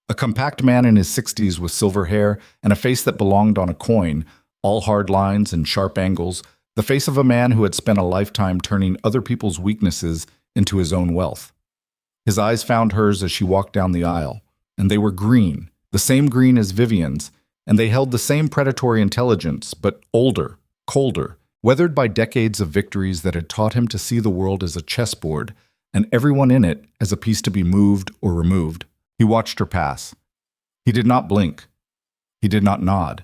A compact man in his 60s with silver hair and a face that belonged on a coin, all hard lines and sharp angles, the face of a man who had spent a lifetime turning other people's weaknesses into his own wealth. His eyes found hers as she walked down the aisle, and they were green, the same green as Vivian's, and they held the same predatory intelligence, but older, colder, weathered by decades of victories that had taught him to see the world as a chessboard, and everyone in it as a piece to be moved or removed. He watched her pass. He did not blink. He did not nod.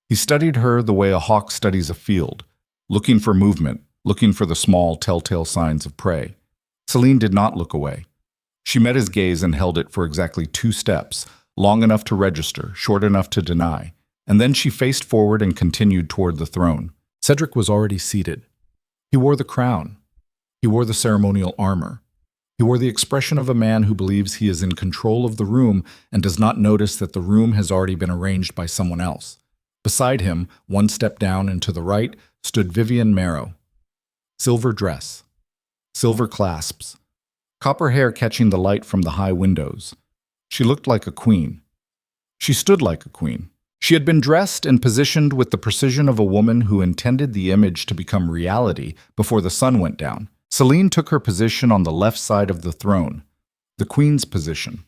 He studied her the way a hawk studies a field, looking for movement, looking for the small, telltale signs of prey. Celine did not look away. She met his gaze and held it for exactly 2 steps, long enough to register, short enough to deny, and then she faced forward and continued toward the throne. Cedric was already seated. He wore the crown. He wore the ceremonial armor. He wore the expression of a man who believes he is in control of the room and does not notice that the room has already been arranged by someone else. Beside him, 1 step down and to the right, stood Vivian Marrow. Silver dress. Silver clasps. Copper hair catching the light from the high windows. She looked like a queen. She stood like a queen. She had been dressed and positioned with the precision of a woman who intended the image to become reality before the sun went down. Celine took her position on the left side of the throne, the queen's position,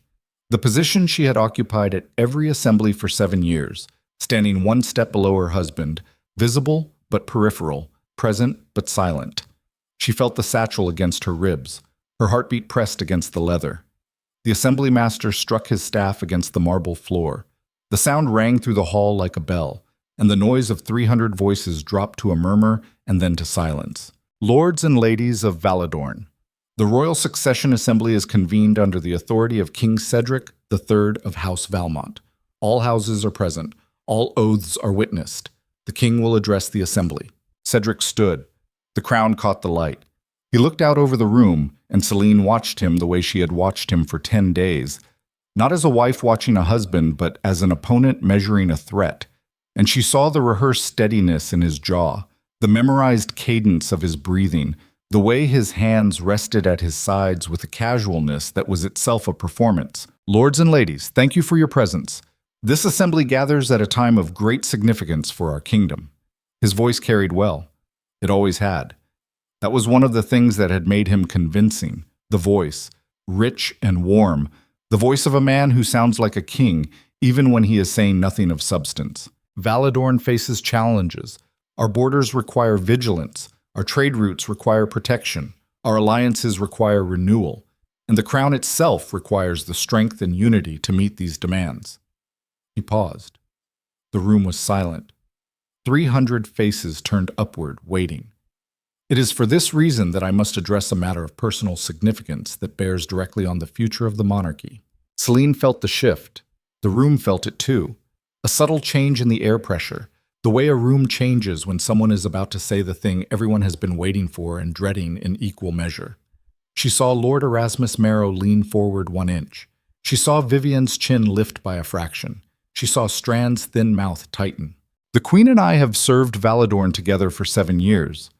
the position she had occupied at every assembly for 7 years, standing 1 step below her husband, visible but peripheral, present but silent. She felt the satchel against her ribs, her heartbeat pressed against the leather. The assembly master struck his staff against the marble floor. The sound rang through the hall like a bell, and the noise of 300 voices dropped to a murmur and then to silence. Lords and ladies of Valadorn, the Royal Succession Assembly is convened under the authority of King Cedric III of House Valmont. All houses are present. All oaths are witnessed. The king will address the assembly. Cedric stood. The crown caught the light. He looked out over the room, and Celine watched him the way she had watched him for 10 days. Not as a wife watching a husband, but as an opponent measuring a threat. And she saw the rehearsed steadiness in his jaw, the memorized cadence of his breathing, the way his hands rested at his sides with a casualness that was itself a performance. Lords and ladies, thank you for your presence. This assembly gathers at a time of great significance for our kingdom. His voice carried well. It always had. That was one of the things that had made him convincing. The voice, rich and warm. The voice of a man who sounds like a king, even when he is saying nothing of substance. Valadorn faces challenges. Our borders require vigilance. Our trade routes require protection. Our alliances require renewal. And the crown itself requires the strength and unity to meet these demands. He paused. The room was silent. 300 faces turned upward, waiting. It is for this reason that I must address a matter of personal significance that bears directly on the future of the monarchy. Celine felt the shift. The room felt it too. A subtle change in the air pressure, the way a room changes when someone is about to say the thing everyone has been waiting for and dreading in equal measure. She saw Lord Erasmus Marrow lean forward 1 inch. She saw Vivian's chin lift by a fraction. She saw Strand's thin mouth tighten. The Queen and I have served Valadorn together for 7 years.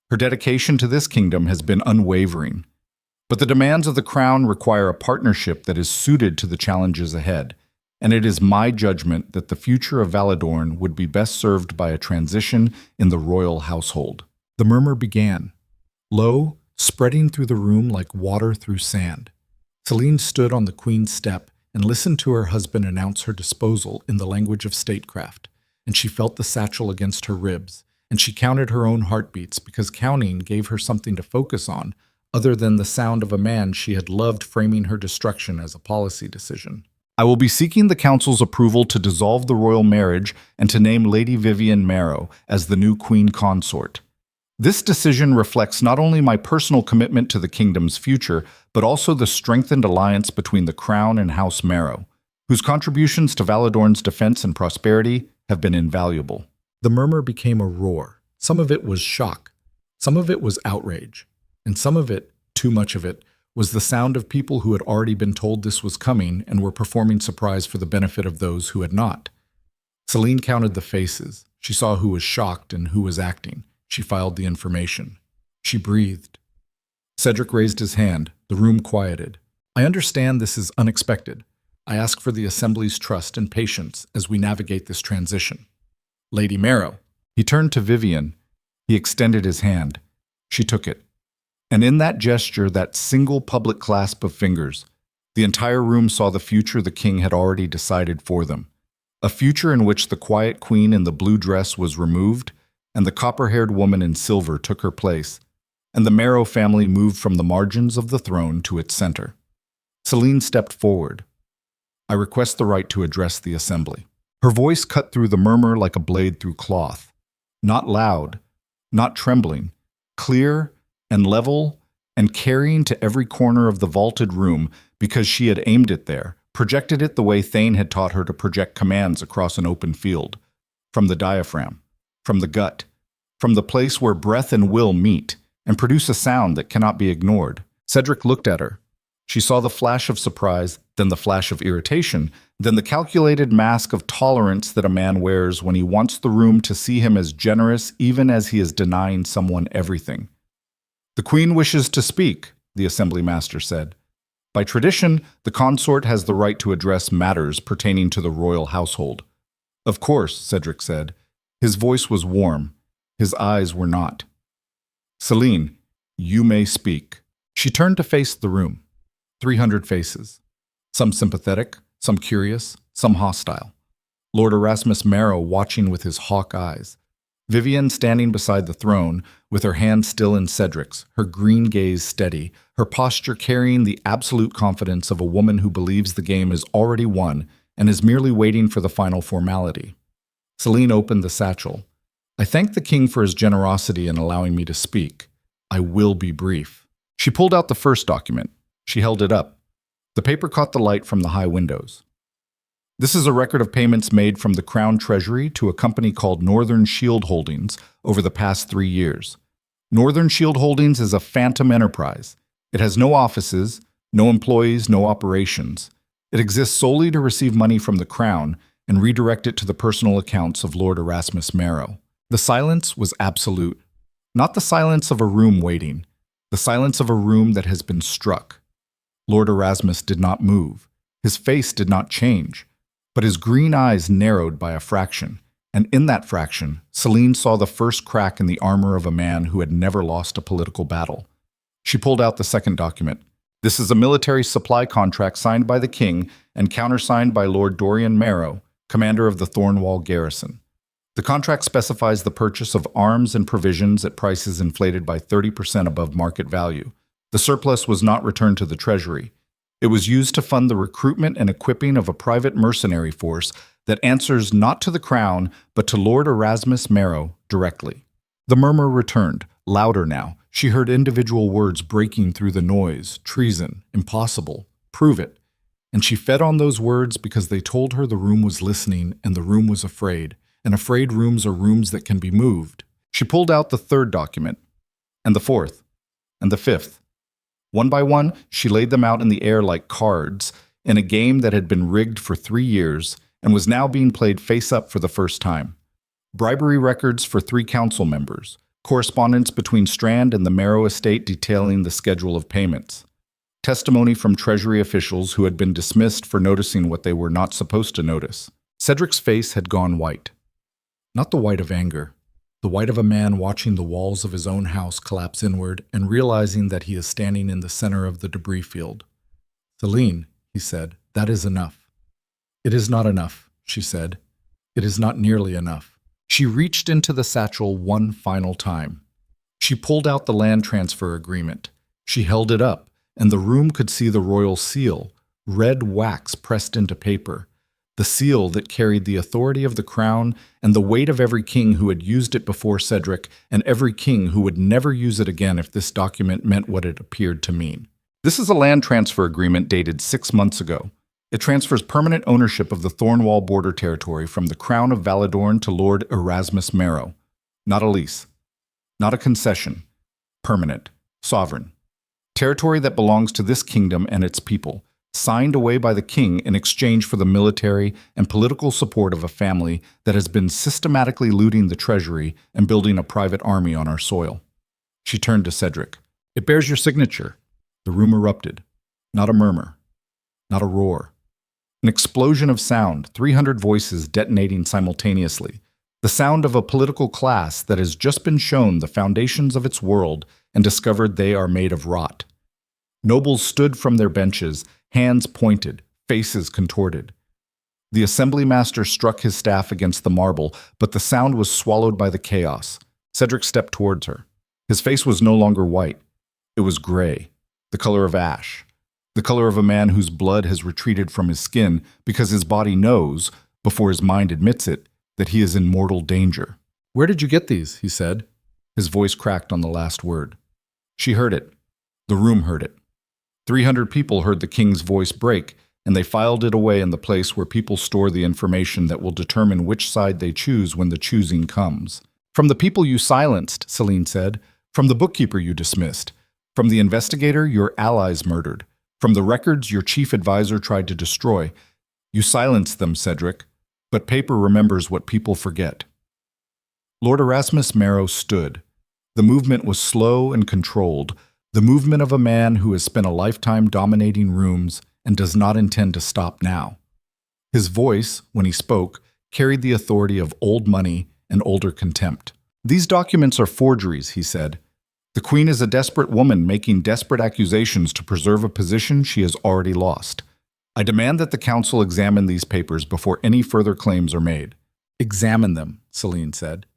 Her dedication to this kingdom has been unwavering. But the demands of the crown require a partnership that is suited to the challenges ahead, and it is my judgment that the future of Valadorn would be best served by a transition in the royal household. The murmur began, low, spreading through the room like water through sand. Celine stood on the Queen's step and listened to her husband announce her disposal in the language of statecraft, and she felt the satchel against her ribs, and she counted her own heartbeats because counting gave her something to focus on other than the sound of a man she had loved framing her destruction as a policy decision. I will be seeking the council's approval to dissolve the royal marriage and to name Lady Vivian Marrow as the new queen consort. This decision reflects not only my personal commitment to the kingdom's future, but also the strengthened alliance between the crown and House Marrow, whose contributions to Valadorn's defense and prosperity have been invaluable. The murmur became a roar. Some of it was shock, some of it was outrage, and some of it, too much of it, was the sound of people who had already been told this was coming and were performing surprise for the benefit of those who had not. Celine counted the faces. She saw who was shocked and who was acting. She filed the information. She breathed. Cedric raised his hand. The room quieted. I understand this is unexpected. I ask for the Assembly's trust and patience as we navigate this transition. Lady Marrow. He turned to Vivian. He extended his hand. She took it. And in that gesture, that single public clasp of fingers, the entire room saw the future the king had already decided for them. A future in which the quiet queen in the blue dress was removed, and the copper-haired woman in silver took her place, and the Marrow family moved from the margins of the throne to its center. Celine stepped forward. I request the right to address the assembly. Her voice cut through the murmur like a blade through cloth. Not loud, not trembling, clear and level and carrying to every corner of the vaulted room because she had aimed it there, projected it the way Thane had taught her to project commands across an open field, from the diaphragm, from the gut, from the place where breath and will meet and produce a sound that cannot be ignored. Cedric looked at her. She saw the flash of surprise, then the flash of irritation, then the calculated mask of tolerance that a man wears when he wants the room to see him as generous even as he is denying someone everything. The queen wishes to speak, the assembly master said. By tradition, the consort has the right to address matters pertaining to the royal household. Of course, Cedric said. His voice was warm. His eyes were not. Celine, you may speak. She turned to face the room. 300 faces. Some sympathetic, some curious, some hostile. Lord Erasmus Marrow watching with his hawk eyes. Vivian standing beside the throne, with her hand still in Cedric's, her green gaze steady, her posture carrying the absolute confidence of a woman who believes the game is already won and is merely waiting for the final formality. Celine opened the satchel. I thank the king for his generosity in allowing me to speak. I will be brief. She pulled out the first document. She held it up. The paper caught the light from the high windows. This is a record of payments made from the Crown Treasury to a company called Northern Shield Holdings over the past 3 years. Northern Shield Holdings is a phantom enterprise. It has no offices, no employees, no operations. It exists solely to receive money from the Crown and redirect it to the personal accounts of Lord Erasmus Marrow. The silence was absolute. Not the silence of a room waiting, the silence of a room that has been struck. Lord Erasmus did not move. His face did not change, but his green eyes narrowed by a fraction, and in that fraction, Celine saw the first crack in the armor of a man who had never lost a political battle. She pulled out the second document. This is a military supply contract signed by the king and countersigned by Lord Dorian Marrow, commander of the Thornwall garrison. The contract specifies the purchase of arms and provisions at prices inflated by 30% above market value. The surplus was not returned to the treasury. It was used to fund the recruitment and equipping of a private mercenary force that answers not to the crown, but to Lord Erasmus Marrow directly. The murmur returned, louder now. She heard individual words breaking through the noise. Treason, impossible, prove it. And she fed on those words because they told her the room was listening and the room was afraid. And afraid rooms are rooms that can be moved. She pulled out the third document, and the fourth, and the fifth. One by one, she laid them out in the air like cards in a game that had been rigged for 3 years and was now being played face-up for the first time. Bribery records for 3 council members, correspondence between Strand and the Marrow estate detailing the schedule of payments, testimony from Treasury officials who had been dismissed for noticing what they were not supposed to notice. Cedric's face had gone white. Not the white of anger, the white of a man watching the walls of his own house collapse inward and realizing that he is standing in the center of the debris field. Celine, he said, that is enough. It is not enough, she said. It is not nearly enough. She reached into the satchel one final time. She pulled out the land transfer agreement. She held it up, and the room could see the royal seal, red wax pressed into paper. The seal that carried the authority of the crown and the weight of every king who had used it before Cedric and every king who would never use it again if this document meant what it appeared to mean. This is a land transfer agreement dated 6 months ago. It transfers permanent ownership of the Thornwall border territory from the Crown of Valadorn to Lord Erasmus Marrow. Not a lease. Not a concession. Permanent. Sovereign. Territory that belongs to this kingdom and its people. Signed away by the king in exchange for the military and political support of a family that has been systematically looting the treasury and building a private army on our soil. She turned to Cedric. It bears your signature. The room erupted. Not a murmur. Not a roar. An explosion of sound, 300 voices detonating simultaneously. The sound of a political class that has just been shown the foundations of its world and discovered they are made of rot. Nobles stood from their benches, hands pointed, faces contorted. The assembly master struck his staff against the marble, but the sound was swallowed by the chaos. Cedric stepped towards her. His face was no longer white. It was gray, the color of ash, the color of a man whose blood has retreated from his skin because his body knows, before his mind admits it, that he is in mortal danger. "Where did you get these?" he said. His voice cracked on the last word. She heard it. The room heard it. 300 people heard the king's voice break, and they filed it away in the place where people store the information that will determine which side they choose when the choosing comes. "From the people you silenced," Celine said. "From the bookkeeper you dismissed. From the investigator your allies murdered. From the records your chief advisor tried to destroy. You silenced them, Cedric, but paper remembers what people forget." Lord Erasmus Marrow stood. The movement was slow and controlled, the movement of a man who has spent a lifetime dominating rooms and does not intend to stop now. His voice, when he spoke, carried the authority of old money and older contempt. "These documents are forgeries," he said. "The Queen is a desperate woman making desperate accusations to preserve a position she has already lost. I demand that the Council examine these papers before any further claims are made." "Examine them," Celine said.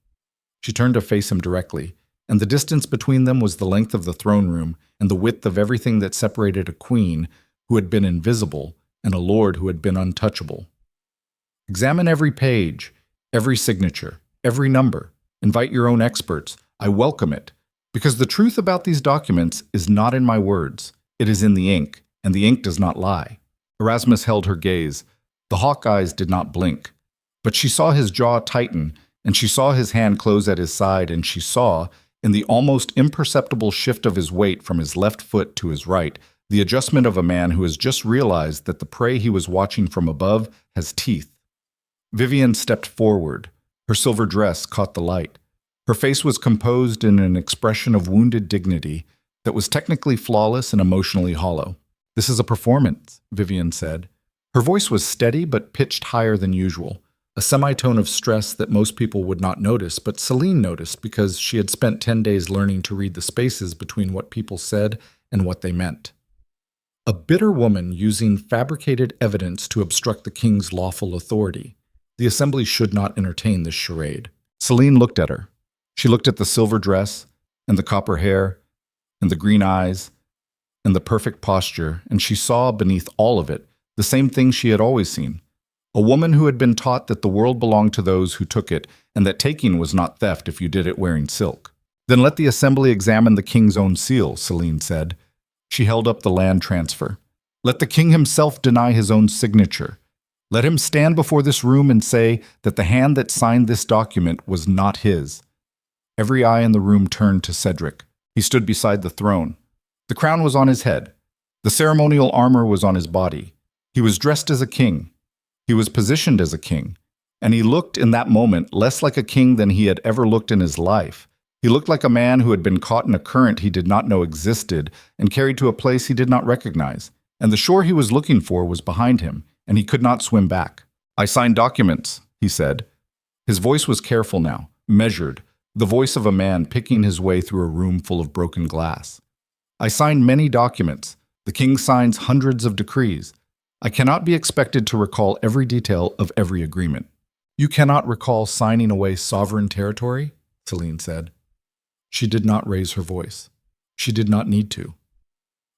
She turned to face him directly, and the distance between them was the length of the throne room and the width of everything that separated a queen who had been invisible and a lord who had been untouchable. Examine every page, every signature, every number. Invite your own experts. I welcome it. Because the truth about these documents is not in my words. It is in the ink, and the ink does not lie. Erasmus held her gaze. The hawk eyes did not blink. But she saw his jaw tighten, and she saw his hand close at his side, and she saw, in the almost imperceptible shift of his weight from his left foot to his right, the adjustment of a man who has just realized that the prey he was watching from above has teeth. Vivian stepped forward. Her silver dress caught the light. Her face was composed in an expression of wounded dignity that was technically flawless and emotionally hollow. "This is a performance," Vivian said. Her voice was steady but pitched higher than usual, a semitone of stress that most people would not notice, but Celine noticed because she had spent 10 days learning to read the spaces between what people said and what they meant. A bitter woman using fabricated evidence to obstruct the king's lawful authority. The assembly should not entertain this charade. Celine looked at her. She looked at the silver dress, and the copper hair, and the green eyes, and the perfect posture, and she saw beneath all of it the same thing she had always seen. A woman who had been taught that the world belonged to those who took it, and that taking was not theft if you did it wearing silk. "Then let the assembly examine the king's own seal," Celine said. She held up the land transfer. "Let the king himself deny his own signature. Let him stand before this room and say that the hand that signed this document was not his." Every eye in the room turned to Cedric. He stood beside the throne. The crown was on his head. The ceremonial armor was on his body. He was dressed as a king. He was positioned as a king. And he looked in that moment less like a king than he had ever looked in his life. He looked like a man who had been caught in a current he did not know existed and carried to a place he did not recognize. And the shore he was looking for was behind him, and he could not swim back. "I signed documents," he said. His voice was careful now, measured, the voice of a man picking his way through a room full of broken glass. "I signed many documents. The king signs hundreds of decrees. I cannot be expected to recall every detail of every agreement." "You cannot recall signing away sovereign territory?" Celine said. She did not raise her voice. She did not need to.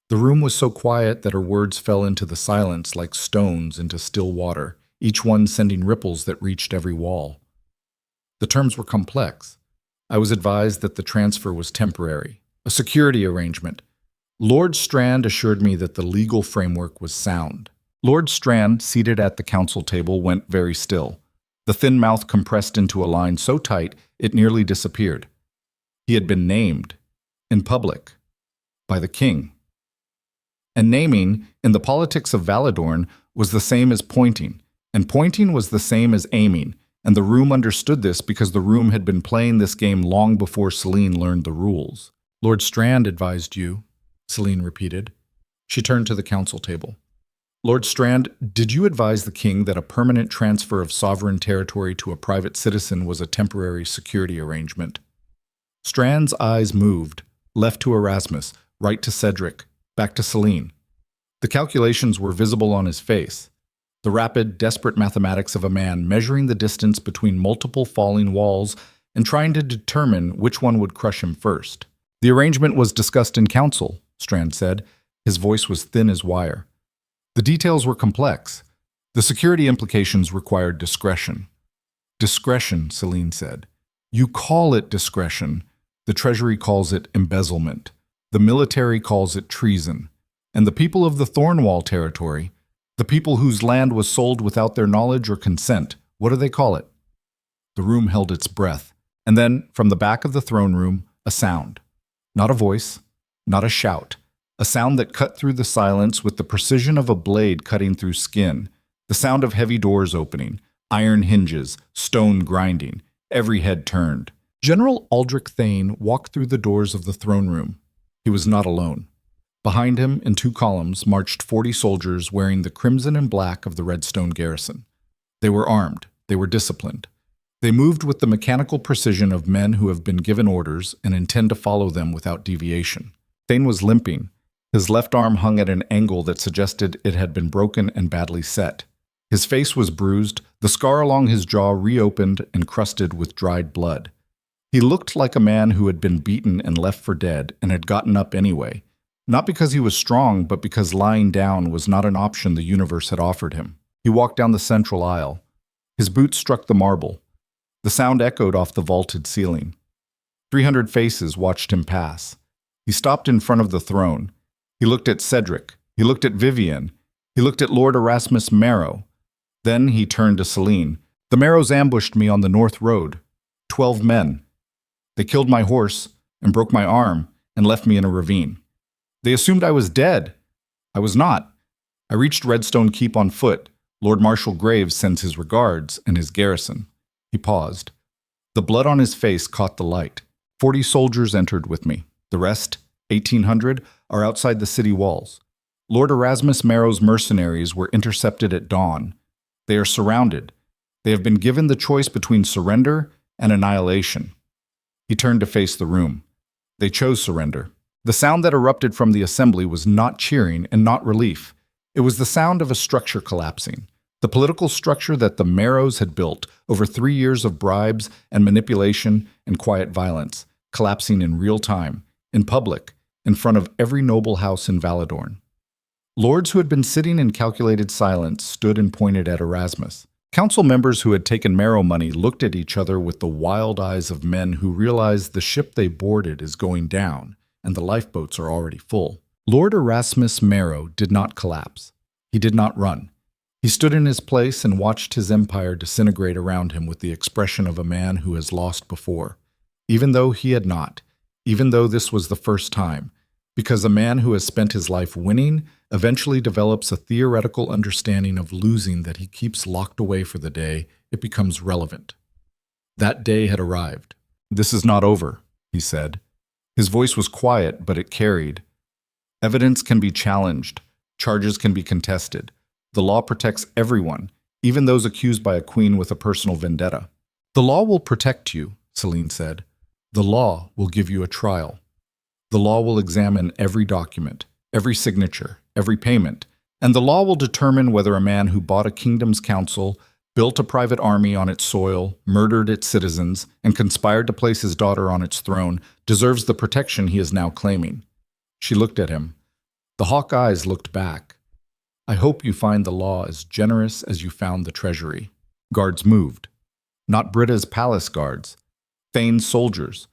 The room was so quiet that her words fell into the silence like stones into still water, each one sending ripples that reached every wall. The terms were complex. I was advised that the transfer was temporary, a security arrangement. Lord Strand assured me that the legal framework was sound. Lord Strand, seated at the council table, went very still, the thin mouth compressed into a line so tight it nearly disappeared. He had been named, in public, by the king. And naming, in the politics of Valadorn, was the same as pointing, and pointing was the same as aiming, and the room understood this because the room had been playing this game long before Celine learned the rules. "Lord Strand advised you," Celine repeated. She turned to the council table. "Lord Strand, did you advise the king that a permanent transfer of sovereign territory to a private citizen was a temporary security arrangement?" Strand's eyes moved, left to Erasmus, right to Cedric, back to Celine. The calculations were visible on his face, the rapid, desperate mathematics of a man measuring the distance between multiple falling walls and trying to determine which one would crush him first. "The arrangement was discussed in council," Strand said. His voice was thin as wire. "The details were complex. The security implications required discretion." "Discretion," Celine said. "You call it discretion. The Treasury calls it embezzlement. The military calls it treason. And the people of the Thornwall territory, the people whose land was sold without their knowledge or consent, what do they call it?" The room held its breath. And then, from the back of the throne room, a sound. Not a voice, not a shout. A sound that cut through the silence with the precision of a blade cutting through skin. The sound of heavy doors opening, iron hinges, stone grinding. Every head turned. General Aldrich Thane walked through the doors of the throne room. He was not alone. Behind him, in 2 columns, marched 40 soldiers wearing the crimson and black of the Redstone garrison. They were armed. They were disciplined. They moved with the mechanical precision of men who have been given orders and intend to follow them without deviation. Thane was limping. His left arm hung at an angle that suggested it had been broken and badly set. His face was bruised, the scar along his jaw reopened and crusted with dried blood. He looked like a man who had been beaten and left for dead and had gotten up anyway, not because he was strong, but because lying down was not an option the universe had offered him. He walked down the central aisle. His boots struck the marble. The sound echoed off the vaulted ceiling. 300 faces watched him pass. He stopped in front of the throne. He looked at Cedric. He looked at Vivian. He looked at Lord Erasmus Marrow. Then he turned to Celine. The Marrows ambushed me on the North Road. 12 men. They killed my horse and broke my arm and left me in a ravine. They assumed I was dead. I was not. I reached Redstone Keep on foot. Lord Marshal Graves sends his regards and his garrison. He paused. The blood on his face caught the light. 40 soldiers entered with me. The rest, 1,800, are outside the city walls. Lord Erasmus Marrow's mercenaries were intercepted at dawn. They are surrounded. They have been given the choice between surrender and annihilation. He turned to face the room. They chose surrender. The sound that erupted from the assembly was not cheering and not relief. It was the sound of a structure collapsing. The political structure that the Marrows had built over 3 years of bribes and manipulation and quiet violence, collapsing in real time, in public, in front of every noble house in Valadorn. Lords who had been sitting in calculated silence stood and pointed at Erasmus. Council members who had taken Marrow money looked at each other with the wild eyes of men who realize the ship they boarded is going down and the lifeboats are already full. Lord Erasmus Marrow did not collapse. He did not run. He stood in his place and watched his empire disintegrate around him with the expression of a man who has lost before, even though he had not, even though this was the first time, because a man who has spent his life winning eventually develops a theoretical understanding of losing that he keeps locked away for the day it becomes relevant. That day had arrived. "This is not over," he said. His voice was quiet, but it carried. "Evidence can be challenged. Charges can be contested. The law protects everyone, even those accused by a queen with a personal vendetta." "The law will protect you," Celine said. "The law will give you a trial. The law will examine every document, every signature, every payment, and the law will determine whether a man who bought a kingdom's council, built a private army on its soil, murdered its citizens, and conspired to place his daughter on its throne deserves the protection he is now claiming." She looked at him. The hawk eyes looked back. "I hope you find the law as generous as you found the treasury." Guards moved. Not Britta's palace guards. Thane's soldiers.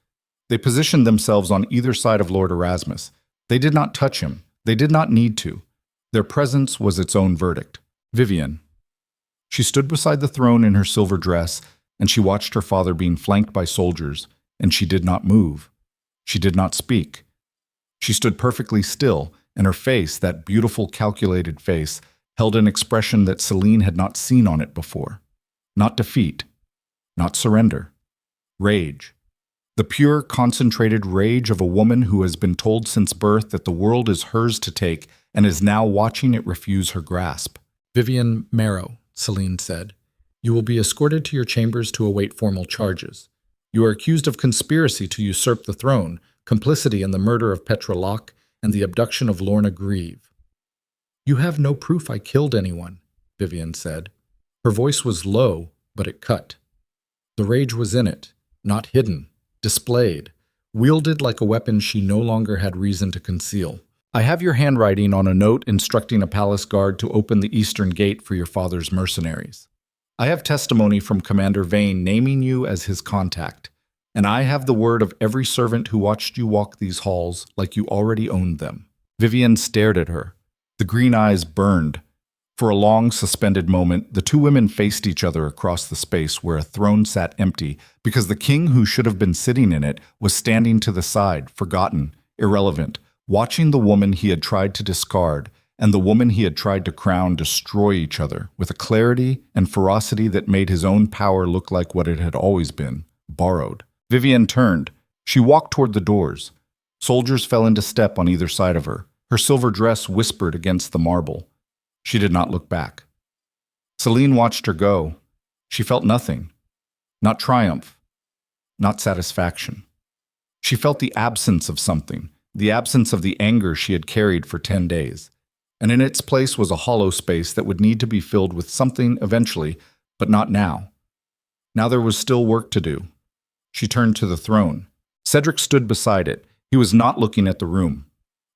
They positioned themselves on either side of Lord Erasmus. They did not touch him. They did not need to. Their presence was its own verdict. Vivian. She stood beside the throne in her silver dress, and she watched her father being flanked by soldiers, and she did not move. She did not speak. She stood perfectly still, and her face, that beautiful, calculated face, held an expression that Celine had not seen on it before. Not defeat. Not surrender. Rage. The pure, concentrated rage of a woman who has been told since birth that the world is hers to take and is now watching it refuse her grasp. "Vivian Marrow," Celine said, "you will be escorted to your chambers to await formal charges. You are accused of conspiracy to usurp the throne, complicity in the murder of Petra Locke, and the abduction of Lorna Grieve." "You have no proof I killed anyone," Vivian said. Her voice was low, but it cut. The rage was in it, not hidden, displayed, wielded like a weapon she no longer had reason to conceal. "I have your handwriting on a note instructing a palace guard to open the eastern gate for your father's mercenaries. I have testimony from Commander Vane naming you as his contact, and I have the word of every servant who watched you walk these halls like you already owned them." Vivian stared at her. The green eyes burned. For a long, suspended moment, the two women faced each other across the space where a throne sat empty because the king who should have been sitting in it was standing to the side, forgotten, irrelevant, watching the woman he had tried to discard and the woman he had tried to crown destroy each other with a clarity and ferocity that made his own power look like what it had always been, borrowed. Vivian turned. She walked toward the doors. Soldiers fell into step on either side of her. Her silver dress whispered against the marble. She did not look back. Celine watched her go. She felt nothing. Not triumph. Not satisfaction. She felt the absence of something, the absence of the anger she had carried for 10 days. And in its place was a hollow space that would need to be filled with something eventually, but not now. Now there was still work to do. She turned to the throne. Cedric stood beside it. He was not looking at the room.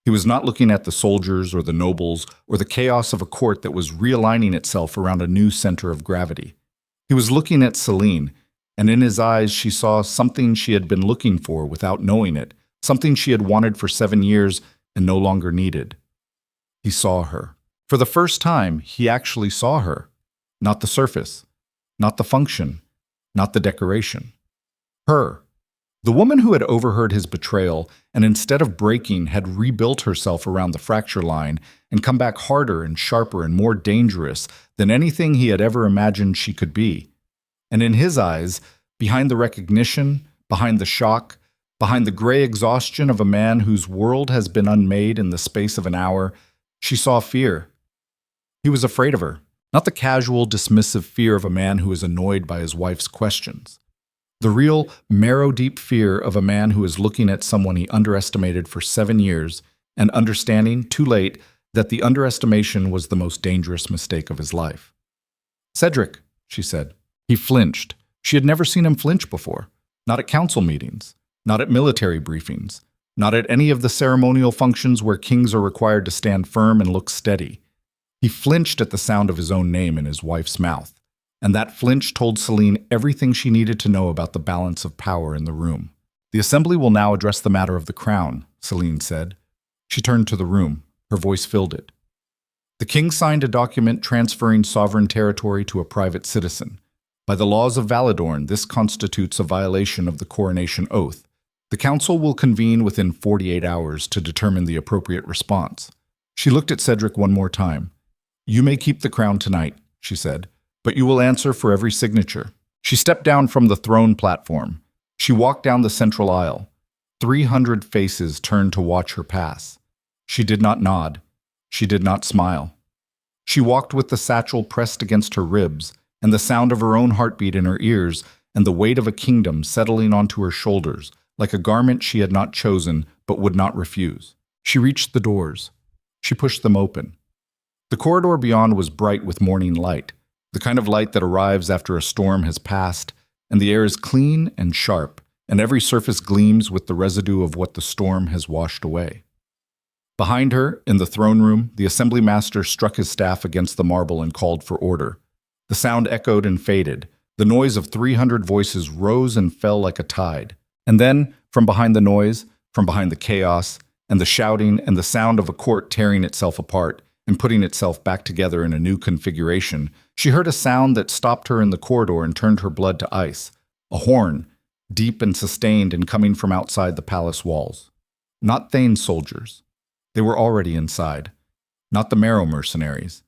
He was not looking at the soldiers or the nobles or the chaos of a court that was realigning itself around a new center of gravity. He was looking at Celine, and in his eyes she saw something she had been looking for without knowing it, something she had wanted for 7 years and no longer needed. He saw her. For the first time, he actually saw her. Not the surface, not the function, not the decoration. Her. The woman who had overheard his betrayal and instead of breaking had rebuilt herself around the fracture line and come back harder and sharper and more dangerous than anything he had ever imagined she could be. And in his eyes, behind the recognition, behind the shock, behind the gray exhaustion of a man whose world has been unmade in the space of an hour, she saw fear. He was afraid of her, not the casual, dismissive fear of a man who is annoyed by his wife's questions. The real, marrow-deep fear of a man who is looking at someone he underestimated for 7 years and understanding, too late, that the underestimation was the most dangerous mistake of his life. "Cedric," she said. He flinched. She had never seen him flinch before. Not at council meetings, not at military briefings, not at any of the ceremonial functions where kings are required to stand firm and look steady. He flinched at the sound of his own name in his wife's mouth. And that flinch told Celine everything she needed to know about the balance of power in the room. "The assembly will now address the matter of the crown," Celine said. She turned to the room. Her voice filled it. "The king signed a document transferring sovereign territory to a private citizen. By the laws of Valadorn, this constitutes a violation of the coronation oath. The council will convene within 48 hours to determine the appropriate response." She looked at Cedric one more time. "You may keep the crown tonight," she said, "but you will answer for every signature." She stepped down from the throne platform. She walked down the central aisle. 300 faces turned to watch her pass. She did not nod. She did not smile. She walked with the satchel pressed against her ribs, and the sound of her own heartbeat in her ears, and the weight of a kingdom settling onto her shoulders, like a garment she had not chosen but would not refuse. She reached the doors. She pushed them open. The corridor beyond was bright with morning light, the kind of light that arrives after a storm has passed, and the air is clean and sharp, and every surface gleams with the residue of what the storm has washed away. Behind her, in the throne room, the assembly master struck his staff against the marble and called for order. The sound echoed and faded. The noise of 300 voices rose and fell like a tide. And then, from behind the noise, from behind the chaos, and the shouting and the sound of a court tearing itself apart and putting itself back together in a new configuration, she heard a sound that stopped her in the corridor and turned her blood to ice. A horn, deep and sustained and coming from outside the palace walls. Not Thane's soldiers. They were already inside. Not the Marrow mercenaries.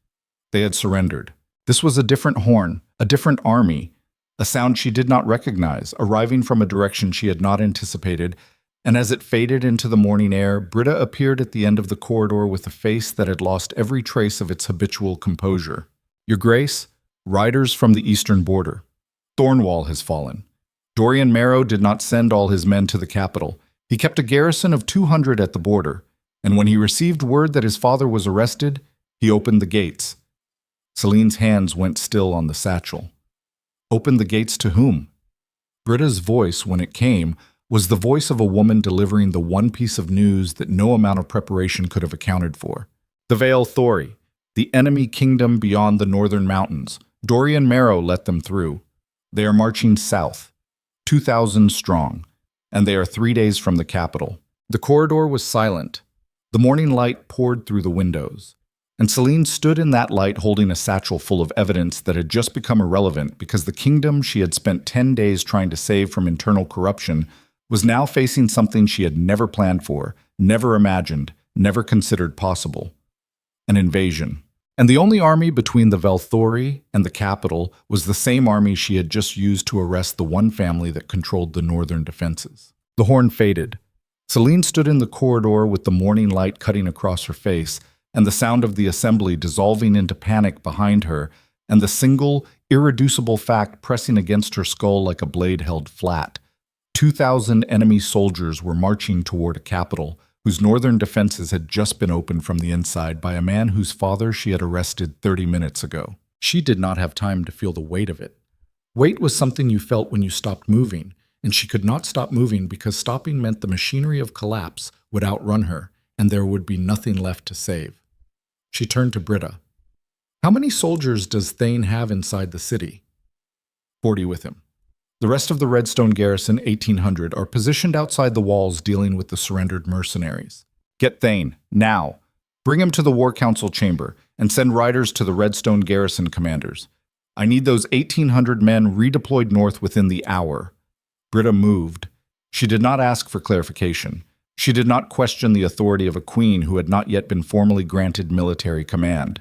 They had surrendered. This was a different horn, a different army, a sound she did not recognize, arriving from a direction she had not anticipated, and as it faded into the morning air, Britta appeared at the end of the corridor with a face that had lost every trace of its habitual composure. "Your Grace, riders from the eastern border. Thornwall has fallen. Dorian Marrow did not send all his men to the capital. He kept a garrison of 200 at the border, and when he received word that his father was arrested, he opened the gates." Celine's hands went still on the satchel. Opened the gates to whom? Britta's voice, when it came, was the voice of a woman delivering the one piece of news that no amount of preparation could have accounted for. "The Vale Thori, the enemy kingdom beyond the northern mountains. Dorian Marrow let them through. They are marching south, 2,000 strong, and they are 3 days from the capital." The corridor was silent. The morning light poured through the windows, and Celine stood in that light holding a satchel full of evidence that had just become irrelevant because the kingdom she had spent 10 days trying to save from internal corruption was now facing something she had never planned for, never imagined, never considered possible. An invasion. And the only army between the Velthori and the capital was the same army she had just used to arrest the one family that controlled the northern defenses. The horn faded. Celine stood in the corridor with the morning light cutting across her face, and the sound of the assembly dissolving into panic behind her, and the single, irreducible fact pressing against her skull like a blade held flat. 2,000 enemy soldiers were marching toward a capital whose northern defenses had just been opened from the inside by a man whose father she had arrested 30 minutes ago. She did not have time to feel the weight of it. Weight was something you felt when you stopped moving, and she could not stop moving because stopping meant the machinery of collapse would outrun her, and there would be nothing left to save. She turned to Britta. "How many soldiers does Thane have inside the city?" 40 with him. The rest of the Redstone garrison, 1,800, are positioned outside the walls dealing with the surrendered mercenaries. Get Thane, now. Bring him to the War Council chamber and send riders to the Redstone garrison commanders. I need those 1,800 men redeployed north within the hour. Britta moved. She did not ask for clarification. She did not question the authority of a queen who had not yet been formally granted military command.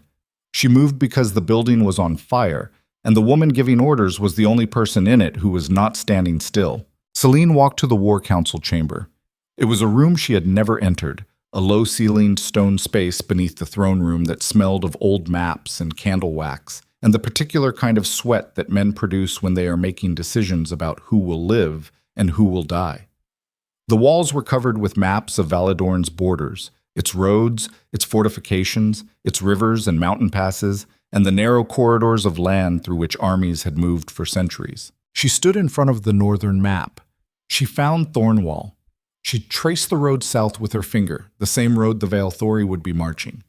She moved because the building was on fire, and the woman giving orders was the only person in it who was not standing still. Celine walked to the War Council chamber. It was a room she had never entered, a low-ceilinged stone space beneath the throne room that smelled of old maps and candle wax, and the particular kind of sweat that men produce when they are making decisions about who will live and who will die. The walls were covered with maps of Valadorn's borders, its roads, its fortifications, its rivers and mountain passes, and the narrow corridors of land through which armies had moved for centuries. She stood in front of the northern map. She found Thornwall. She traced the road south with her finger, the same road the Vaelthori would be marching,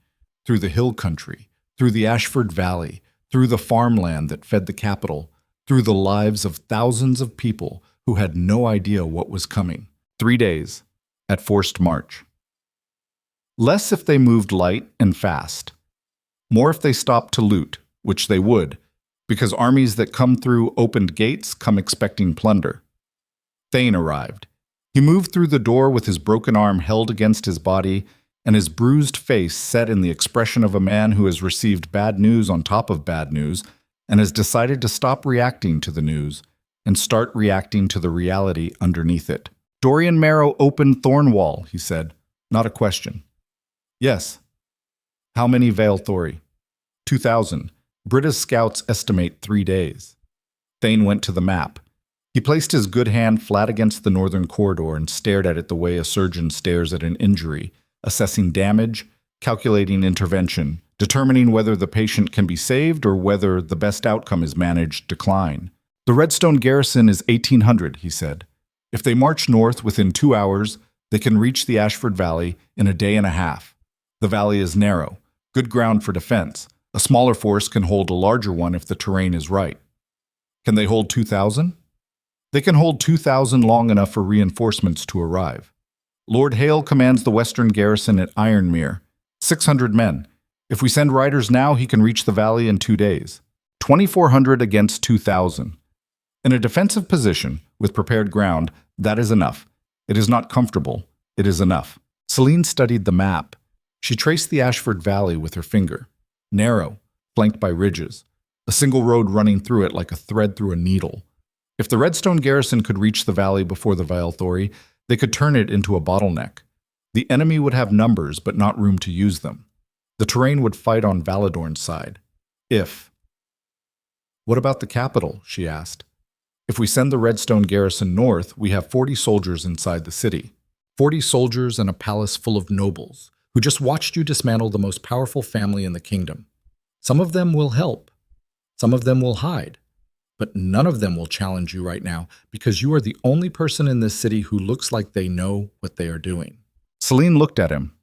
through the hill country, through the Ashford Valley, through the farmland that fed the capital, through the lives of thousands of people who had no idea what was coming. 3 days, at forced march. Less if they moved light and fast. More if they stopped to loot, which they would, because armies that come through opened gates come expecting plunder. Thane arrived. He moved through the door with his broken arm held against his body and his bruised face set in the expression of a man who has received bad news on top of bad news and has decided to stop reacting to the news and start reacting to the reality underneath it. Dorian Marrow opened Thornwall, he said. Not a question. Yes. How many Vaelthori? 2,000. Britta's scouts estimate 3 days. Thane went to the map. He placed his good hand flat against the northern corridor and stared at it the way a surgeon stares at an injury, assessing damage, calculating intervention, determining whether the patient can be saved or whether the best outcome is managed decline. The Redstone garrison is 1,800, he said. If they march north within 2 hours, they can reach the Ashford Valley in a day and a half. The valley is narrow, good ground for defense. A smaller force can hold a larger one if the terrain is right. Can they hold 2,000? They can hold 2,000 long enough for reinforcements to arrive. Lord Hale commands the western garrison at Ironmere. 600 men. If we send riders now, he can reach the valley in 2 days. 2,400 against 2,000. In a defensive position, with prepared ground, that is enough. It is not comfortable. It is enough. Celine studied the map. She traced the Ashford Valley with her finger. Narrow, flanked by ridges. A single road running through it like a thread through a needle. If the Redstone garrison could reach the valley before the Vaelthori, they could turn it into a bottleneck. The enemy would have numbers, but not room to use them. The terrain would fight on Valadorn's side. If. What about the capital? She asked. If we send the Redstone garrison north, we have 40 soldiers inside the city. 40 soldiers and a palace full of nobles, who just watched you dismantle the most powerful family in the kingdom. Some of them will help. Some of them will hide. But none of them will challenge you right now because you are the only person in this city who looks like they know what they are doing. Celine looked at him.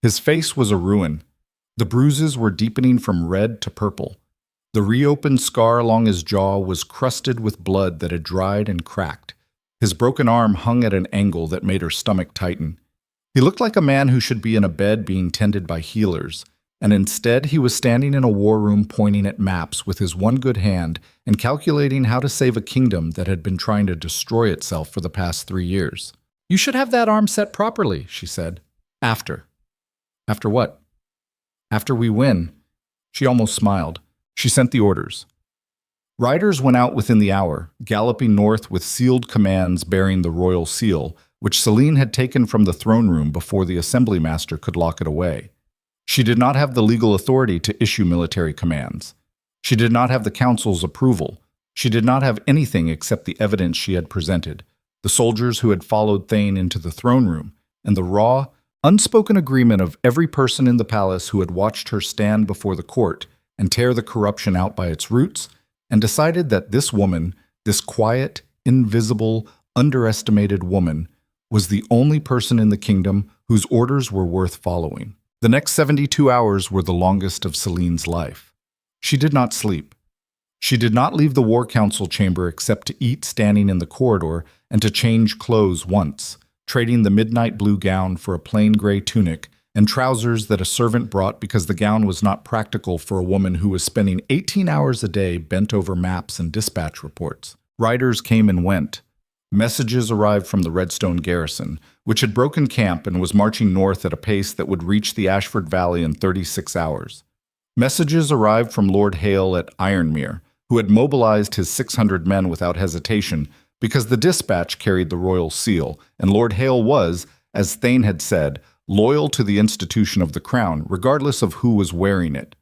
His face was a ruin. The bruises were deepening from red to purple. The reopened scar along his jaw was crusted with blood that had dried and cracked. His broken arm hung at an angle that made her stomach tighten. He looked like a man who should be in a bed being tended by healers, and instead he was standing in a war room pointing at maps with his one good hand and calculating how to save a kingdom that had been trying to destroy itself for the past 3 years. You should have that arm set properly, she said. After. After what? After we win. She almost smiled. She sent the orders. Riders went out within the hour, galloping north with sealed commands bearing the royal seal, which Celine had taken from the throne room before the assembly master could lock it away. She did not have the legal authority to issue military commands. She did not have the council's approval. She did not have anything except the evidence she had presented, the soldiers who had followed Thane into the throne room, and the raw, unspoken agreement of every person in the palace who had watched her stand before the court and tear the corruption out by its roots, and decided that this woman, this quiet, invisible, underestimated woman, was the only person in the kingdom whose orders were worth following. The next 72 hours were the longest of Celine's life. She did not sleep. She did not leave the war council chamber except to eat standing in the corridor and to change clothes once, trading the midnight blue gown for a plain gray tunic and trousers that a servant brought because the gown was not practical for a woman who was spending 18 hours a day bent over maps and dispatch reports. Riders came and went. Messages arrived from the Redstone garrison, which had broken camp and was marching north at a pace that would reach the Ashford Valley in 36 hours. Messages arrived from Lord Hale at Ironmere, who had mobilized his 600 men without hesitation because the dispatch carried the royal seal, and Lord Hale was, as Thane had said, loyal to the institution of the crown, regardless of who was wearing it.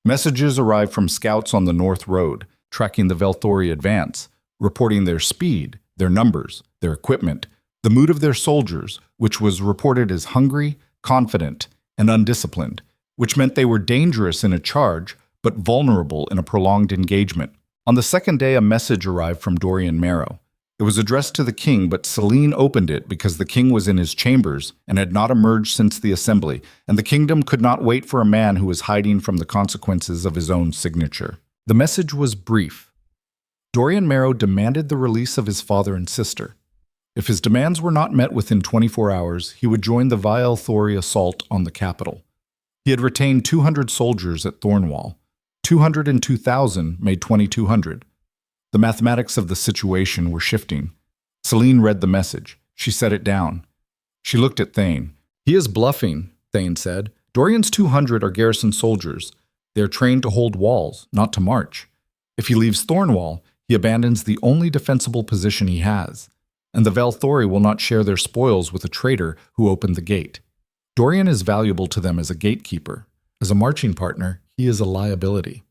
Messages arrived from scouts on the North Road, tracking the Velthori advance, reporting their speed, their numbers, their equipment, the mood of their soldiers, which was reported as hungry, confident, and undisciplined, which meant they were dangerous in a charge, but vulnerable in a prolonged engagement. On the second day, a message arrived from Dorian Marrow. It was addressed to the king, but Selene opened it because the king was in his chambers and had not emerged since the assembly, and the kingdom could not wait for a man who was hiding from the consequences of his own signature. The message was brief. Dorian Marrow demanded the release of his father and sister. If his demands were not met within 24 hours, he would join the Velthori assault on the capital. He had retained 200 soldiers at Thornwall. 202,000 made 2,200. The mathematics of the situation were shifting. Selene read the message. She set it down. She looked at Thane. "He is bluffing," Thane said. "Dorian's 200 are garrison soldiers. They are trained to hold walls, not to march. If he leaves Thornwall, he abandons the only defensible position he has, and the Velthori will not share their spoils with a traitor who opened the gate. Dorian is valuable to them as a gatekeeper. As a marching partner, he is a liability.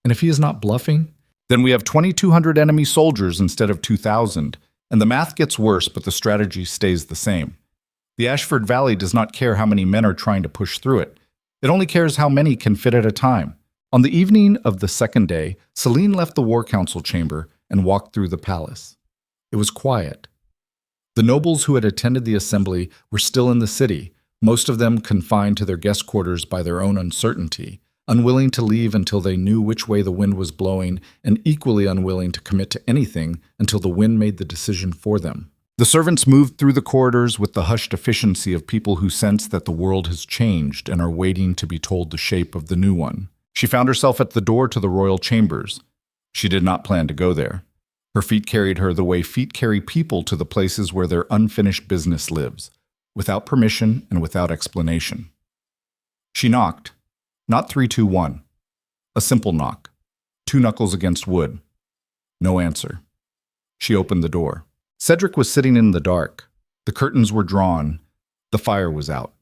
And if he is not bluffing, then we have 2,200 enemy soldiers instead of 2,000, and the math gets worse, but the strategy stays the same. The Ashford Valley does not care how many men are trying to push through it. It only cares how many can fit at a time." On the evening of the second day, Selene left the War Council chamber and walked through the palace. It was quiet. The nobles who had attended the assembly were still in the city, most of them confined to their guest quarters by their own uncertainty, unwilling to leave until they knew which way the wind was blowing, and equally unwilling to commit to anything until the wind made the decision for them. The servants moved through the corridors with the hushed efficiency of people who sense that the world has changed and are waiting to be told the shape of the new one. She found herself at the door to the royal chambers. She did not plan to go there. Her feet carried her the way feet carry people to the places where their unfinished business lives, without permission and without explanation. She knocked. Not 3-2-1. A simple knock. 2 knuckles against wood. No answer. She opened the door. Cedric was sitting in the dark. The curtains were drawn. The fire was out.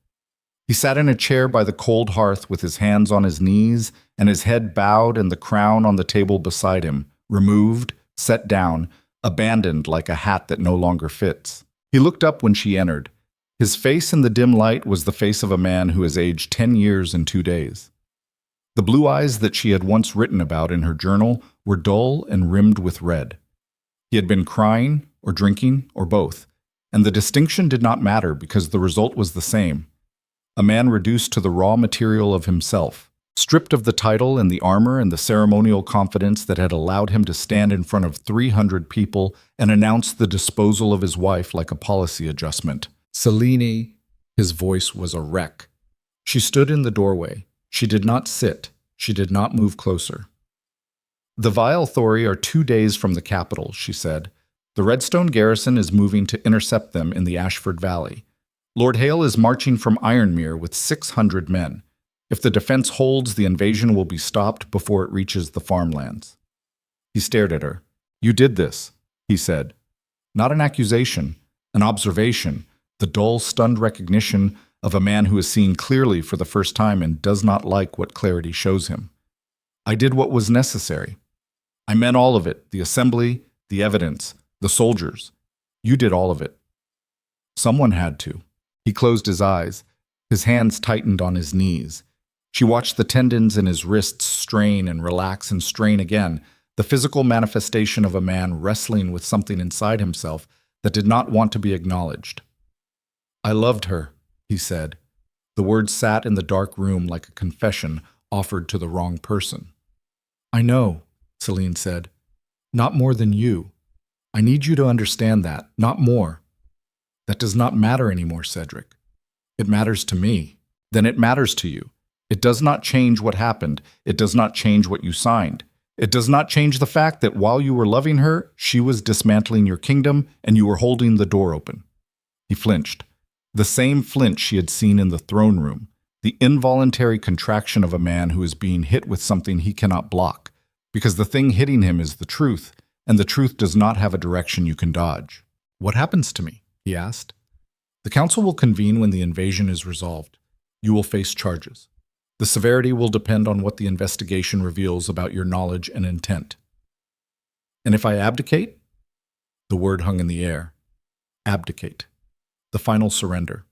He sat in a chair by the cold hearth with his hands on his knees and his head bowed and the crown on the table beside him, removed, set down, abandoned like a hat that no longer fits. He looked up when she entered. His face in the dim light was the face of a man who has aged 10 years in 2 days. The blue eyes that she had once written about in her journal were dull and rimmed with red. He had been crying, or drinking, or both, and the distinction did not matter because the result was the same. A man reduced to the raw material of himself, stripped of the title and the armor and the ceremonial confidence that had allowed him to stand in front of 300 people and announce the disposal of his wife like a policy adjustment. "Selene," his voice was a wreck. She stood in the doorway. She did not sit. She did not move closer. "The Velthori are 2 days from the capital," she said. "The Redstone garrison is moving to intercept them in the Ashford Valley. Lord Hale is marching from Ironmere with 600 men. If the defense holds, the invasion will be stopped before it reaches the farmlands." He stared at her. "You did this," he said. Not an accusation, an observation, the dull, stunned recognition of a man who is seeing clearly for the first time and does not like what clarity shows him. "I did what was necessary. I meant all of it, the assembly, the evidence, the soldiers. You did all of it." Someone had to. He closed his eyes. His hands tightened on his knees. She watched the tendons in his wrists strain and relax and strain again, the physical manifestation of a man wrestling with something inside himself that did not want to be acknowledged. "I loved her," he said. The words sat in the dark room like a confession offered to the wrong person. "I know," Celine said. Not more than you. I need you to understand that, not more. That does not matter anymore, Cedric. It matters to me. Then it matters to you. It does not change what happened. It does not change what you signed. It does not change the fact that while you were loving her, she was dismantling your kingdom and you were holding the door open. He flinched. The same flinch she had seen in the throne room, the involuntary contraction of a man who is being hit with something he cannot block, because the thing hitting him is the truth, and the truth does not have a direction you can dodge. What happens to me? He asked. The council will convene when the invasion is resolved. You will face charges. The severity will depend on what the investigation reveals about your knowledge and intent. And if I abdicate? The word hung in the air. Abdicate. The final surrender.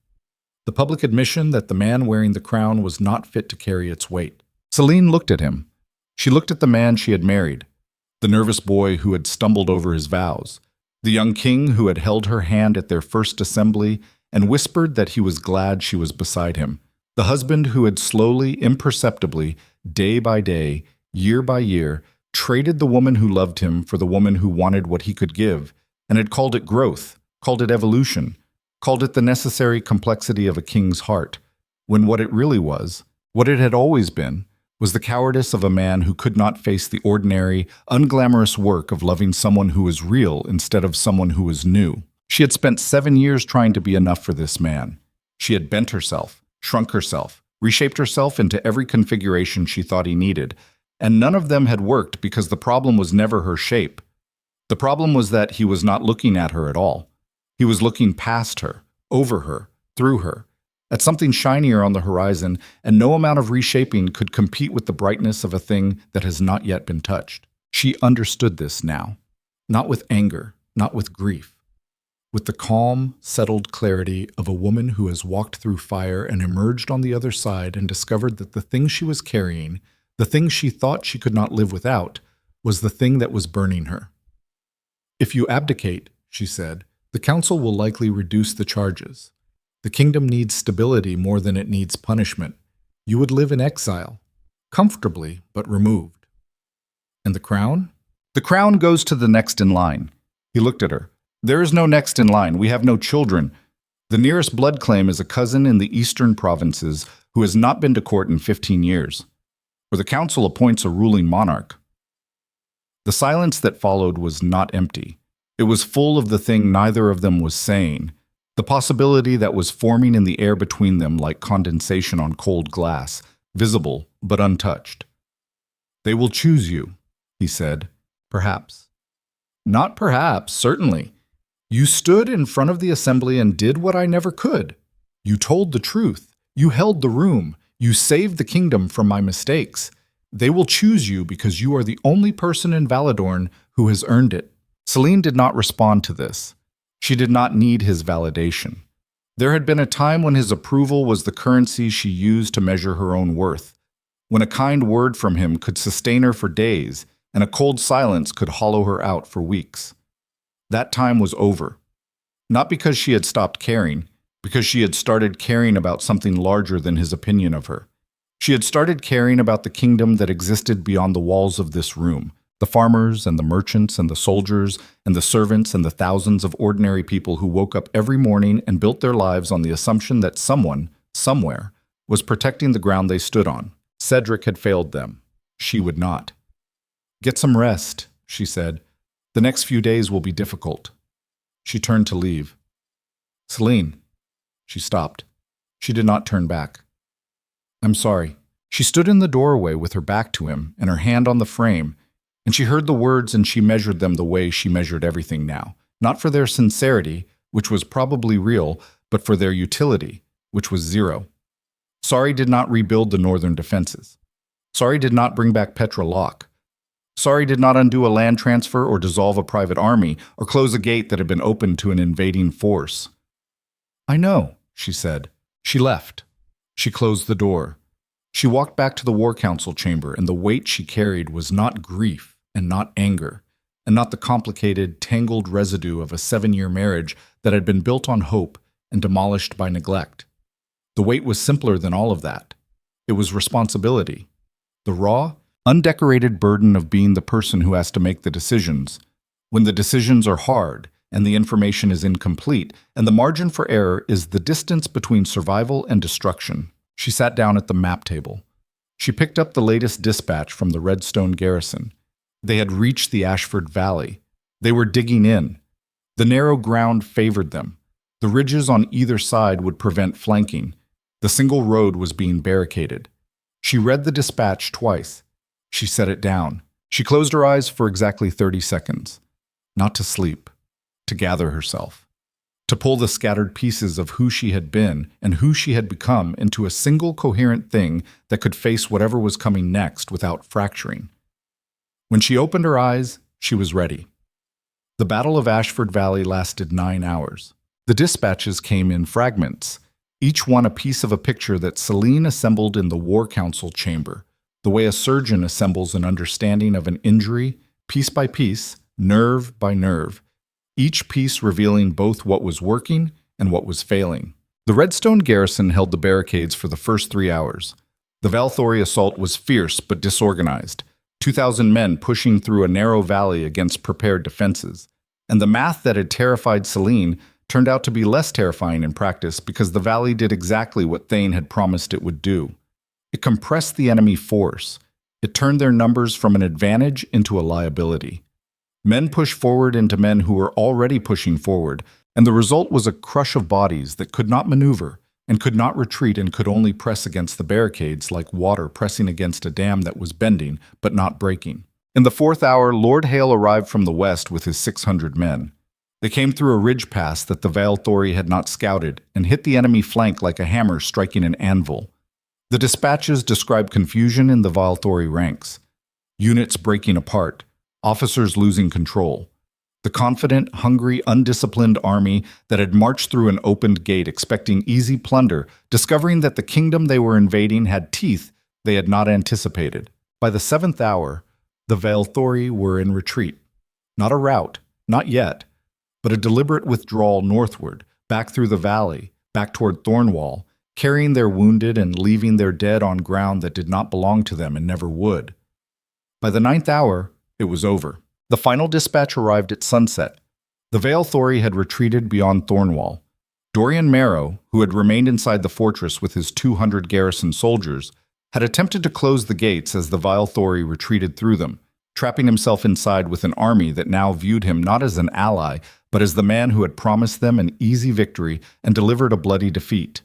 The public admission that the man wearing the crown was not fit to carry its weight. Celine looked at him. She looked at the man she had married, the nervous boy who had stumbled over his vows, the young king who had held her hand at their first assembly and whispered that he was glad she was beside him, the husband who had slowly, imperceptibly, day by day, year by year, traded the woman who loved him for the woman who wanted what he could give, and had called it growth, called it evolution, called it the necessary complexity of a king's heart, when what it really was, what it had always been, was the cowardice of a man who could not face the ordinary, unglamorous work of loving someone who was real instead of someone who was new. She had spent 7 years trying to be enough for this man. She had bent herself, shrunk herself, reshaped herself into every configuration she thought he needed, and none of them had worked because the problem was never her shape. The problem was that he was not looking at her at all. He was looking past her, over her, through her, at something shinier on the horizon, and no amount of reshaping could compete with the brightness of a thing that has not yet been touched. She understood this now, not with anger, not with grief, with the calm, settled clarity of a woman who has walked through fire and emerged on the other side and discovered that the thing she was carrying, the thing she thought she could not live without, was the thing that was burning her. If you abdicate, she said, the council will likely reduce the charges. The kingdom needs stability more than it needs punishment. You would live in exile, comfortably but removed. And the crown? The crown goes to the next in line. He looked at her. There is no next in line. We have no children. The nearest blood claim is a cousin in the eastern provinces who has not been to court in 15 years. Or the council appoints a ruling monarch. The silence that followed was not empty. It was full of the thing neither of them was saying, the possibility that was forming in the air between them like condensation on cold glass, visible but untouched. They will choose you, he said. Perhaps. Not perhaps, certainly. You stood in front of the assembly and did what I never could. You told the truth. You held the room. You saved the kingdom from my mistakes. They will choose you because you are the only person in Valadorn who has earned it. Celine did not respond to this. She did not need his validation. There had been a time when his approval was the currency she used to measure her own worth, when a kind word from him could sustain her for days and a cold silence could hollow her out for weeks. That time was over. Not because she had stopped caring, because she had started caring about something larger than his opinion of her. She had started caring about the kingdom that existed beyond the walls of this room, the farmers and the merchants and the soldiers and the servants and the thousands of ordinary people who woke up every morning and built their lives on the assumption that someone, somewhere, was protecting the ground they stood on. Cedric had failed them. She would not. Get some rest, she said. The next few days will be difficult. She turned to leave. Celine. She stopped. She did not turn back. I'm sorry. She stood in the doorway with her back to him and her hand on the frame, and she heard the words and she measured them the way she measured everything now, not for their sincerity, which was probably real, but for their utility, which was zero. Sorry did not rebuild the northern defenses. Sorry did not bring back Petra Locke. Sorry did not undo a land transfer or dissolve a private army or close a gate that had been opened to an invading force. I know, she said. She left. She closed the door. She walked back to the War Council chamber, and the weight she carried was not grief and not anger, and not the complicated, tangled residue of a 7-year marriage that had been built on hope and demolished by neglect. The weight was simpler than all of that. It was responsibility. The raw, undecorated burden of being the person who has to make the decisions, when the decisions are hard and the information is incomplete, and the margin for error is the distance between survival and destruction. She sat down at the map table. She picked up the latest dispatch from the Redstone garrison. They had reached the Ashford Valley. They were digging in. The narrow ground favored them. The ridges on either side would prevent flanking. The single road was being barricaded. She read the dispatch twice. She set it down. She closed her eyes for exactly 30 seconds. Not to sleep, to gather herself, to pull the scattered pieces of who she had been and who she had become into a single coherent thing that could face whatever was coming next without fracturing. When she opened her eyes, she was ready. The Battle of Ashford Valley lasted 9 hours. The dispatches came in fragments, each one a piece of a picture that Celine assembled in the War Council chamber, the way a surgeon assembles an understanding of an injury, piece by piece, nerve by nerve, each piece revealing both what was working and what was failing. The Redstone garrison held the barricades for the first 3 hours. The Valthori assault was fierce but disorganized, 2,000 men pushing through a narrow valley against prepared defenses. And the math that had terrified Celine turned out to be less terrifying in practice because the valley did exactly what Thane had promised it would do. It compressed the enemy force. It turned their numbers from an advantage into a liability. Men pushed forward into men who were already pushing forward, and the result was a crush of bodies that could not maneuver and could not retreat and could only press against the barricades like water pressing against a dam that was bending but not breaking. In the 4th hour, Lord Hale arrived from the west with his 600 men. They came through a ridge pass that the Valthori had not scouted and hit the enemy flank like a hammer striking an anvil. The dispatches described confusion in the Valthori ranks, units breaking apart, officers losing control. The confident, hungry, undisciplined army that had marched through an opened gate expecting easy plunder, discovering that the kingdom they were invading had teeth they had not anticipated. By the 7th hour, the Valthori were in retreat. Not a rout, not yet, but a deliberate withdrawal northward, back through the valley, back toward Thornwall, carrying their wounded and leaving their dead on ground that did not belong to them and never would. By the 9th hour, it was over. The final dispatch arrived at sunset. The Valthori had retreated beyond Thornwall. Dorian Marrow, who had remained inside the fortress with his 200 garrison soldiers, had attempted to close the gates as the Valthori retreated through them, trapping himself inside with an army that now viewed him not as an ally, but as the man who had promised them an easy victory and delivered a bloody defeat.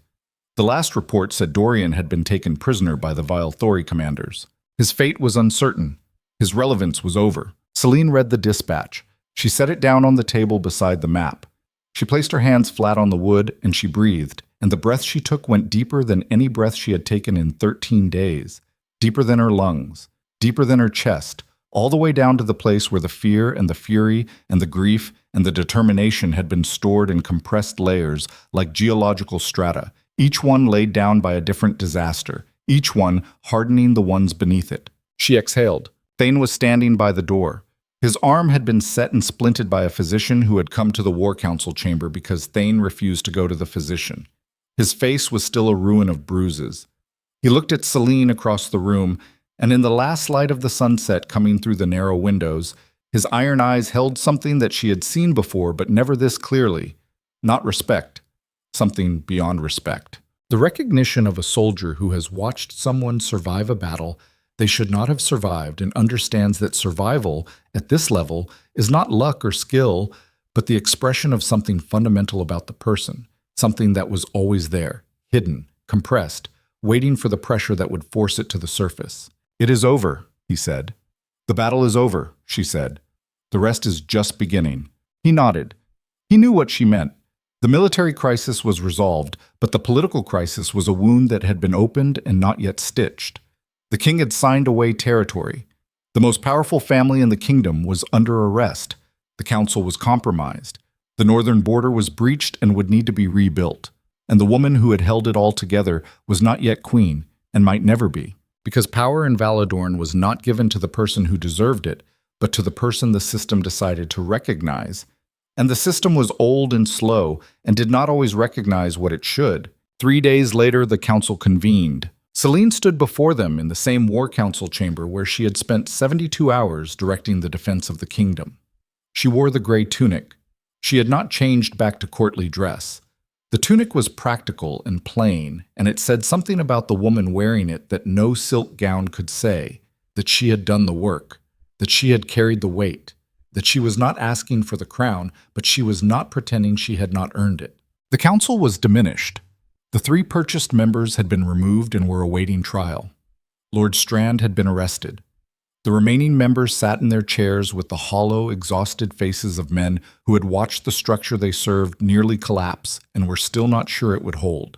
The last report said Dorian had been taken prisoner by the Valthori commanders. His fate was uncertain. His relevance was over. Celine read the dispatch. She set it down on the table beside the map. She placed her hands flat on the wood and she breathed, and the breath she took went deeper than any breath she had taken in 13 days, deeper than her lungs, deeper than her chest, all the way down to the place where the fear and the fury and the grief and the determination had been stored in compressed layers like geological strata, each one laid down by a different disaster, each one hardening the ones beneath it. She exhaled. Thane was standing by the door. His arm had been set and splinted by a physician who had come to the War Council chamber because Thane refused to go to the physician. His face was still a ruin of bruises. He looked at Celine across the room, and in the last light of the sunset coming through the narrow windows, his iron eyes held something that she had seen before but never this clearly. Not respect. Something beyond respect. The recognition of a soldier who has watched someone survive a battle they should not have survived and understands that survival, at this level, is not luck or skill, but the expression of something fundamental about the person, something that was always there, hidden, compressed, waiting for the pressure that would force it to the surface. "It is over," he said. "The battle is over," she said. "The rest is just beginning." He nodded. He knew what she meant. The military crisis was resolved, but the political crisis was a wound that had been opened and not yet stitched. The king had signed away territory. The most powerful family in the kingdom was under arrest. The council was compromised. The northern border was breached and would need to be rebuilt. And the woman who had held it all together was not yet queen, and might never be, because power in Valadorn was not given to the person who deserved it, but to the person the system decided to recognize. And the system was old and slow, and did not always recognize what it should. 3 days later, the council convened. Celine stood before them in the same war council chamber where she had spent 72 hours directing the defense of the kingdom. She wore the gray tunic. She had not changed back to courtly dress. The tunic was practical and plain, and it said something about the woman wearing it that no silk gown could say, that she had done the work, that she had carried the weight, that she was not asking for the crown, but she was not pretending she had not earned it. The council was diminished. The 3 purchased members had been removed and were awaiting trial. Lord Strand had been arrested. The remaining members sat in their chairs with the hollow, exhausted faces of men who had watched the structure they served nearly collapse and were still not sure it would hold.